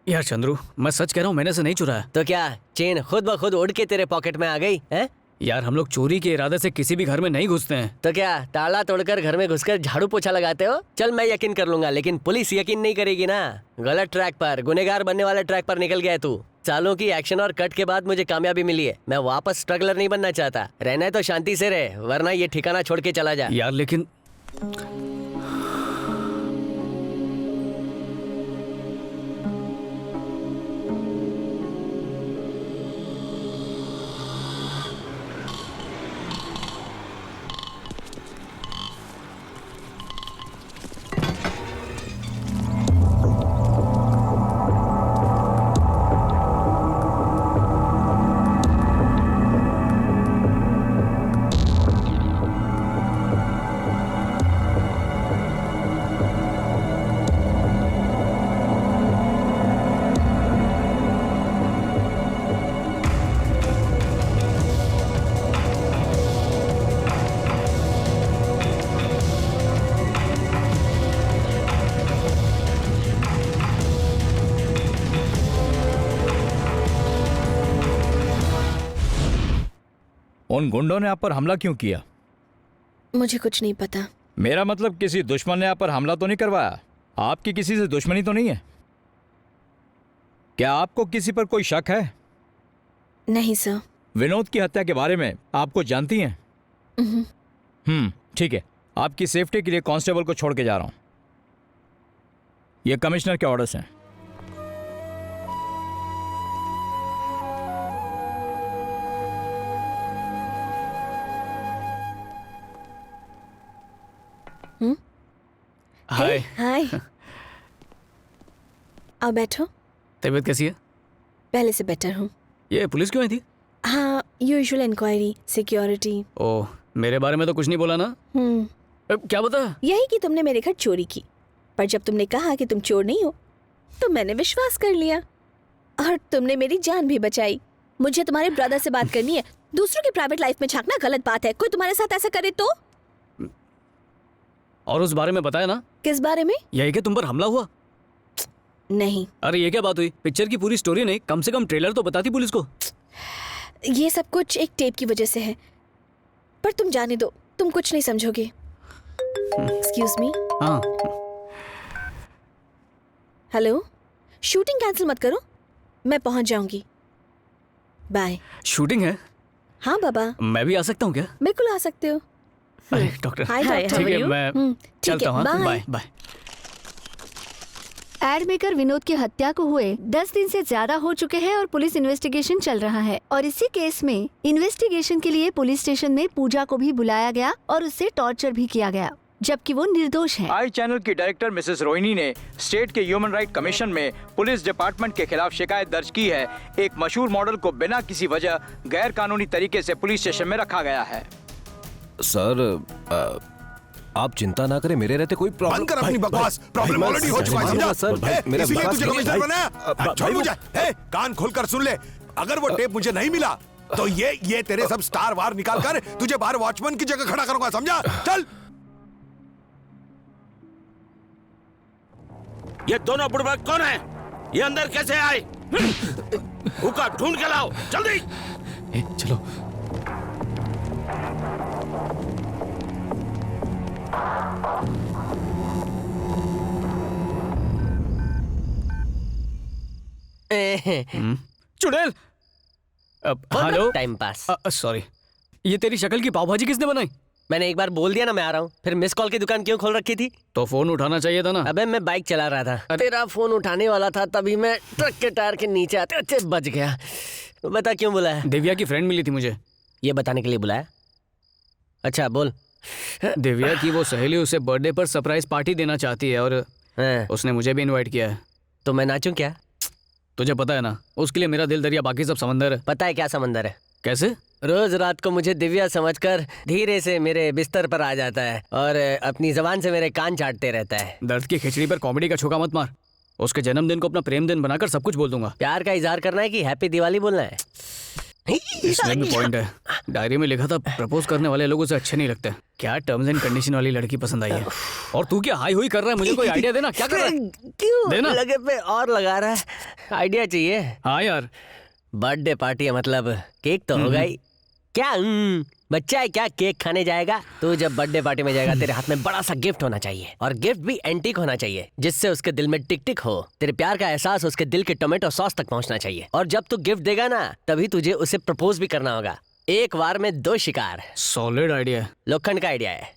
यार चंद्रू, मैं सच कह रहा हूँ, मैंने से नहीं चुराया। तो क्या चेन खुद ब खुद उड़ के तेरे पॉकेट में आ गई है? यार हम लोग चोरी के इरादे से किसी भी घर में नहीं घुसते हैं। तो क्या ताला तोड़कर घर में घुसकर झाड़ू पोछा लगाते हो? चल मैं यकीन कर लूंगा, लेकिन पुलिस यकीन नहीं करेगी ना। गलत ट्रैक पर, गुनेगार बनने वाले ट्रैक पर निकल गया तू। सालों की एक्शन और कट के बाद मुझे कामयाबी मिली है। मैं वापस स्ट्रगलर नहीं बनना चाहता। रहना है तो शांति से रहे, वरना ये ठिकाना छोड़ के चला जा। यार लेकिन उन गुंडों ने आप पर हमला क्यों किया? मुझे कुछ नहीं पता। मेरा मतलब किसी दुश्मन ने आप पर हमला तो नहीं करवाया? आपकी किसी से दुश्मनी तो नहीं है? क्या आपको किसी पर कोई शक है? नहीं सर। विनोद की हत्या के बारे में आपको जानती हैं? ठीक है, आपकी सेफ्टी के लिए कांस्टेबल को छोड़ के जा रहा हूं। ये कमिश्नर के ऑर्डर्स हैं। हाय। हाय। आओ बैठो। तबीयत कैसी है? पहले से बेटर हूँ। ये पुलिस क्यों आई थी? हाँ, यूजुअल इंक्वायरी, सिक्योरिटी। ओह, मेरे बारे में तो कुछ नहीं बोला ना? क्या बता? यही कि तुमने मेरे घर चोरी की, पर जब तुमने कहा कि तुम चोर नहीं हो तो मैंने विश्वास कर लिया और तुमने मेरी जान भी बचाई। मुझे तुम्हारे ब्रदर से बात करनी है। दूसरों की प्राइवेट लाइफ में झांकना गलत बात है। कोई तुम्हारे साथ ऐसा करे तो? और उस बारे में बताया ना? किस बारे में? यही कि तुम पर हमला हुआ। नहीं। अरे ये क्या बात हुई? पिक्चर की पूरी स्टोरी नहीं, कम से कम ट्रेलर तो बताती पुलिस को। ये सब कुछ एक टेप की वजह से है, पर तुम जाने दो, तुम कुछ नहीं समझोगे। Excuse me. हाँ। हेलो, शूटिंग कैंसिल मत करो, मैं पहुंच जाऊंगी। बाय। शूटिंग है? हाँ बाबा। मैं भी आ सकता हूँ क्या? बिल्कुल आ सकते हो। अरे डॉक्टर। हाय डॉक्टर। ठीक है, मैं चलता हूँ। Bye bye. Ad maker Vinod की हत्या को हुए 10 दिन से ज्यादा हो चुके हैं और पुलिस इन्वेस्टिगेशन चल रहा है। और इसी केस में इन्वेस्टिगेशन के लिए पुलिस स्टेशन में पूजा को भी बुलाया गया और उससे टॉर्चर भी किया गया, जबकि वो निर्दोष है। आई चैनल की डायरेक्टर मिसेस रोहिणी ने स्टेट के ह्यूमन राइट कमीशन में पुलिस डिपार्टमेंट के खिलाफ शिकायत दर्ज की है। एक मशहूर मॉडल को बिना किसी वजह गैर कानूनी तरीके से पुलिस स्टेशन में रखा गया है। सर, आप चिंता ना करें, मेरे रहते कोई प्रॉब्लम। बंद कर अपनी बकवास। प्रॉब्लम ऑलरेडी हो चुका है, समझा? सर, मेरा इसीलिए तुझे कमिश्नर बनाया। छोड़ मुझे। कान खोलकर सुन ले, अगर वो टेप मुझे नहीं मिला तो ये तेरे सब स्टार वार निकाल कर तुझे बाहर वॉचमैन की जगह खड़ा करूंगा, समझा? चल। ये दोनों बुड़बक कौन है? ये अंदर कैसे आए? हुक्का ढूंढ के लाओ जल्दी। चलो। चुड़ैल। हेलो। Time pass. सॉरी, ये तेरी शक्ल की पाव भाजी किसने बनाई? मैंने एक बार बोल दिया ना मैं आ रहा हूँ, फिर मिस कॉल की दुकान क्यों खोल रखी थी? तो फोन उठाना चाहिए था ना। अबे मैं बाइक चला रहा था, तेरा फोन उठाने वाला था, तभी मैं ट्रक के टायर के नीचे आते अच्छे बच गया। बता क्यों बुलाया? दिव्या की फ्रेंड मिली थी मुझे। ये बताने के लिए बुलाया? अच्छा बोल। दिव्या की वो सहेली उसे बर्थडे पर सरप्राइज पार्टी देना चाहती है और उसने मुझे भी इनवाइट किया है। तो मैं नाचूं क्या? तुझे पता है ना, उसके लिए मेरा दिल दरिया, बाकी सब समंदर है। पता है क्या समंदर है? कैसे? रोज रात को मुझे दिव्या समझकर धीरे से मेरे बिस्तर पर आ जाता है और अपनी जबान से मेरे कान चाटते रहता है। दर्द की खिचड़ी पर कॉमेडी का छोका मत मार। उसके जन्मदिन को अपना प्रेम दिन बनाकर सब कुछ बोल दूंगा। प्यार का इजहार करना है कि हैप्पी दिवाली बोलना है? इसमें भी पॉइंट है। डायरी में लिखा था प्रपोज करने वाले लोगों से अच्छे नहीं लगते। क्या टर्म्स एंड कंडीशन वाली लड़की पसंद आई है? और तू क्या हाई हुई कर रहा है? मुझे कोई आइडिया देना, क्या कर रहा है? क्यों देना। लगे पे और लगा रहा है? आइडिया चाहिए? हाँ यार, बर्थडे पार्टी है मतलब केक तो होगा ही। क्या बच्चा है क्या केक खाने जाएगा? तू जब बर्थडे पार्टी में जाएगा तेरे हाथ में बड़ा सा गिफ्ट होना चाहिए, और गिफ्ट भी एंटीक होना चाहिए जिससे उसके दिल में टिक टिक हो। तेरे प्यार का एहसास उसके दिल के टोमेटो सॉस तक पहुंचना चाहिए। और जब तू गिफ्ट देगा ना, तभी तुझे उसे प्रपोज भी करना होगा। एक बार में 2 शिकार। सॉलिड आइडिया है। लोखंड का आइडिया है।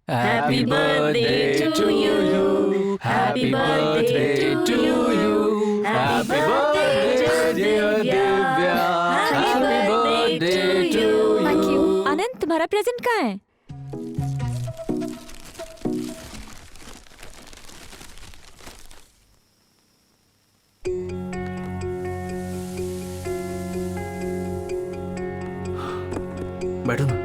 Happy birthday to you. Happy birthday to you. Happy birthday dear Divya. Happy birthday to you. Thank you. Anand, तुम्हारा प्रेजेंट कहाँ है? बैठो ना।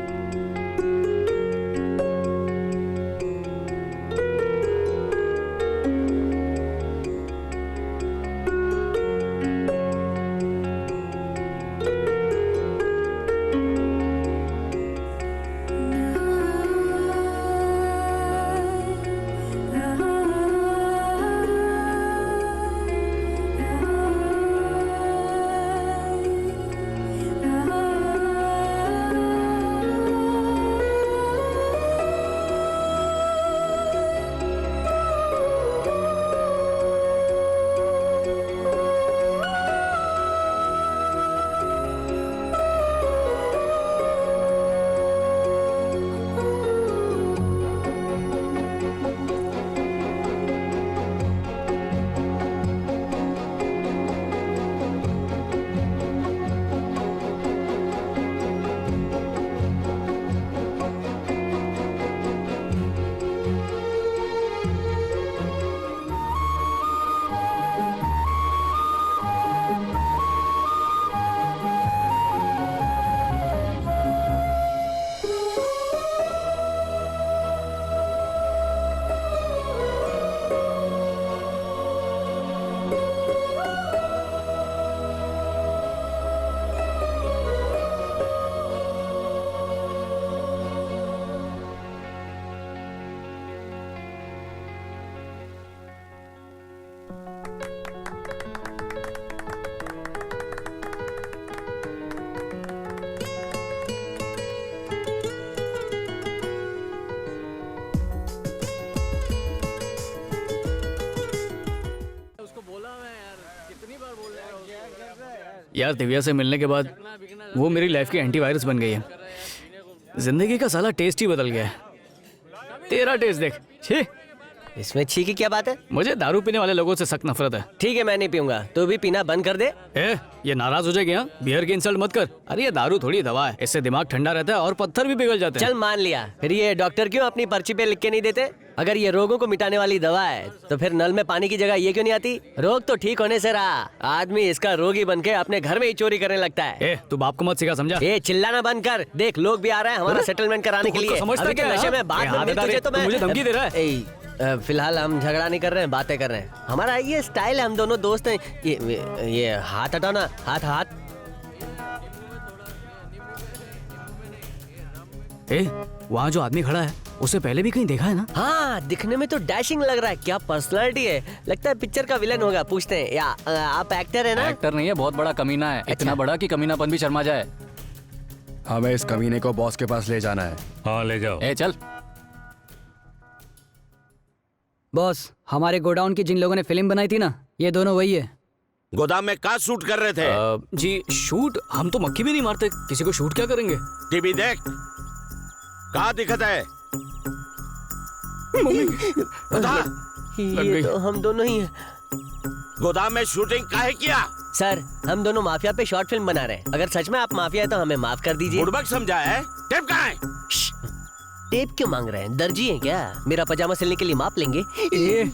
यार दिव्या से मिलने के बाद वो मेरी लाइफ की एंटीवायरस बन गई है। जिंदगी का साला टेस्ट ही बदल गया है। तेरा टेस्ट देख। छी, इसमें छी की क्या बात है? मुझे दारू पीने वाले लोगों से सख्त नफरत है। ठीक है, मैं नहीं पीऊंगा, तू भी पीना बंद कर दे। ये नाराज हो जाएगी? हाँ, बियर की इंसल्ट मत कर। अरे ये दारू थोड़ी दवा है, इससे दिमाग ठंडा रहता है और पत्थर भी पिघल जाते हैं। चल मान लिया, फिर ये डॉक्टर क्यों अपनी पर्ची पे लिख के नहीं देते? अगर ये रोगों को मिटाने वाली दवा है तो फिर नल में पानी की जगह ये क्यों नहीं आती? रोग तो ठीक होने से रहा, आदमी इसका रोगी बन के अपने घर में ही चोरी करने लगता है। तू बाप को मत सिखा, समझा? चिल्लाना बंद कर, देख लोग भी आ रहे हैं हमारा सेटलमेंट कराने के लिए। समझता क्या? नशे में बात में तुझे तो मुझे धमकी दे रहा है। फिलहाल हम झगड़ा नहीं कर रहे हैं, बातें कर रहे हैं। हमारा ये स्टाइल है, हम दोनों दोस्त हैं। ये हाथ हटाना, हाथ हाथ। वहाँ जो आदमी खड़ा है उसे पहले भी कहीं देखा है ना? हाँ, दिखने में तो डैशिंग लग रहा है। क्या पर्सनालिटी है, लगता है पिक्चर का विलन होगा। पूछते हैं, या आप एक्टर है ना? एक्टर नहीं है, बहुत बड़ा कमीना है। इतना बड़ा कि कमीनापन भी शर्मा जाए। हमें इस कमीने को बॉस के पास ले जाना है। हाँ ले जाओ। चल। बॉस, हमारे गोडाउन की जिन लोगों ने फिल्म बनाई थी ना, ये दोनों वही है। गोदाम में क्या शूट कर रहे थे? जी शूट? हम तो मक्खी भी नहीं मारते, किसी को शूट क्या करेंगे? टीवी देख, कहाँ दिखता है? बता। ये तो हम दोनों ही हैं। गोदाम में शूटिंग काहे किया? सर, हम दोनों माफिया पे शॉर्ट फिल्म बना रहे हैं। अगर सच में आप माफिया है तो हमें माफ कर दीजिए। बुड़बक समझा है? टेप कहाँ है? टेप क्यों मांग रहे हैं? दर्जी हैं क्या? मेरा पजामा सिलने के लिए माप लेंगे?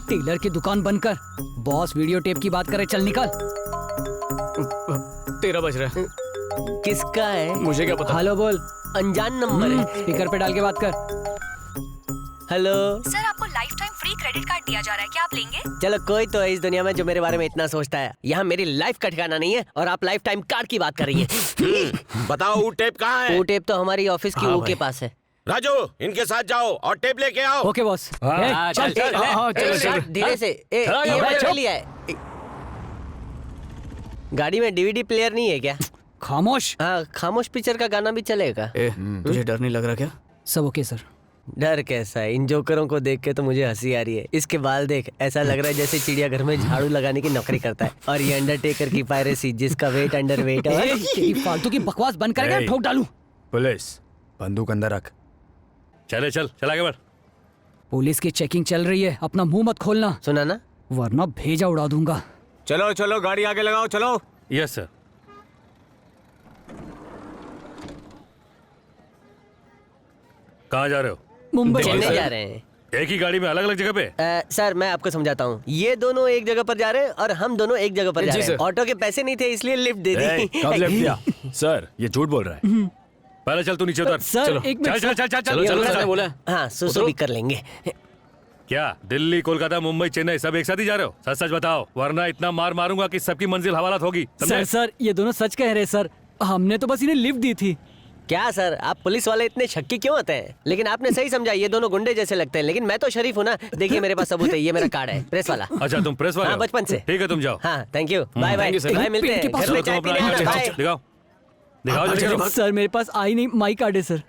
टेलर की दुकान बंद कर। बॉस वीडियो टेप की बात करे, चल निकाल। तेरा बज रहा है। किसका है? मुझे क्या पता। हेलो बोल। अनजान नंबर है। स्पीकर पे डाल के बात कर। हेलो सर, आपको life time free credit card दिया जा रहा है, क्या आप लेंगे? चलो, कोई तो है इस दुनिया में जो मेरे बारे में इतना सोचता है। यहाँ मेरी लाइफ का ठिकाना नहीं है और आप लाइफ टाइम कार्ड की बात कर रही है। बताओ वो टेप कहाँ है? वो टेप तो हमारी ऑफिस की वो के पास है। राजू, इनके साथ जाओ और टेप लेके आओ। Okay boss. चल धीरे से। लिया है। गाड़ी में डीवीडी प्लेयर नहीं है क्या? खामोश। हाँ, खामोश पिक्चर का गाना भी चलेगा। तुझे डर नहीं लग रहा क्या? सब ओके सर। डर कैसा है? इन जोकरों को देख के तो मुझे हंसी आ रही है। इसके बाल देख, ऐसा लग रहा है जैसे चिड़ियाघर में झाड़ू लगाने की नौकरी करता है। और ये अंडरटेकर की पायरेसी, जिसका वेट अंडर वेट है। फालतू की बकवास बंद करेगा, ठोक डालूं। पुलिस, बंदूक अंदर रख। चल आगे बढ़। पुलिस की चेकिंग चल रही है, अपना मुंह मत खोलना, सुना ना? वरना भेजा उड़ा दूंगा। चलो चलो, गाड़ी आगे लगाओ, चलो। Yes sir. कहाँ जा रहे हो? मुंबई जा रहे हैं। एक ही गाड़ी में अलग अलग जगह पे? सर, मैं आपको समझाता हूँ। ये दोनों एक जगह पर जा रहे हैं और हम दोनों एक जगह पर जा रहे हैं। ऑटो के पैसे नहीं थे इसलिए लिफ्ट दे दी। कब लिफ्ट दिया? सर, ये झूठ बोल रहा है। पहले चल तू नीचे उतर। सर, एक मिनट। चलो बोला। हाँ, सुसु भी कर लेंगे। क्या दिल्ली, कोलकाता, मुंबई, चेन्नई सब एक साथ ही जा रहे हो? सच सच बताओ, वरना इतना मार मारूंगा कि सबकी मंजिल हवालात होगी। सर, ये दोनों सच कह रहे सर, हमने तो बस इन्हें लिफ्ट दी थी। क्या सर, आप पुलिस वाले इतने शक्की क्यों होते हैं? लेकिन आपने सही समझा, ये दोनों गुंडे जैसे लगते हैं, लेकिन मैं तो शरीफ हूँ ना। देखिए मेरे पास सबूत है, ये मेरा कार्ड है, प्रेस वाला। अच्छा, तुम प्रेस वाले? हाँ, बचपन से। ठीक है, तुम जाओ। हाँ, thank you, bye bye. Bye, मिलते हैं। घर पे चाय पीने आना, बाय। दिखाओ दिखाओ। सर, मेरे पास आई नहीं, माई कार्ड है सर।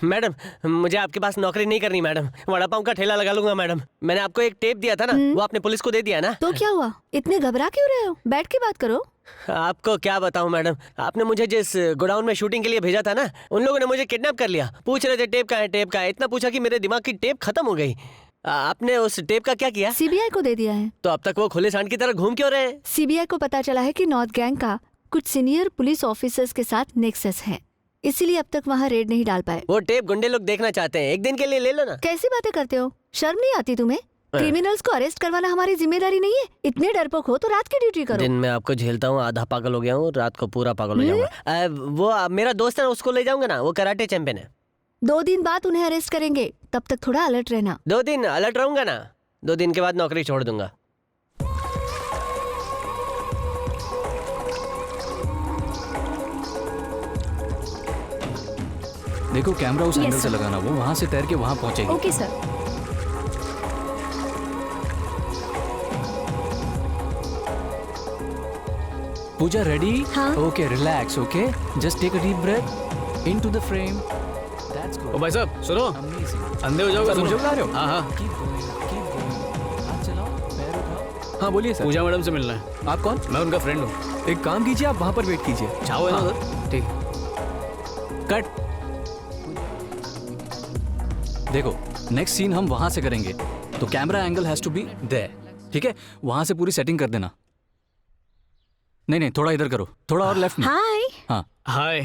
मैडम, मुझे आपके पास नौकरी नहीं करनी मैडम। वड़ा पाव का ठेला लगा लूंगा मैडम। मैंने आपको एक टेप दिया था ना, वो आपने पुलिस को दे दिया ना? तो क्या हुआ? इतने घबरा क्यों रहे हो? बैठ के बात करो। आपको क्या बताऊं मैडम, आपने मुझे जिस गोडाउन में शूटिंग के लिए भेजा था ना, उन लोगों ने मुझे किडनैप कर लिया। पूछ रहे थे टेप का है, टेप का है। इतना पूछा कि मेरे दिमाग की टेप खत्म हो गई। आपने उस टेप का क्या किया? सीबीआई को दे दिया है। तो अब तक वो खुले सांड की तरह घूम क्यों रहे हैं? सीबीआई को पता चला है कि नॉर्थ गैंग का कुछ सीनियर पुलिस ऑफिसर्स के साथ नेक्सस है, इसीलिए अब तक वहाँ रेड नहीं डाल पाए। वो टेप गुंडे लोग देखना चाहते हैं, एक दिन के लिए ले लो ना। कैसी बातें करते हो? शर्म नहीं आती तुम्हें? क्रिमिनल्स को अरेस्ट करवाना हमारी जिम्मेदारी नहीं है? इतने डरपोक हो तो रात की ड्यूटी करो। दिन में आपको झेलता हूँ, आधा पागल हो गया हूँ, रात को पूरा पागल हो जाऊंगा। वो मेरा दोस्त है ना, उसको ले जाऊंगा ना, वो कराटे चैंपियन है। 2 दिन बाद उन्हें अरेस्ट करेंगे, तब तक थोड़ा अलर्ट रहना। 2 दिन अलर्ट रहूंगा ना, 2 दिन के बाद नौकरी छोड़ दूंगा। देखो कैमरा उस एंगल से लगाना, वो वहाँ से तैर के वहाँ पहुँचेगी। Okay sir. पूजा रेडी? हाँ। Okay, relax. Okay, just take a deep breath into the frame. That's good. ओ भाई साहब सुनो, अंधे हो जाओगे, समझो बता रहे हो? हाँ हाँ, कीप गोइंग, हाथ चलाओ, पैर उठाओ। हाँ बोलिए सर। पूजा मैडम से मिलना है। आप कौन? मैं उनका फ्रेंड हूँ। एक काम कीजिए, आप वहाँ पर वेट कीजिए। चाहो है ना उधर? ठीक। कट। देखो नेक्स्ट सीन हम वहां से करेंगे, तो camera angle has to be there, ठीक है? वहां से पूरी सेटिंग कर देना। नहीं थोड़ा इधर करो, थोड़ा और लेफ्ट में। हाय। हाँ हाय।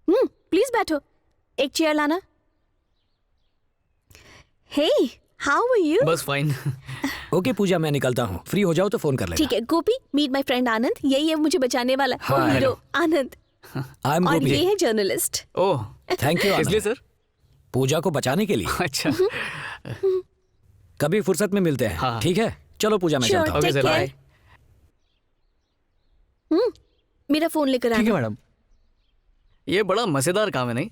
प्लीज बैठो, एक चेयर लाना। हे, हाउ आर यू? बस फाइन। ओके पूजा, मैं निकलता हूँ। फ्री हो जाओ तो फोन कर लेना। ठीक है। गोपी, मीट माय फ्रेंड आनंद। यही है मुझे बचाने वाला। हाँ, hero hello. Anand. I am और गोपी। ये है जर्नलिस्ट। Oh thank you. इसलिए सर? पूजा को बचाने के लिए। अच्छा। कभी फुर्सत में मिलते हैं। ठीक है, चलो पूजा, मैं Sure, चलता हूँ। take care. मेरा फोन लेकर आना। ठीक है मैडम। ये बड़ा मजेदार काम है नहीं?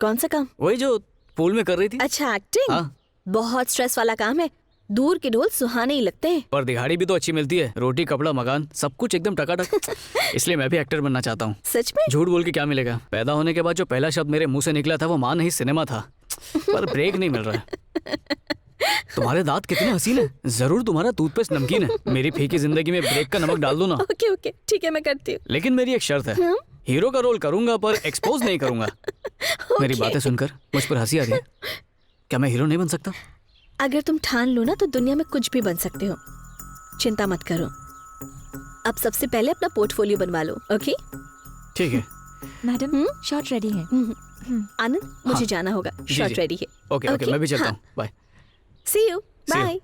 कौन सा काम? वही जो पूल में कर रही थी। अच्छा, एक्टिंग। हाँ। बहुत स्ट्रेस वाला काम है। दूर के ढोल सुहाने ही लगते हैं। पर दिहाड़ी भी तो अच्छी मिलती है। रोटी कपड़ा मकान सब कुछ एकदम टकाटक। इसलिए मैं भी एक्टर बनना चाहता हूँ। सच में? झूठ बोल के क्या मिलेगा? पैदा होने के बाद जो पहला शब्द मेरे मुंह से निकला था वो माँ नहीं सिनेमा था। पर ब्रेक नहीं मिल रहा है। तुम्हारे दांत कितने हसीन है। जरूर तुम्हारा टूथपेस्ट नमकीन है। मेरी फीकी जिंदगी में ब्रेक का नमक डाल दो ना। ओके ओके, ठीक है, मैं करती हूँ। लेकिन मेरी एक शर्त है, हीरो का रोल करूंगा पर एक्सपोज नहीं करूंगा। मेरी बातें सुनकर मुझ पर हंसी आ रही है। क्या मैं हीरो नहीं बन सकता? अगर तुम ठान लो ना तो दुनिया में कुछ भी बन सकते हो। चिंता मत करो। अब सबसे पहले अपना पोर्टफोलियो बनवा लो। ओके ठीक है मैडम, शॉट रेडी है। आनंद, मुझे जाना होगा। शॉट रेडी है। ओके ओके, मैं भी चलता हूँ। Bye. See you. Bye.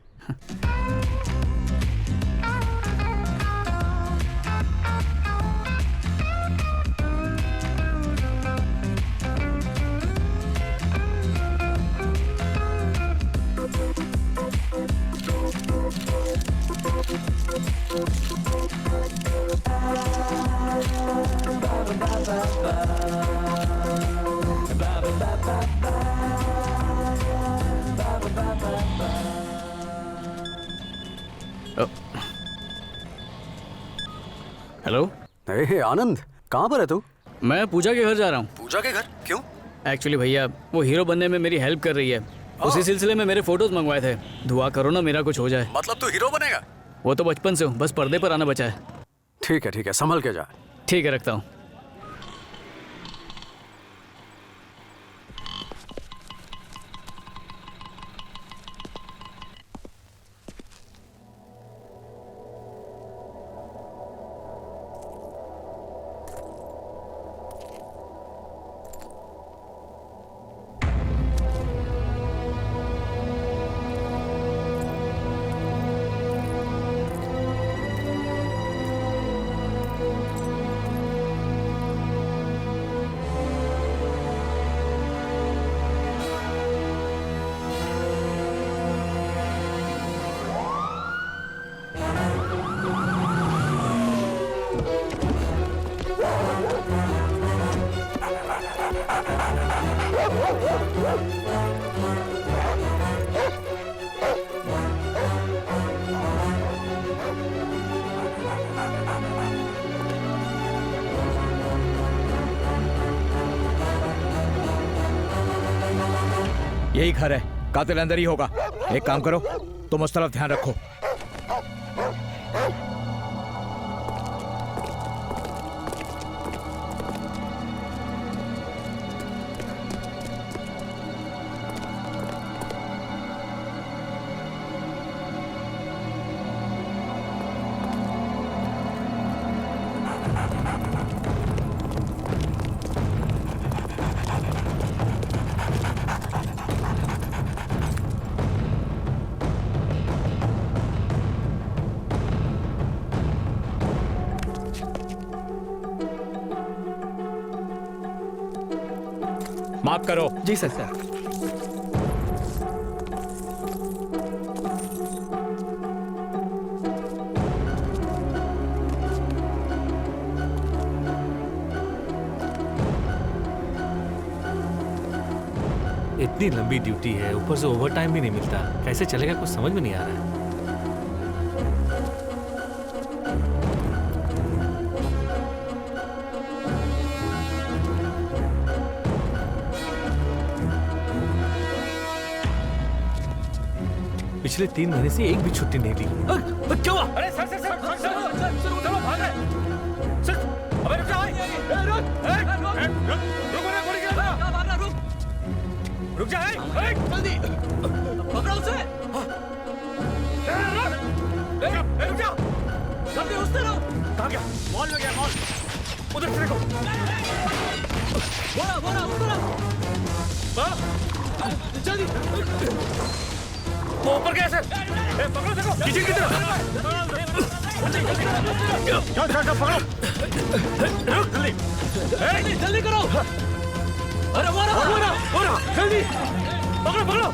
Hello. Hey Anand, कहाँ पर है तू? मैं पूजा के घर जा रहा हूँ। पूजा के घर? क्यों? एक्चुअली भैया वो हीरो बनने में मेरी हेल्प कर रही है। उसी सिलसिले में मेरे फोटोज मंगवाए थे। दुआ करो ना मेरा कुछ हो जाए। मतलब तू हीरो बनेगा? वो तो बचपन से हूँ, बस पर्दे पर आना बचा है। ठीक है, संभल के जा। ठीक है, रखता हूँ। यही घर है, कातिल अंदर ही होगा। एक काम करो, तुम उस तरफ ध्यान रखो। माफ करो। जी सर। इतनी लंबी ड्यूटी है, ऊपर से ओवर टाइम भी नहीं मिलता। कैसे चलेगा कुछ समझ में नहीं आ रहा है। पिछले 3 महीने से एक भी छुट्टी नहीं ली। क्या हुआ? अरे सर उधर भाग रहे। सर अबे रुक जा। रुक जा। जल्दी पकड़ो उसे। रुक जा। जल्दी उस तरफ। कहाँ गया? मॉल में गया, मॉल। उधर से देखो। बोरा जल्दी। वो ऊपर गया सर। पकड़ो देखो। किचन की तरफ। चल पकड़ो। रुक जल्दी करो। अरे बोरा जल्दी पकड़ो।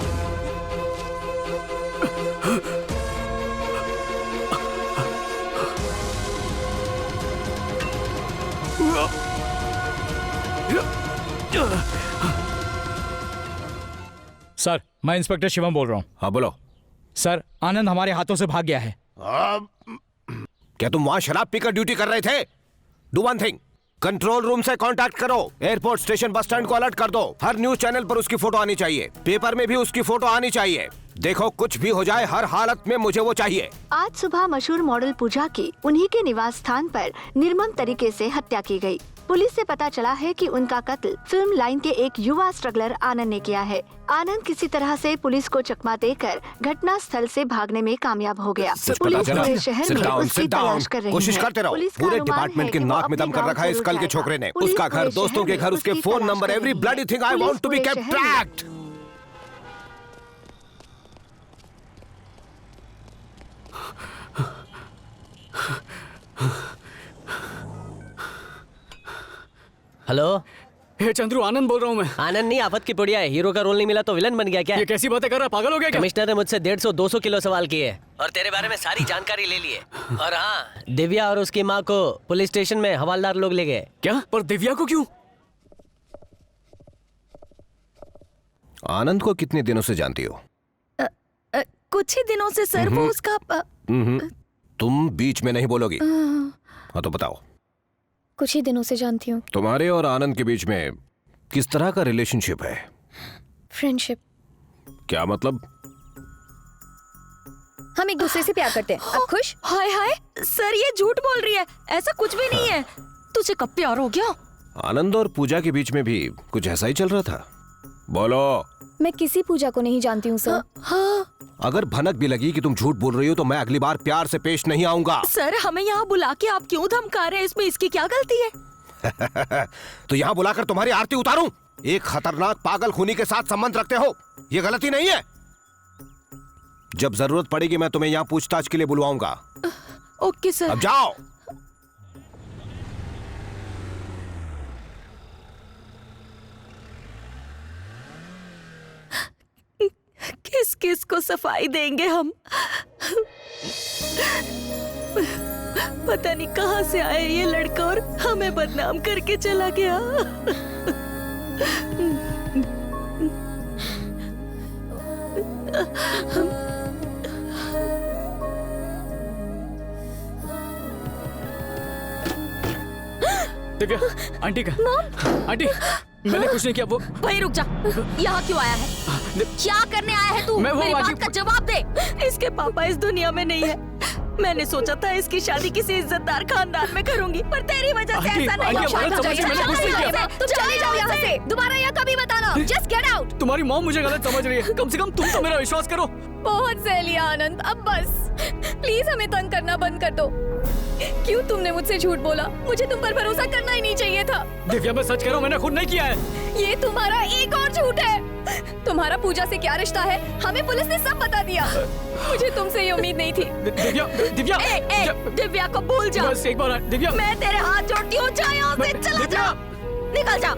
सर, मैं इंस्पेक्टर शिवम बोल रहा हूँ। हाँ बोलो। सर, आनंद हमारे हाथों से भाग गया है। क्या तुम वहां शराब पीकर ड्यूटी कर रहे थे? Do one thing, control room से कांटेक्ट करो, एयरपोर्ट स्टेशन बस स्टैंड को अलर्ट कर दो। हर न्यूज चैनल पर उसकी फोटो आनी चाहिए, पेपर में भी उसकी फोटो आनी चाहिए। देखो कुछ भी हो जाए, हर हालत में मुझे वो चाहिए। आज सुबह मशहूर मॉडल पूजा की उन्हीं के निवास स्थान पर निर्मम तरीके से हत्या की गई। पुलिस से पता चला है कि उनका कत्ल फिल्म लाइन के एक युवा स्ट्रगलर आनंद ने किया है। आनंद किसी तरह से पुलिस को चकमा देकर घटना स्थल से भागने में कामयाब हो गया। पुलिस पूरे शहर में उसकी तलाश कर रही है। कोशिश करते रहो। पूरे डिपार्टमेंट के नाक में दम कर रखा है इस कल के छोकरे ने। उसका घर, दोस्तों के घर, उसके phone number, every bloody thing I want to be kept tracked. Hello, hey Chandru, Anand बोल रहा हूँ मैं। आनंद नहीं, आफत की पुड़िया है। हीरो का रोल नहीं मिला तो विलन बन गया क्या? ये कैसी बातें कर रहा है? पागल हो गया क्या? कमिश्नर ने मुझसे 150-200 किलो सवाल किए और तेरे बारे में सारी जानकारी ले ली है। और हाँ, दिव्या और उसकी माँ को पुलिस स्टेशन में हवालदार लोग ले गए। क्या? पर दिव्या को क्यों? आनंद को कितने दिनों से जानती हो? कुछ ही दिनों से सर। वो उसका तुम बीच में नहीं बोलोगी। हाँ तो बताओ। कुछ ही दिनों से जानती हूँ। तुम्हारे और आनंद के बीच में किस तरह का रिलेशनशिप है? फ्रेंडशिप। क्या मतलब? हम एक दूसरे से प्यार करते हैं। आप खुश? हाय हाय सर, ये झूठ बोल रही है। ऐसा कुछ भी नहीं है। तुझे कब प्यार हो गया? आनंद और पूजा के बीच में भी कुछ ऐसा ही चल रहा था। बोलो। मैं किसी पूजा को नहीं जानती हूँ सर। हाँ। अगर भनक भी लगी कि तुम झूठ बोल रही हो तो मैं अगली बार प्यार से पेश नहीं आऊंगा। सर, हमें यहाँ बुला के आप क्यों धमका रहे हैं? इसमें इसकी क्या गलती है? तो यहाँ बुलाकर तुम्हारी आरती उतारूं? एक खतरनाक पागल खूनी के साथ संबंध रखते हो, ये गलती नहीं है? जब जरूरत पड़ेगी मैं तुम्हें यहाँ पूछताछ के लिए बुलवाऊंगा। Okay sir. अब जाओ। किस किस को सफाई देंगे हम? पता नहीं कहां से आया ये लड़का और हमें बदनाम करके चला गया। दिव्या, आंटी का। आंटी, मैंने कुछ नहीं किया। वो भाई रुक जा, यहाँ क्यों आया है? क्या करने आया है तू? मेरी बात का जवाब दे। इसके पापा इस दुनिया में नहीं है। मैंने सोचा था इसकी शादी किसी इज्जतदार खानदान में करूंगी, पर तेरी वजह से ऐसा नहीं हुआ। तुम चले जाओ यहाँ से। दोबारा यहाँ कभी मत आना। Just get out. तुम्हारी मॉम मुझे गलत समझ रही है। कम से कम तुम तो मेरा विश्वास करो। बहुत सह लिया आनंद, अब बस। प्लीज हमें तंग करना बंद कर दो। क्यों तुमने मुझसे झूठ बोला? मुझे तुम पर भरोसा करना ही नहीं चाहिए था। दिव्या, मैं सच कह रहा हूँ, मैंने खुद नहीं किया है। ये तुम्हारा एक और झूठ है। तुम्हारा पूजा से क्या रिश्ता है, हमें पुलिस ने सब बता दिया। मुझे तुमसे ये उम्मीद नहीं थी। दिव्या, दिव्या, दिव्या को भूल जा। बस एक बार। दिव्या, मैं तेरे हाथ जोड़ती हूँ, जा यहाँ से, चला जा, निकल जा।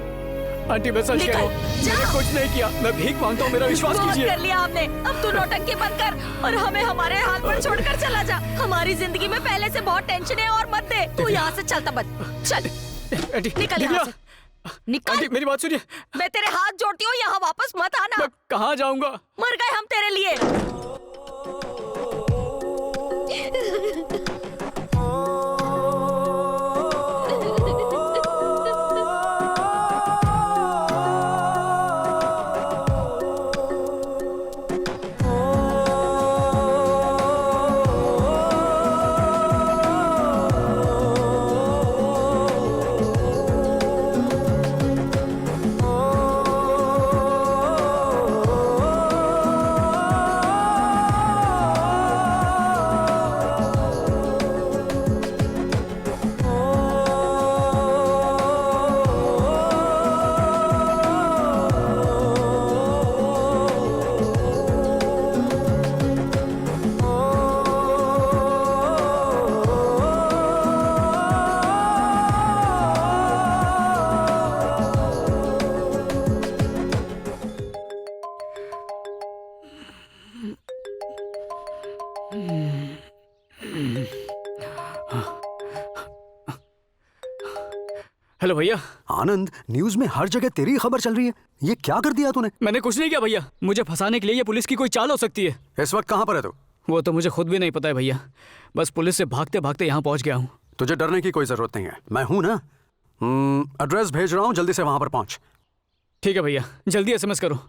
आंटी, मैं सच कह रहा हूँ, मैंने कुछ नहीं किया। मैं भीख मांगता हूँ, मेरा विश्वास कीजिए। कर लिया हमने, अब तू नौटंकी बंद कर और हमें हमारे हाल पर छोड़कर चला जा। हमारी जिंदगी में पहले से बहुत टेंशन है और मत दे। तू यहाँ से चलता बंद, चल निकल यहाँ से, निकल। आंटी, मेरी बात सुनिए। मैं तेरे हाथ जोड़ती हूँ, यहाँ वापस मत आना। मैं कहाँ जाऊँगा? मर गए हम तेरे लिए। हेलो भैया। आनंद, न्यूज में हर जगह तेरी खबर चल रही है। ये क्या कर दिया तूने? मैंने कुछ नहीं किया भैया, मुझे फंसाने के लिए ये पुलिस की कोई चाल हो सकती है। इस वक्त कहाँ पर है तू? वो तो मुझे खुद भी नहीं पता है भैया, बस पुलिस से भागते भागते यहाँ पहुँच गया हूँ। तुझे डरने की कोई जरूरत नहीं है, मैं हूं ना। एड्रेस भेज रहा हूँ, जल्दी से वहां पर पहुंच। ठीक है भैया, जल्दी SMS करो।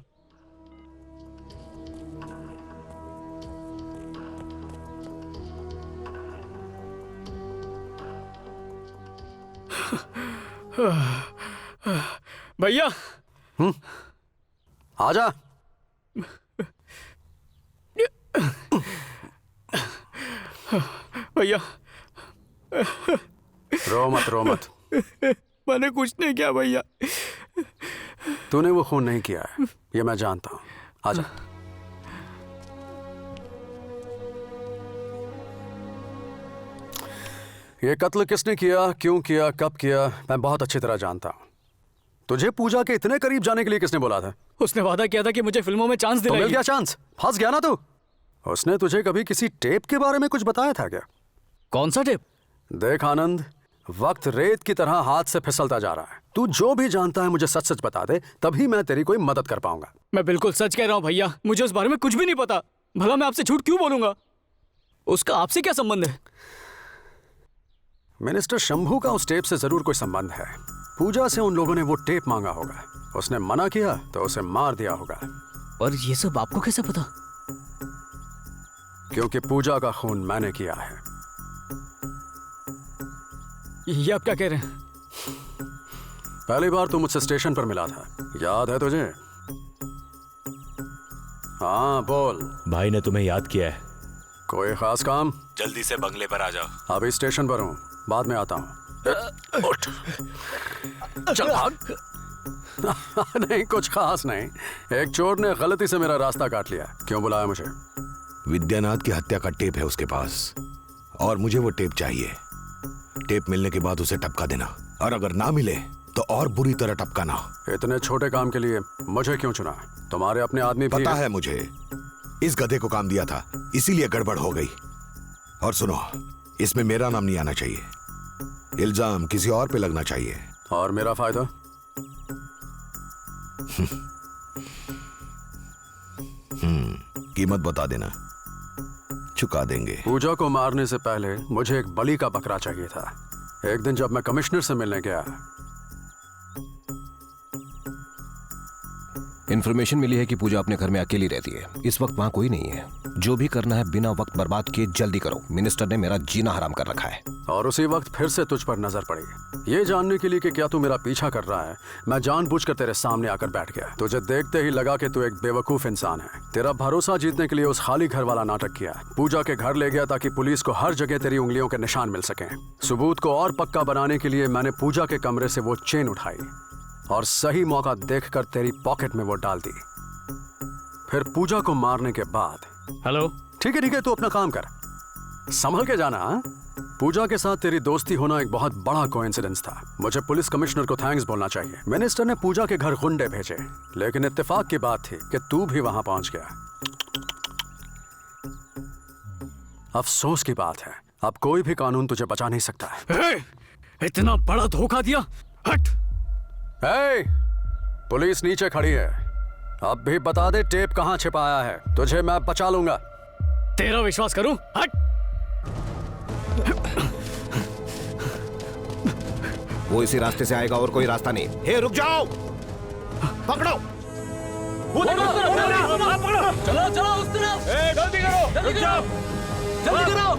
भैया। आजा। भैया। रो मत, रो मत। मैंने कुछ नहीं किया भैया। तूने वो खून नहीं किया है, ये मैं जानता हूँ। आजा। ये कत्ल किसने किया, क्यों किया, कब किया, मैं बहुत अच्छी तरह जानता हूँ। तुझे पूजा के इतने करीब जाने के लिए किसने बोला था? उसने वादा किया था कि मुझे फिल्मों में चांस दिलाएगी। तो मिल गया चांस? फंस गया ना तू? उसने तुझे कभी किसी टेप के बारे में कुछ बताया था क्या? कौन सा टेप? देख आनंद, वक्त रेत की तरह हाथ से फिसलता जा रहा है। तू जो भी जानता है मुझे सच सच बता दे, तभी मैं तेरी कोई मदद कर पाऊंगा। मैं बिल्कुल सच कह रहा हूँ भैया, मुझे उस बारे में कुछ भी नहीं पता। भला मैं आपसे झूठ क्यों बोलूंगा? उसका आपसे क्या संबंध है? मिनिस्टर शंभू का उस टेप से जरूर कोई संबंध है। पूजा से उन लोगों ने वो टेप मांगा होगा, उसने मना किया तो उसे मार दिया होगा। और ये सब आपको कैसे पता? क्योंकि पूजा का खून मैंने किया है। ये आप क्या कह रहे हैं? पहली बार तू मुझसे स्टेशन पर मिला था, याद है तुझे? हाँ बोल। भाई ने तुम्हें याद किया है। कोई खास काम? जल्दी से बंगले पर आ जाओ। अभी स्टेशन पर हूँ, बाद में आता हूँ। उठ। चल भाग। नहीं, कुछ खास नहीं। एक चोर ने गलती से मेरा रास्ता काट लिया। क्यों बुलाया मुझे? विद्यानाथ की हत्या का टेप है उसके पास और मुझे वो टेप चाहिए। टेप मिलने के बाद उसे टपका देना, और अगर ना मिले तो और बुरी तरह टपकाना। इतने छोटे काम के लिए मुझे क्यों चुना? तुम्हारे अपने आदमी भी पता है मुझे, इस गधे को काम दिया था, इसीलिए गड़बड़ हो गई। और सुनो, इसमें मेरा नाम नहीं आना चाहिए, इल्जाम किसी और पे लगना चाहिए। और मेरा फायदा? कीमत बता देना, चुका देंगे। पूजा को मारने से पहले मुझे एक बलि का बकरा चाहिए था। एक दिन जब मैं कमिश्नर से मिलने गया, इन्फॉर्मेशन मिली है कि पूजा अपने घर में अकेली रहती है। इस वक्त वहाँ कोई नहीं है। जो भी करना है बिना वक्त बर्बाद किए जल्दी करो। मिनिस्टर ने मेरा जीना हराम कर रखा है। और उसी वक्त फिर से तुझ पर नजर पड़ी, ये जानने के लिए कि क्या तू मेरा पीछा कर रहा है। मैं जानबूझकर तेरे सामने आकर बैठ गया। तुझे देखते ही लगा कि तू एक बेवकूफ इंसान है। तेरा भरोसा जीतने के लिए उस खाली घर वाला नाटक किया। पूजा के घर ले गया ताकि पुलिस को हर जगह तेरी उंगलियों के निशान मिल सके। सबूत को और पक्का बनाने के लिए मैंने पूजा के कमरे से वो चेन उठाई और सही मौका देखकर तेरी पॉकेट में वो डाल दी। फिर पूजा को मारने के बाद। हेलो। ठीक है, तू अपना काम कर, संभल के जाना। हा? पूजा के साथ तेरी दोस्ती होना एक बहुत बड़ा कोइंसिडेंस था। मुझे पुलिस कमिश्नर को थैंक्स बोलना चाहिए। मिनिस्टर ने पूजा के घर गुंडे भेजे, लेकिन इत्तेफाक की बात थी कि तू भी वहां पहुंच गया। अफसोस की बात है, अब कोई भी कानून तुझे बचा नहीं सकता है। इतना बड़ा धोखा दिया। हट। पुलिस नीचे खड़ी है, अब भी बता दे टेप कहां छिपाया है। तुझे मैं बचा लूंगा। तेरा विश्वास करूं? हट। वो इसी रास्ते से आएगा और कोई रास्ता नहीं। हे रुक जाओ, पकड़ो। वो देखो, चलो चलो उस तरफ। जल्दी करो, रुक जाओ, जल्दी करो।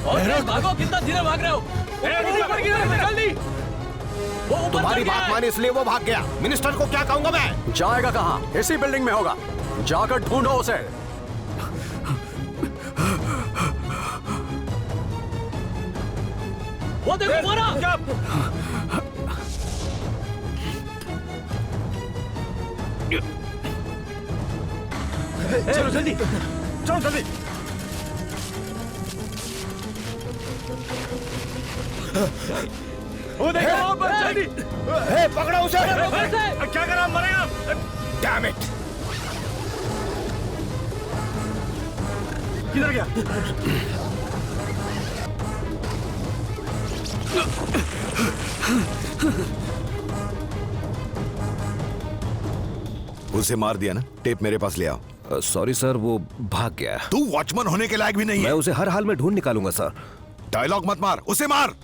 और भागो, कितना धीरे भाग रहे हो? जल्दी। तुम्हारी बात माने इसलिए वो भाग गया। मिनिस्टर को क्या कहूंगा मैं? जाएगा कहां? इसी बिल्डिंग में होगा, जाकर ढूंढो उसे। वो देखो मोरा। चलो जल्दी, चलो जल्दी। वो देखो पर जल्दी। पकड़ो उसे। क्या करा, मरेगा। Damn it. किधर गया? उसे मार दिया ना? टेप मेरे पास ले आओ। सॉरी सर, वो भाग गया। तू वॉचमैन होने के लायक भी नहीं है। मैं उसे हर हाल में ढूंढ निकालूंगा सर। डायलॉग मत मार, उसे मार।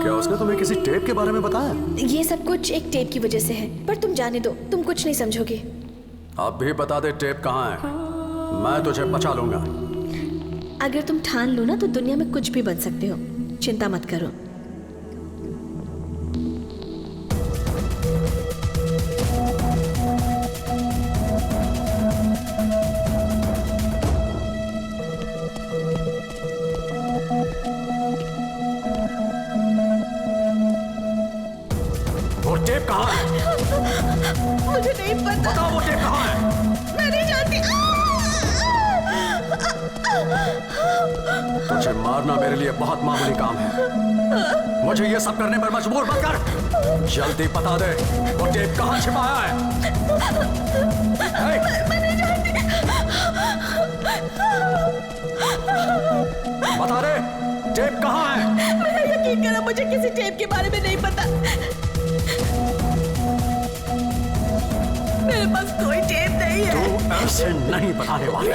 क्या उसने तुम्हें किसी टेप के बारे में बताया? ये सब कुछ एक टेप की वजह से है, पर तुम जाने दो, तुम कुछ नहीं समझोगे। अब भी बता दे टेप कहाँ है, मैं तुझे बचा लूंगा। अगर तुम ठान लो ना तो दुनिया में कुछ भी बन सकते हो, चिंता मत करो। वो टेप कहाँ है? मुझे नहीं पता। बताओ वो टेप कहाँ है? मैं नहीं जानती। तुझे मारना मेरे लिए बहुत मामूली काम है। मुझे ये सब करने पर मजबूर मत कर। जल्दी बता दे वो टेप कहाँ छिपाया है? मैं नहीं जानती। बता दे टेप कहाँ है? मेरा यकीन करो, मुझे किसी टेप के बारे में नहीं पता। मेरे पास कोई टेप नहीं है। तू ऐसे नहीं बताने वाली।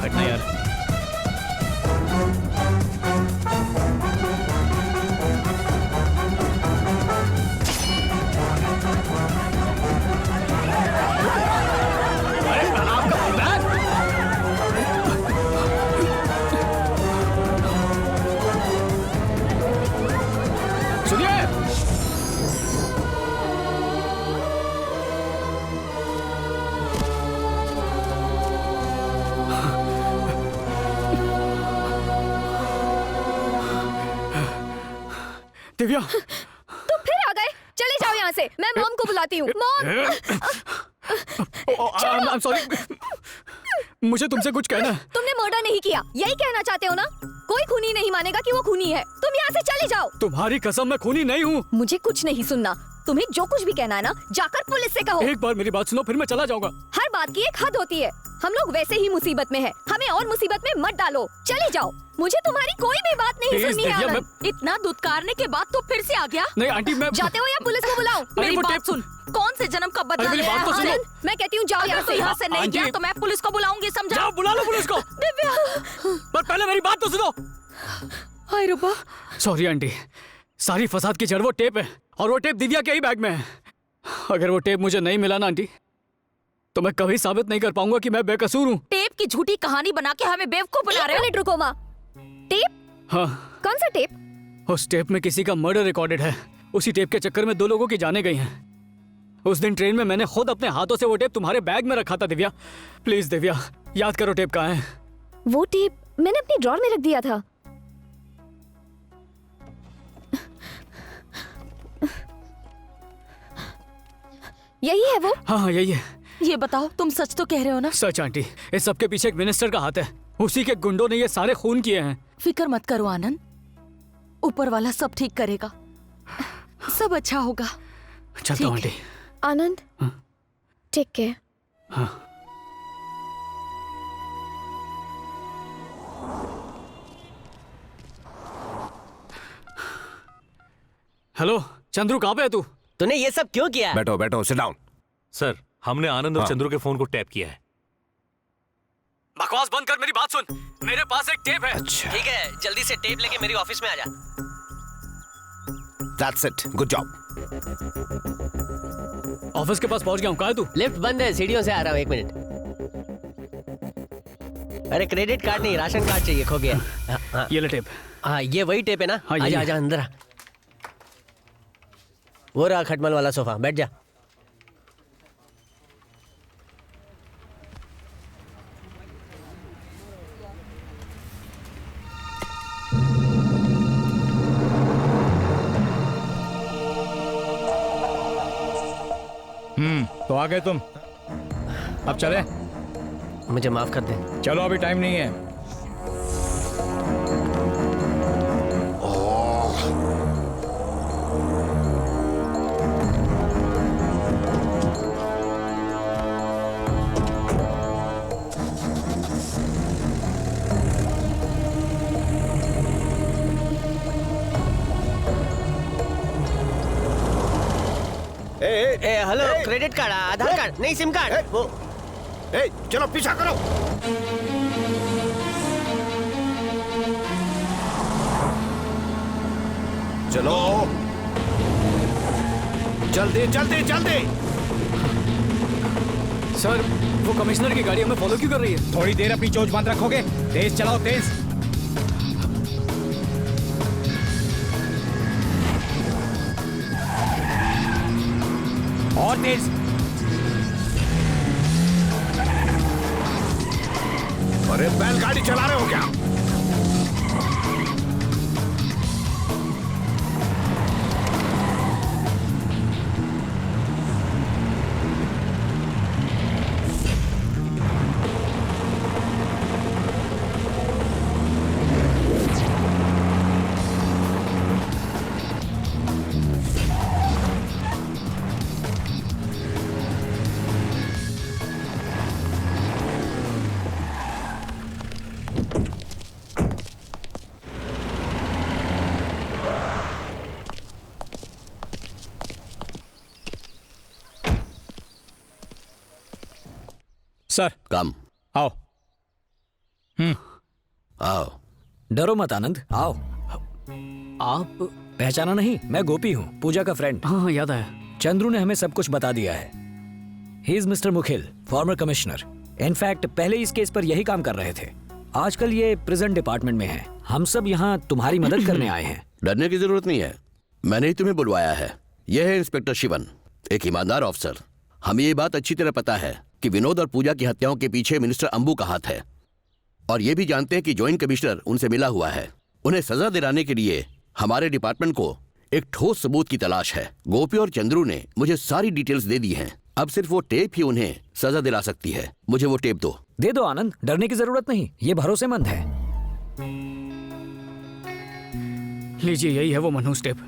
हटना यार। सुनिए, दिव्या, तुम फिर आ गए। चले जाओ यहाँ से, मैं मॉम को बुलाती हूँ। Mom, I'm sorry। मुझे तुमसे कुछ कहना है। तुमने मर्डर नहीं किया, यही कहना चाहते हो ना? कोई खूनी नहीं मानेगा कि वो खूनी है। तुम यहाँ से चले जाओ। तुम्हारी कसम, मैं खूनी नहीं हूँ। मुझे कुछ नहीं सुनना। तुम्हें जो कुछ भी कहना है ना, जाकर पुलिस से कहो। एक बार मेरी बात सुनो, फिर मैं चला जाऊंगा। हर बात की एक हद होती है। हम लोग वैसे ही मुसीबत में हैं, हमें और मुसीबत में मत डालो। चले जाओ, मुझे तुम्हारी कोई भी बात नहीं सुननी है। आनंद, इतना दुत्कारने के बाद तो फिर से आ गया। नहीं आंटी, मैं जाते हो या पुलिस को बुलाऊं? मेरी बात सुन, कौन से जन्म का बदला लिया है? आनंद, मैं कहती हूँ जाओ अगर तो यहाँ से नहीं गया तो मैं पुलिस को बुलाऊंगी, समझा? जाओ, बुला लो पुलिस को। दिव्या, पर पहले मेरी बात तो सुनो। हाय रुपा। सॉरी आंटी, सारी फसाद की जड़ वो टेप है, और वो टेप दिव्या के ही बैग में है। अगर वो टेप मुझे नहीं मिला ना आंटी, तो मैं कभी साबित नहीं कर पाऊंगा कि मैं बेकसूर हूँ। टेप की झूठी कहानी बना के हमें बेवकूफ बना रहे हो। मिनट रुको माँ। टेप? हाँ। कौन सा टेप? उस टेप में किसी का मर्डर रिकॉर्डेड है। उसी टेप के चक्कर में 2 लोगों की जाने गई हैं। उस दिन ट्रेन में मैंने खुद अपने हाथों से वो टेप तुम्हारे बैग में रखा था दिव्या। प्लीज दिव्या, याद करो टेप कहाँ है। वो टेप मैंने अपनी ड्रॉर में रख दिया था। यही है वो? हाँ यही है। ये बताओ, तुम सच तो कह रहे हो ना? सच आंटी, इस सब के पीछे एक मिनिस्टर का हाथ है। उसी के गुंडों ने ये सारे खून किए हैं। फिक्र मत करो आनंद, ऊपर वाला सब ठीक करेगा, सब अच्छा होगा। चलता हूँ आंटी। आनंद, टेक केयर। हाँ। हेलो चंद्रू, कहाँ पे है तू? तूने ये सब क्यों किया? बैठो बैठो, सिट डाउन। सर, हमने आनंद और हाँ। चंद्रू के फोन को टैप किया है। बकवास बंद कर, मेरी बात सुन। मेरे पास एक टेप है। अच्छा। ठीक है, जल्दी से टेप लेके मेरी ऑफिस में आ जा। That's it. Good job. Office के पास पहुंच गया हूँ। कहाँ है तू? लिफ्ट बंद है, सीढ़ियों से आ रहा हूँ, 1 मिनट। अरे क्रेडिट कार्ड नहीं, राशन कार्ड चाहिए, खो गया। हाँ, ये ले टेप। हाँ, ये वही टेप है ना? हाँ, आजा आजा अंदर आ। वो रहा खटमल वाला सोफा, बैठ जा। तो आ गए तुम। अब चले? मुझे माफ कर दे। चलो, अभी टाइम नहीं है। हेलो, क्रेडिट कार्ड, आधार कार्ड नहीं, सिम कार्ड। वो चलो पीछा करो। चलो जल्दी जल्दी जल्दी। सर, वो कमिश्नर की गाड़ी हमें फॉलो क्यों कर रही है? थोड़ी देर अपनी चोंच बांध रखोगे? तेज चलाओ, तेज। और तेज। अरे बैलगाड़ी चला रहे हो क्या? सर, कम। आओ। आओ। डरो मत आनंद, आओ। आप पहचाना नहीं? मैं गोपी हूँ, पूजा का फ्रेंड। हाँ याद आया। चंद्रू ने हमें सब कुछ बता दिया है। He is mister Mukhil, former commissioner. In fact पहले इस केस पर यही काम कर रहे थे। आजकल ये प्रेजेंट डिपार्टमेंट में है। हम सब यहाँ तुम्हारी मदद करने आए हैं। डरने की जरूरत नहीं है, मैंने ही तुम्हें बुलवाया है। यह है इंस्पेक्टर शिवन, एक ईमानदार ऑफिसर। हमें ये बात अच्छी तरह पता है कि विनोद और पूजा की हत्याओं के पीछे मिनिस्टर अंबू का हाथ है, और ये भी जानते हैं कि जॉइंट कमिश्नर उनसे मिला हुआ है। उन्हें सजा दिलाने के लिए हमारे डिपार्टमेंट को एक ठोस सबूत की तलाश है। गोपी और चंद्रू ने मुझे सारी डिटेल्स दे दी हैं। अब सिर्फ वो टेप ही उन्हें सजा दिला सकती है। मुझे वो टेप दो। दे दो आनंद, डरने की जरूरत नहीं, ये भरोसेमंद है। लीजिए, यही है वो मनहूस टेप।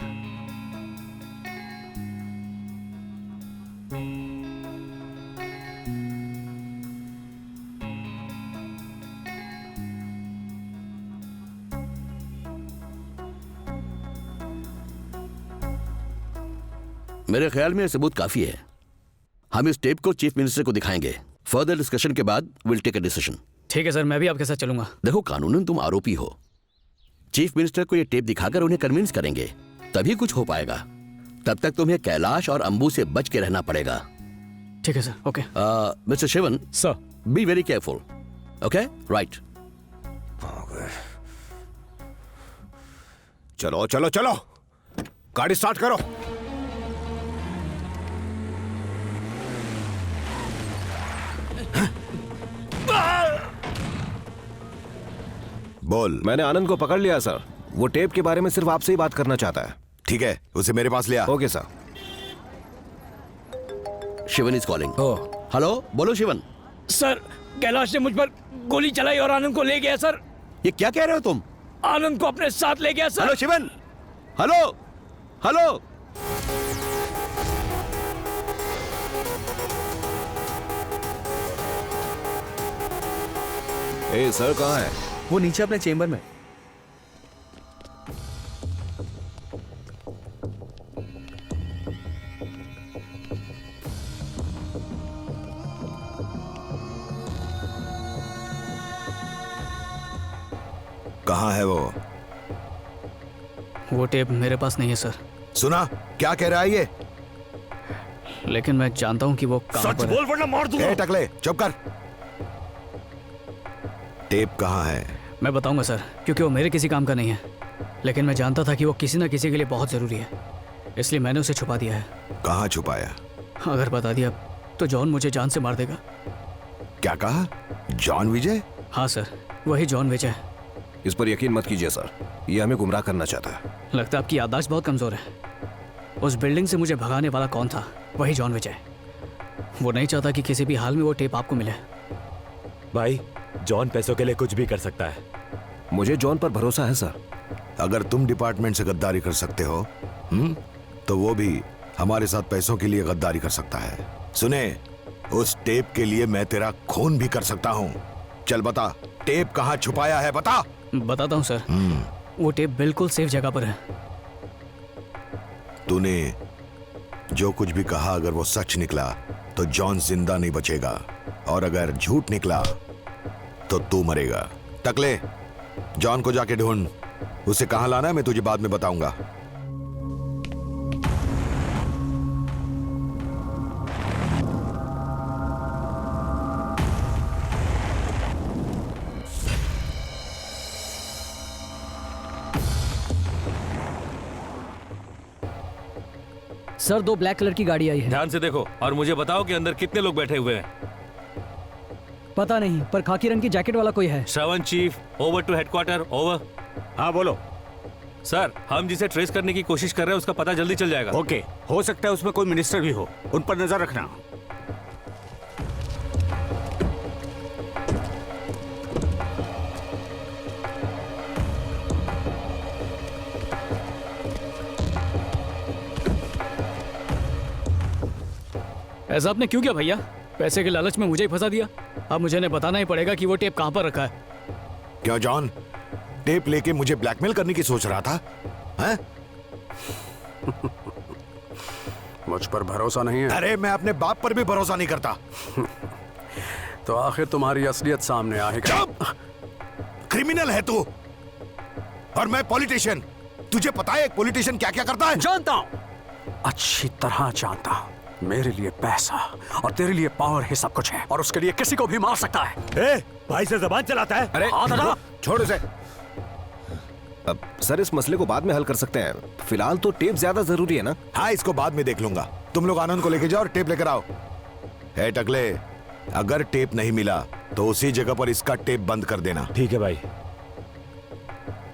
मेरे ख्याल में यह सबूत काफी है। हम इस टेप को चीफ मिनिस्टर को दिखाएंगे। फर्दर डिस्कशन के बाद विल टेक अ डिसीजन। ठीक है सर, मैं भी आपके साथ चलूंगा। देखो, कानूनन तुम आरोपी हो। चीफ मिनिस्टर को यह टेप दिखाकर उन्हें कन्विंस करेंगे, तभी कुछ हो पाएगा। तब तक तुम्हें कैलाश और अंबू से बच के रहना पड़ेगा। ठीक है sir, okay. Mister Shivan sir, be very careful. Okay, right. चलो चलो चलो, गाड़ी स्टार्ट करो। बोल। मैंने आनंद को पकड़ लिया सर। वो टेप के बारे में सिर्फ आपसे ही बात करना चाहता है। ठीक है, उसे मेरे पास लिया। Okay sir. Shivan is calling. Hello, बोलो शिवन। सर, कैलाश ने मुझ पर गोली चलाई और आनंद को ले गया सर। ये क्या कह रहे हो तुम? आनंद को अपने साथ ले गया sir. Hello Shivan, hello hello. ए सर, कहाँ है? वो नीचे अपने चेंबर में। कहाँ है वो? वो टेप मेरे पास नहीं है सर। सुना क्या कह रहा है ये? लेकिन मैं जानता हूँ कि वो कहाँ पर है। सच बोल वरना मार दूंगा। टकले, चुप कर। टेप कहाँ है? मैं बताऊंगा सर, क्योंकि वो मेरे किसी काम का नहीं है। लेकिन मैं जानता था कि वो किसी न किसी के लिए बहुत जरूरी है, इसलिए मैंने उसे छुपा दिया है। कहाँ छुपाया? अगर बता दिया तो जॉन मुझे जान से मार देगा। क्या कहा? जॉन विजय? हाँ सर, वही जॉन विजय। इस पर यकीन मत कीजिए सर, ये हमें गुमराह करना चाहता है। लगता है आपकी याददाश्त बहुत कमजोर है। उस बिल्डिंग से मुझे भगाने वाला कौन था? वही जॉन विजय। वो नहीं चाहता कि किसी भी हाल में वो टेप आपको मिले। भाई, जॉन पैसों के लिए कुछ भी कर सकता है। मुझे जॉन पर भरोसा है सर। अगर तुम डिपार्टमेंट से गद्दारी कर सकते हो, तो वो भी हमारे साथ पैसों के लिए गद्दारी कर सकता है। सुने, उस टेप के लिए मैं तेरा खून भी कर सकता हूँ। चल बता, टेप कहाँ छुपाया है? बता। बताता हूँ सर। वो टेप बिल्कुल सेफ जगह पर है। तूने जो कुछ भी कहा, अगर वो सच निकला तो जॉन जिंदा नहीं बचेगा, और अगर झूठ निकला तो तू मरेगा। टकले, जॉन को जाके ढूंढ। उसे कहां लाना है मैं तुझे बाद में बताऊंगा। सर, 2 ब्लैक कलर की गाड़ी आई है। ध्यान से देखो और मुझे बताओ कि अंदर कितने लोग बैठे हुए हैं। पता नहीं, पर खाकी रंग की जैकेट वाला कोई है। Shravan chief, over to headquarter, over. हाँ बोलो सर, हम जिसे ट्रेस करने की कोशिश कर रहे हैं उसका पता जल्दी चल जाएगा। ओके, हो सकता है उसमें कोई मिनिस्टर भी हो, उन पर नजर रखना। ऐसा आपने क्यों किया भैया? पैसे के लालच में मुझे ही फंसा दिया। अब मुझे इन्हें बताना ही पड़ेगा कि वो टेप कहाँ पर रखा है। क्या जॉन टेप लेके मुझे ब्लैकमेल करने की सोच रहा था? हैं? मुझ पर भरोसा नहीं है? अरे मैं अपने बाप पर भी भरोसा नहीं करता। तो आखिर तुम्हारी असलियत सामने आएगा। क्रिमिनल है तू और मैं पॉलिटिशियन। तुझे पता है एक पॉलिटिशियन क्या क्या करता है? जानता हूं, अच्छी तरह जानता हूं। मेरे लिए पैसा और तेरे लिए पावर ही सब कुछ है, और उसके लिए किसी को भी मार सकता है। ए, भाई से जबान चलाता है। अरे हाथ हटा। छोड़ उसे। अब सर, इस मसले को बाद में हल कर सकते हैं, फिलहाल तो टेप ज्यादा जरूरी है ना? हाँ, इसको बाद में देख लूंगा। तुम लोग आनंद को लेके जाओ और टेप लेकर आओ। है टकले, अगर टेप नहीं मिला तो उसी जगह पर इसका टेप बंद कर देना। ठीक है भाई।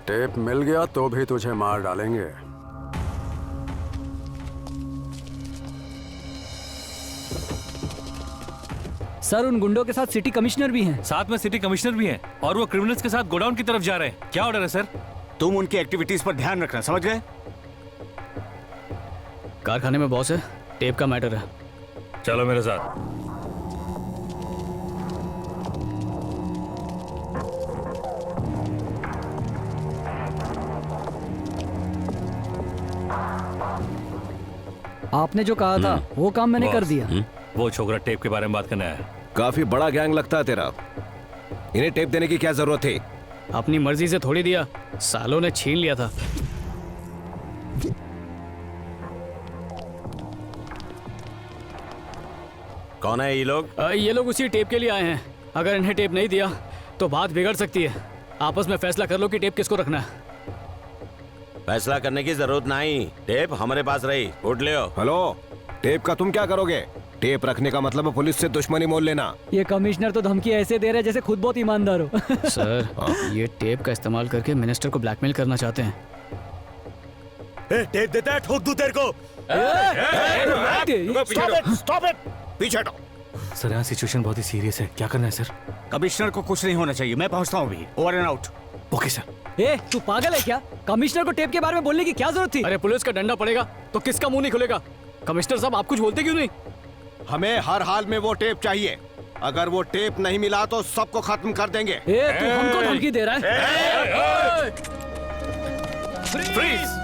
टेप मिल गया तो भी तुझे मार डालेंगे। सर, उन गुंडों के साथ सिटी कमिश्नर भी हैं। साथ में सिटी कमिश्नर भी हैं और वो क्रिमिनल्स के साथ गोडाउन की तरफ जा रहे हैं। क्या ऑर्डर है सर? तुम उनकी एक्टिविटीज पर ध्यान रखना, समझ गए? कारखाने में बॉस है, टेप का मैटर है। चलो मेरे साथ। आपने जो कहा था वो काम मैंने कर दिया। वो छोकरा टेप के बारे में बात करना है। काफी बड़ा गैंग लगता है तेरा। इन्हें टेप देने की क्या जरूरत थी? अपनी मर्जी से थोड़ी दिया, सालों ने छीन लिया था। कौन है ये लोग? ये लोग उसी टेप के लिए आए हैं। अगर इन्हें टेप नहीं दिया तो बात बिगड़ सकती है। आपस में फैसला कर लो कि टेप किसको रखना है। फैसला करने की जरूरत नहीं, टेप हमारे पास रही, उठ ले। हेलो, टेप का तुम क्या करोगे? टेप रखने का मतलब है पुलिस से दुश्मनी मोल लेना। ये कमिश्नर तो धमकी ऐसे दे रहे हैं जैसे खुद बहुत ईमानदार हो। सर, ये टेप का इस्तेमाल करके मिनिस्टर को ब्लैकमेल करना चाहते हैं। टेप देता है, ठोक दूं तेरे को। स्टॉप इट, पीछे हटो। सर, यहाँ सिचुएशन बहुत ही सीरियस है, क्या करना है सर? कमिश्नर को कुछ नहीं होना चाहिए, मैं पहुंचता हूँ अभी। Over and out. Okay sir. ए, तू पागल है क्या? कमिश्नर को टेप के बारे में बोलने की क्या जरूरत थी? अरे पुलिस का डंडा पड़ेगा तो किसका मुंह नहीं खुलेगा? कमिश्नर साहब, आप कुछ बोलते क्यों नहीं? हमें हर हाल में वो टेप चाहिए। अगर वो टेप नहीं मिला तो सबको खत्म कर देंगे। ए, तू हमको धमकी दे रहा है? फ्रीज!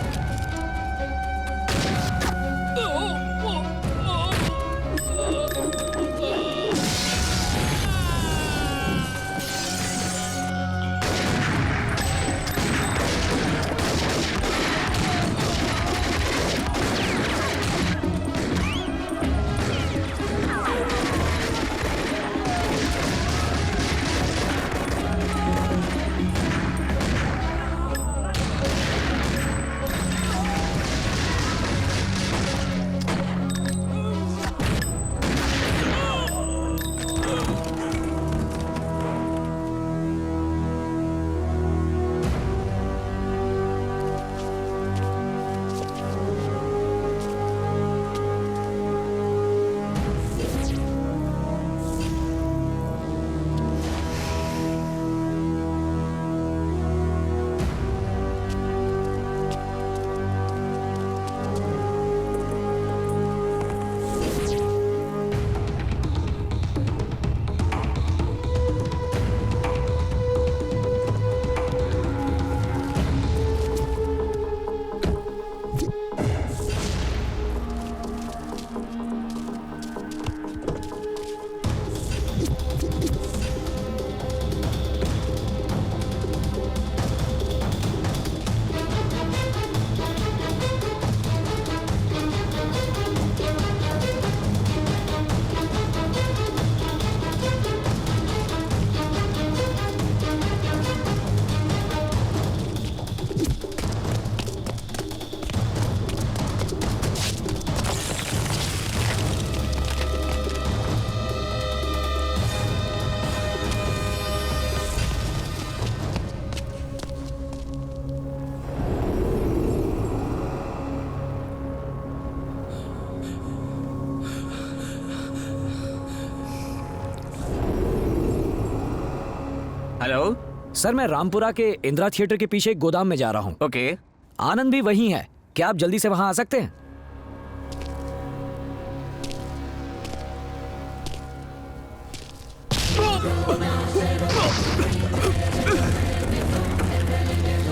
हेलो सर, मैं रामपुरा के इंदिरा थिएटर के पीछे एक गोदाम में जा रहा हूँ। ओके। आनंद भी वही है, क्या आप जल्दी से वहां आ सकते हैं?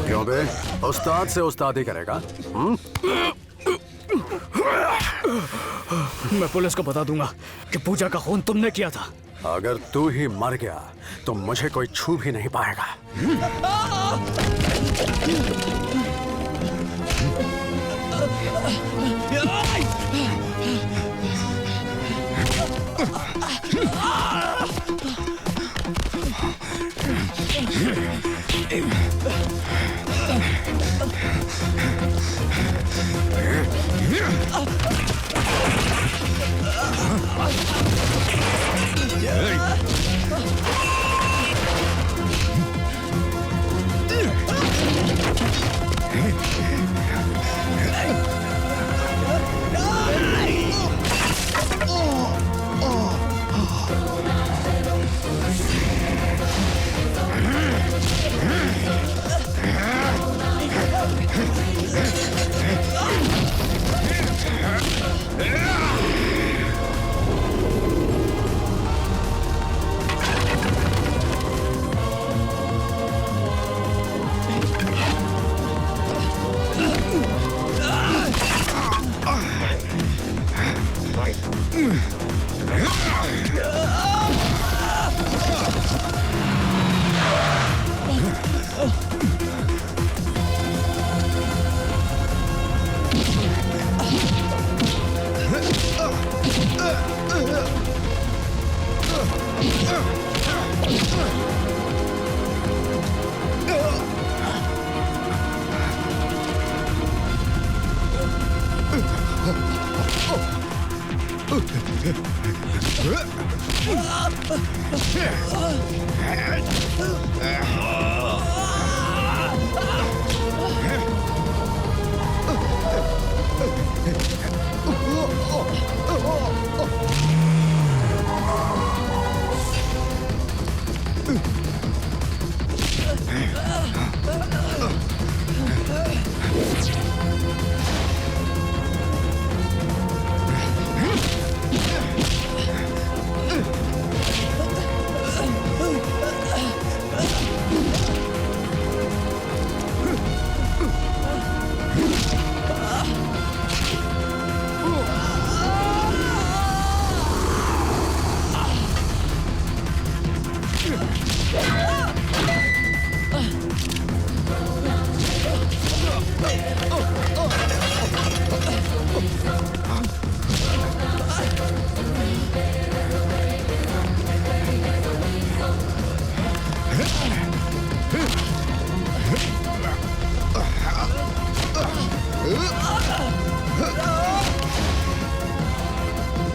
क्यों बे, उस्ताद से उस्ताद ही करेगा? मैं पुलिस को बता दूंगा कि पूजा का खून तुमने किया था। अगर तू ही मर गया तो मुझे कोई छू भी नहीं पाएगा।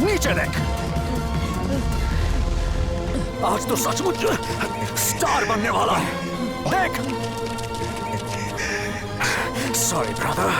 नीचे देख। आज तो सचमुच स्टार बनने वाला है। देख। Sorry brother.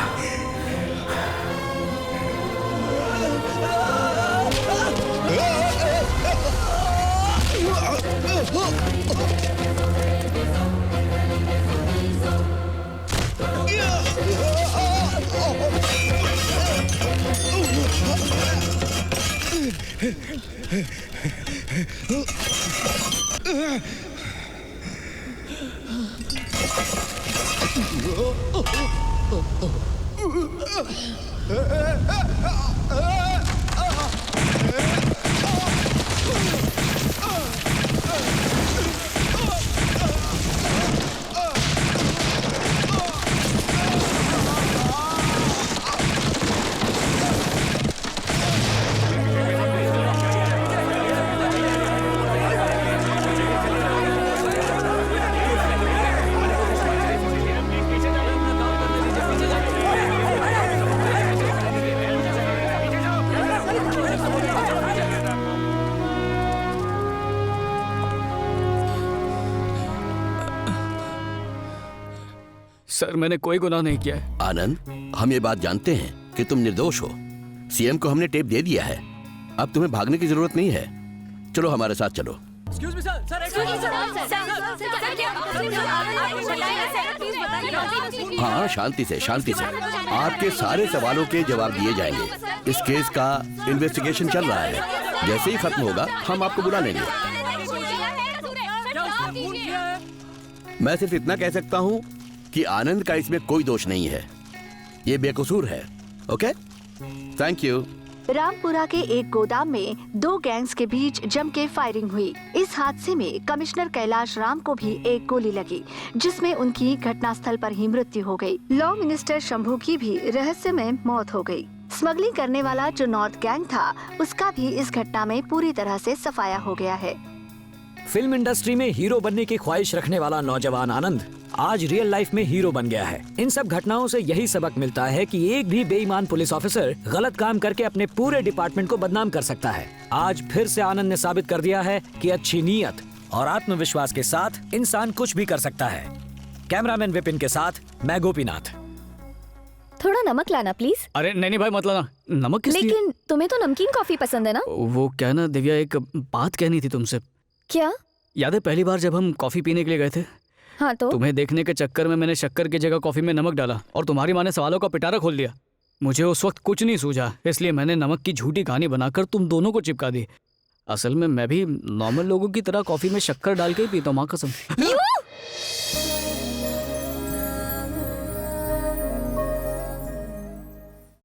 सर मैंने कोई गुनाह नहीं किया है। आनंद, हम ये बात जानते हैं कि तुम निर्दोष हो। सीएम को हमने टेप दे दिया है, अब तुम्हें भागने की जरूरत नहीं है। चलो हमारे साथ चलो। हाँ, शांति से शांति से। आपके सारे सवालों के जवाब दिए जाएंगे। इस केस का इन्वेस्टिगेशन चल रहा है, जैसे ही खत्म होगा हम आपको बुला लेंगे। मैं सिर्फ इतना कह सकता हूँ कि आनंद का इसमें कोई दोष नहीं है, ये बेकसूर है। Okay, thank you. रामपुरा के एक गोदाम में दो गैंग्स के बीच जम के फायरिंग हुई। इस हादसे में कमिश्नर कैलाश राम को भी एक गोली लगी, जिसमें उनकी घटनास्थल पर ही मृत्यु हो गई। लॉ मिनिस्टर शंभू की भी रहस्यमय मौत हो गई। स्मगलिंग करने वाला जो नॉर्थ गैंग था, उसका भी इस घटना में पूरी तरह से सफाया हो गया है। फिल्म इंडस्ट्री में हीरो बनने की ख्वाहिश रखने वाला नौजवान आनंद आज रियल लाइफ में हीरो बन गया है। इन सब घटनाओं से यही सबक मिलता है कि एक भी बेईमान पुलिस ऑफिसर गलत काम करके अपने पूरे डिपार्टमेंट को बदनाम कर सकता है। आज फिर से आनंद ने साबित कर दिया है कि अच्छी नीयत और आत्मविश्वास के साथ इंसान कुछ भी कर सकता है। कैमरामैन विपिन के साथ मैं गोपीनाथ। थोड़ा नमक लाना प्लीज। अरे नहीं भाई मत लाना। नमक किस लिए? लेकिन तुम्हें तो नमकीन कॉफी पसंद है ना? वो क्या ना दिव्या, एक बात कहनी थी तुमसे। क्या? याद है पहली बार जब हम कॉफी पीने के लिए गए थे? हाँ तो? तुम्हें देखने के चक्कर में मैंने शक्कर की जगह कॉफी में नमक डाला और तुम्हारी माँ ने सवालों का पिटारा खोल दिया। मुझे उस वक्त कुछ नहीं सूझा, इसलिए मैंने नमक की झूठी कहानी बनाकर तुम दोनों को चिपका दी। असल में मैं भी नॉर्मल लोगों की तरह कॉफी में शक्कर डाल के ही पीता हूँ, माँ कसम।